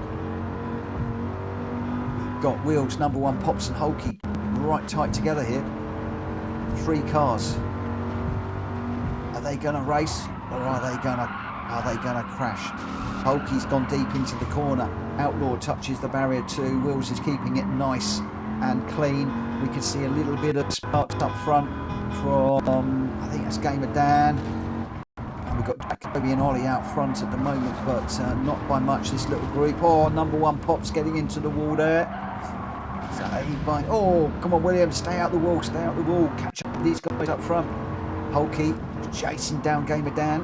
We've got Wheels, number one pops and Hulky right tight together here. 3 cars. Are they going to race or are they going to crash? Hulky's gone deep into the corner. Outlaw touches the barrier too. Wheels is keeping it nice and clean. We can see a little bit of sparks up front from, I think that's Gamer Dan. And we've got Jack Kobe and Ollie out front at the moment, but not by much, this little group. Oh, number one pops getting into the wall there. Saved by, oh, come on William, stay out the wall, stay out the wall. Catch up with these guys up front. Hulky chasing down Gamer Dan.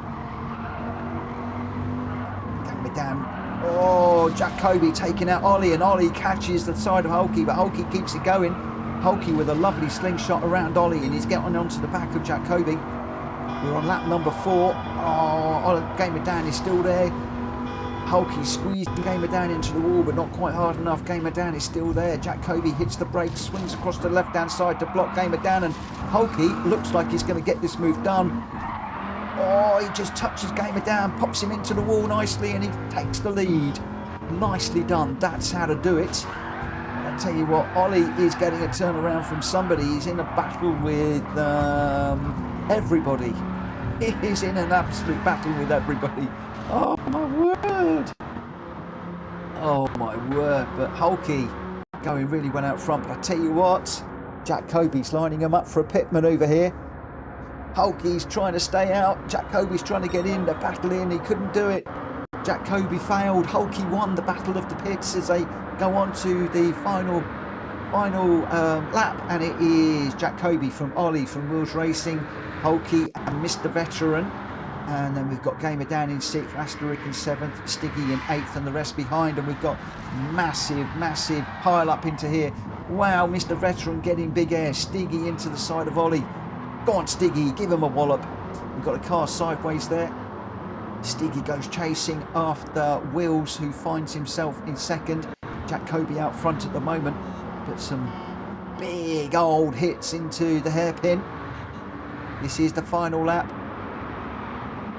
Gamer Dan. Oh, Jack Kobe taking out Ollie, and Ollie catches the side of Hulky, but Hulky keeps it going. Hulky with a lovely slingshot around Ollie, and he's getting onto the back of Jack Kobe. We're on lap number 4. Oh, Gamer Dan is still there. Hulky squeezed Gamer Dan into the wall, but not quite hard enough. Gamer Dan is still there. Jack Kobe hits the brakes, swings across the left-hand side to block Gamer Dan, and Hulky looks like he's going to get this move done. Oh, he just touches Gamer Dan, pops him into the wall nicely, and he takes the lead. Nicely done. That's how to do it. I'll tell you what, Ollie is getting a turnaround from somebody. He's in a battle with everybody. He's in an absolute battle with everybody. Oh, my word. Oh, my word. But Hulky going really well out front. But I tell you what, Jack Kobe's lining him up for a pit manoeuvre here. Hulky's trying to stay out. Jack Kobe's trying to get in. They're battling. He couldn't do it. Jack Kobe failed. Hulky won the battle of the pits as they go on to the final lap. And it is Jack Kobe from Ollie from Wheels Racing, Hulky and Mr. Veteran. And then we've got Gamer Dan in 6th, Rasterik in 7th, Stiggy in 8th, and the rest behind. And we've got massive pile up into here. Wow, Mr. Veteran getting big air. Stiggy into the side of Ollie. Go on, Stiggy, give him a wallop. We've got a car sideways there. Stiggy goes chasing after Wheels, who finds himself in 2nd. Jack Kobe out front at the moment, but some big old hits into the hairpin. This is the final lap.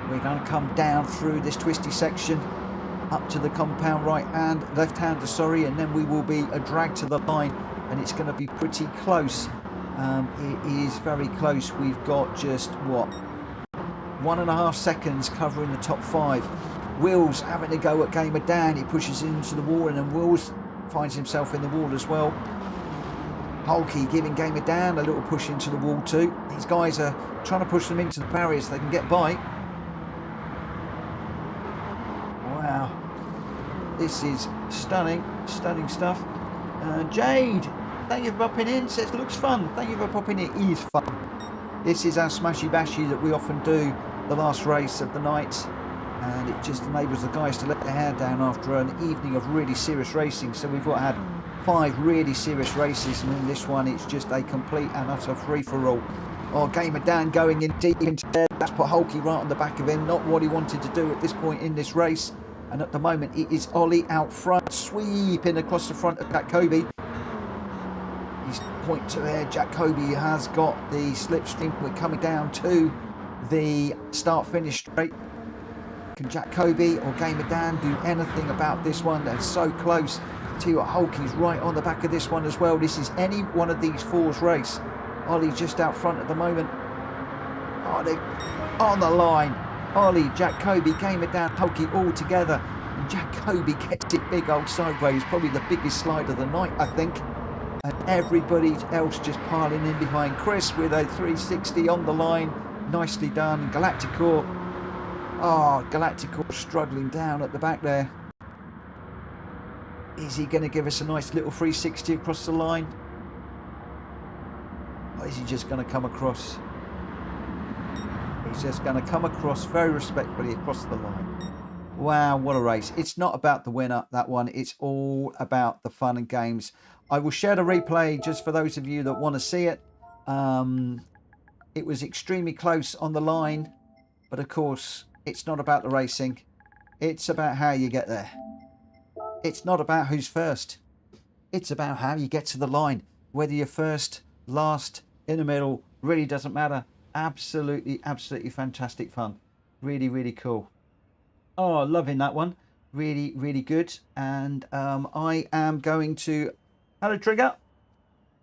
We're going to come down through this twisty section up to the compound left hand, sorry, and then we will be a drag to the line, and it's going to be pretty close. It is very close. We've got just what, 1.5 seconds covering the top 5. Will's having a go at Gamer Dan. He pushes into the wall, and then Will's finds himself in the wall as well. Hulky giving Gamer Dan a little push into the wall too. These guys are trying to push them into the barriers so they can get by. Wow, this is stunning stuff. Jade, thank you for popping in. Says looks fun. Thank you for popping in. It is fun. This is our smashy bashy that we often do the last race of the night, and it just enables the guys to let their hair down after an evening of really serious racing. So we've had 5 really serious races, and in this one it's just a complete and utter free-for-all. Oh, Gamer Dan going in deep into there. That's put Hulky right on the back of him. Not what he wanted to do at this point in this race. And at the moment it is Ollie out front, sweeping across the front of Jack Kobe. He's point to there. Jack Kobe has got the slipstream. We're coming down to the start-finish straight. Can Jack Kobe or Gamer Dan do anything about this one? They're so close. Tell you what, Hulky's right on the back of this one as well. This is any one of these 4's race. Ollie just out front at the moment. Oh, they on the line. Ollie, Jack Kobe, Gamer Dan, Hulky all together. And Jack Kobe gets it big old sideways. Probably the biggest slide of the night, I think. And everybody else just piling in behind Chris with a 360 on the line. Nicely done. Galacticor. Oh, Galacticor struggling down at the back there. Is he going to give us a nice little 360 across the line? Or is he just going to come across? He's just going to come across very respectfully across the line. Wow, what a race. It's not about the winner, that one. It's all about the fun and games. I will share the replay just for those of you that want to see it. It was extremely close on the line. But of course, it's not about the racing. It's about how you get there. It's not about who's first. It's about how you get to the line. Whether you're first, last, in the middle, really doesn't matter. Absolutely fantastic fun. Really, really cool. Oh, loving that one. Really, really good. And I am going to... Hello, Trigger.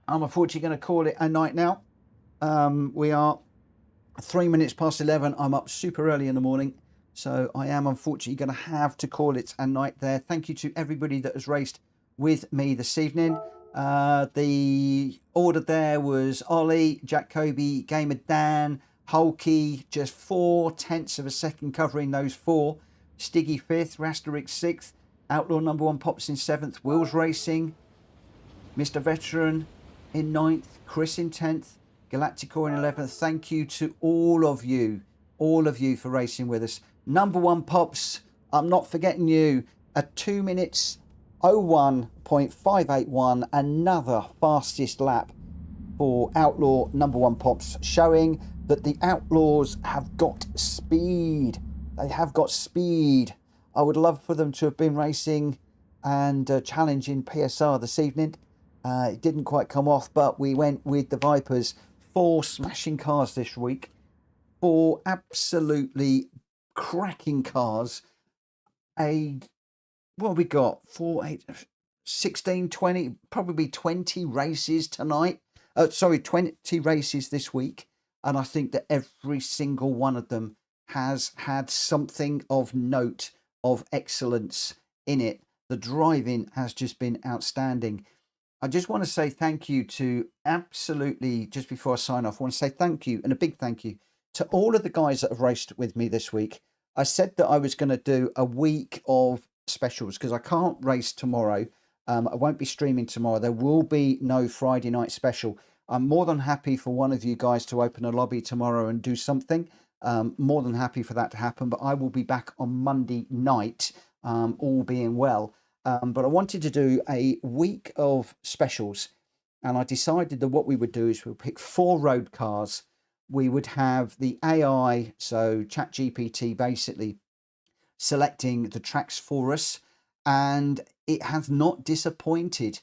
I'm unfortunately going to call it a night now. We are 3 minutes past 11. I'm up super early in the morning. So I am unfortunately going to have to call it a night there. Thank you to everybody that has raced with me this evening. The order there was Ollie, Jack Kobe, Gamer Dan, Hulky, just 0.4 of a second covering those 4. Stiggy 5th, Rasterix 6th, Outlaw number 1 Pops in 7th, Wills Racing, Mr. Veteran in 9th, Chris in 10th, Galacticor in 11th. Thank you to all of you for racing with us. Number 1 Pops, I'm not forgetting you, at 2 minutes 01.581, another fastest lap for Outlaw number 1 Pops, showing that the Outlaws have got speed. They have got speed. I would love for them to have been racing and challenging PSR this evening. It didn't quite come off, but we went with the Vipers. 4 smashing cars this week. 4 absolutely cracking cars. What have we got? 4, 8, 16, 20, probably 20 races tonight. 20 races this week. And I think that every single one of them has had something of note, of excellence in it. The driving has just been outstanding. I just want to say thank you to absolutely, just before I sign off, I want to say thank you, and a big thank you, to all of the guys that have raced with me this week. I said that I was going to do a week of specials because I can't race tomorrow. I won't be streaming tomorrow. There will be no Friday night special. I'm more than happy for one of you guys to open a lobby tomorrow and do something. More than happy for that to happen, but I will be back on Monday night, all being well. But I wanted to do a week of specials, and I decided that what we would do is we'll pick 4 road cars. We would have the AI, so ChatGPT, basically selecting the tracks for us, and it has not disappointed.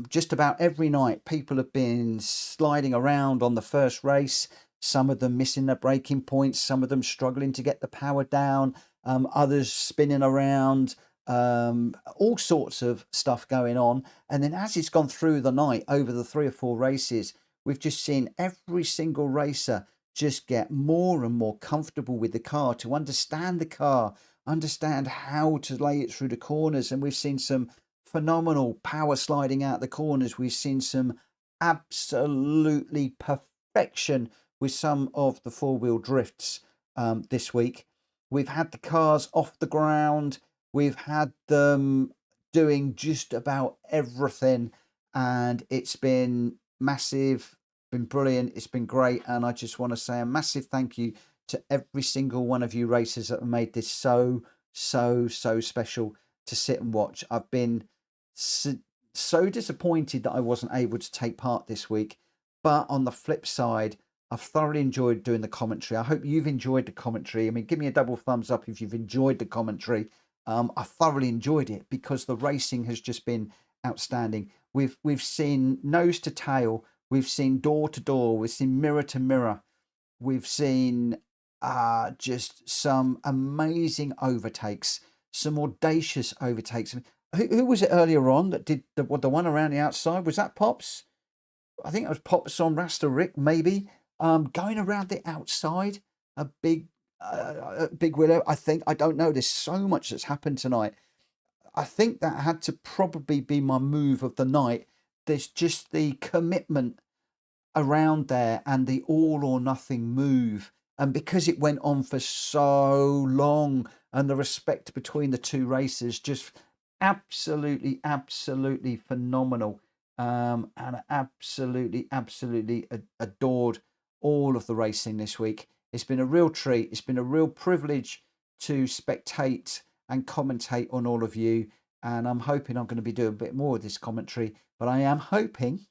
Just about every night, people have been sliding around on the first race. some of them missing their braking points, some of them struggling to get the power down, others spinning around, all sorts of stuff going on. And then as it's gone through the night over the 3 or 4 races, we've just seen every single racer just get more and more comfortable with the car, to understand the car, understand how to lay it through the corners. And we've seen some phenomenal power sliding out the corners. We've seen some absolutely perfection with some of the 4-wheel drifts this week. We've had the cars off the ground. We've had them doing just about everything, and it's been massive, been brilliant, it's been great. And I just want to say a massive thank you to every single one of you racers that have made this so special to sit and watch. I've been so disappointed that I wasn't able to take part this week, but on the flip side, I've thoroughly enjoyed doing the commentary. I hope you've enjoyed the commentary. I mean, give me a double thumbs up if you've enjoyed the commentary. I thoroughly enjoyed it because the racing has just been outstanding. We've seen nose to tail, we've seen door to door, we've seen mirror to mirror, we've seen just some amazing overtakes, some audacious overtakes. Who was it earlier on that did the one around the outside? Was that Pops? I think it was Pops on Rasta Rick, maybe. Going around the outside, a big willow. I don't know. There's so much that's happened tonight. I think that had to probably be my move of the night. There's just the commitment around there and the all or nothing move. And because it went on for so long, and the respect between the two racers, just absolutely phenomenal. And absolutely adored all of the racing this week. It's been a real treat. It's been a real privilege to spectate and commentate on all of you. And I'm hoping I'm going to be doing a bit more of this commentary. But I'm hoping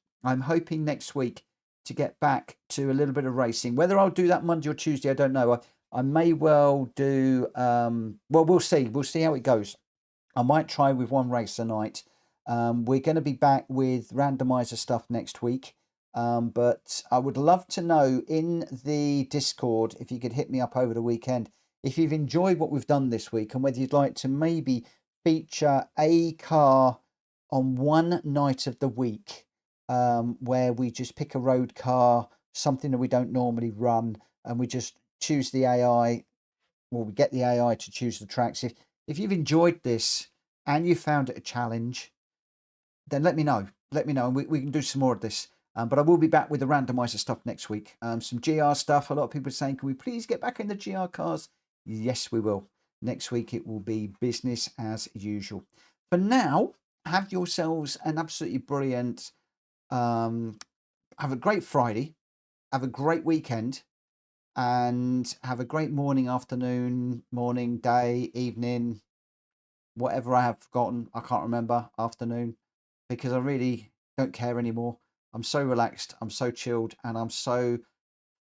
next week to get back to a little bit of racing. Whether I'll do that Monday or Tuesday, I don't know. I may well do. Well, we'll see. We'll see how it goes. I might try with one race a night. We're going to be back with randomizer stuff next week. But I would love to know in the Discord, if you could hit me up over the weekend, if you've enjoyed what we've done this week and whether you'd like to maybe feature a car on one night of the week, where we just pick a road car, something that we don't normally run, and we just choose the AI, or we get the AI to choose the tracks. If you've enjoyed this and you found it a challenge, then let me know. Let me know, and we can do some more of this. But I will be back with the randomizer stuff next week. Some GR stuff. A lot of people are saying, can we please get back in the GR cars? Yes, we will. Next week, it will be business as usual. For now, have yourselves an absolutely brilliant, have a great Friday. Have a great weekend. And have a great morning, afternoon, morning, day, evening, whatever I have forgotten. I can't remember afternoon, because I really don't care anymore. I'm so relaxed, I'm so chilled, and I'm so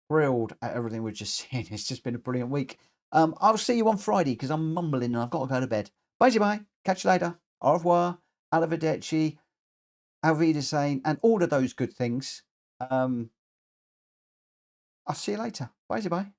thrilled at everything we've just seen. It's just been a brilliant week. I'll see you on Friday because I'm mumbling and I've got to go to bed. Bye. Catch you later. Au revoir. Arrivederci. Auf Wiedersehen. And all of those good things. I'll see you later. Bye.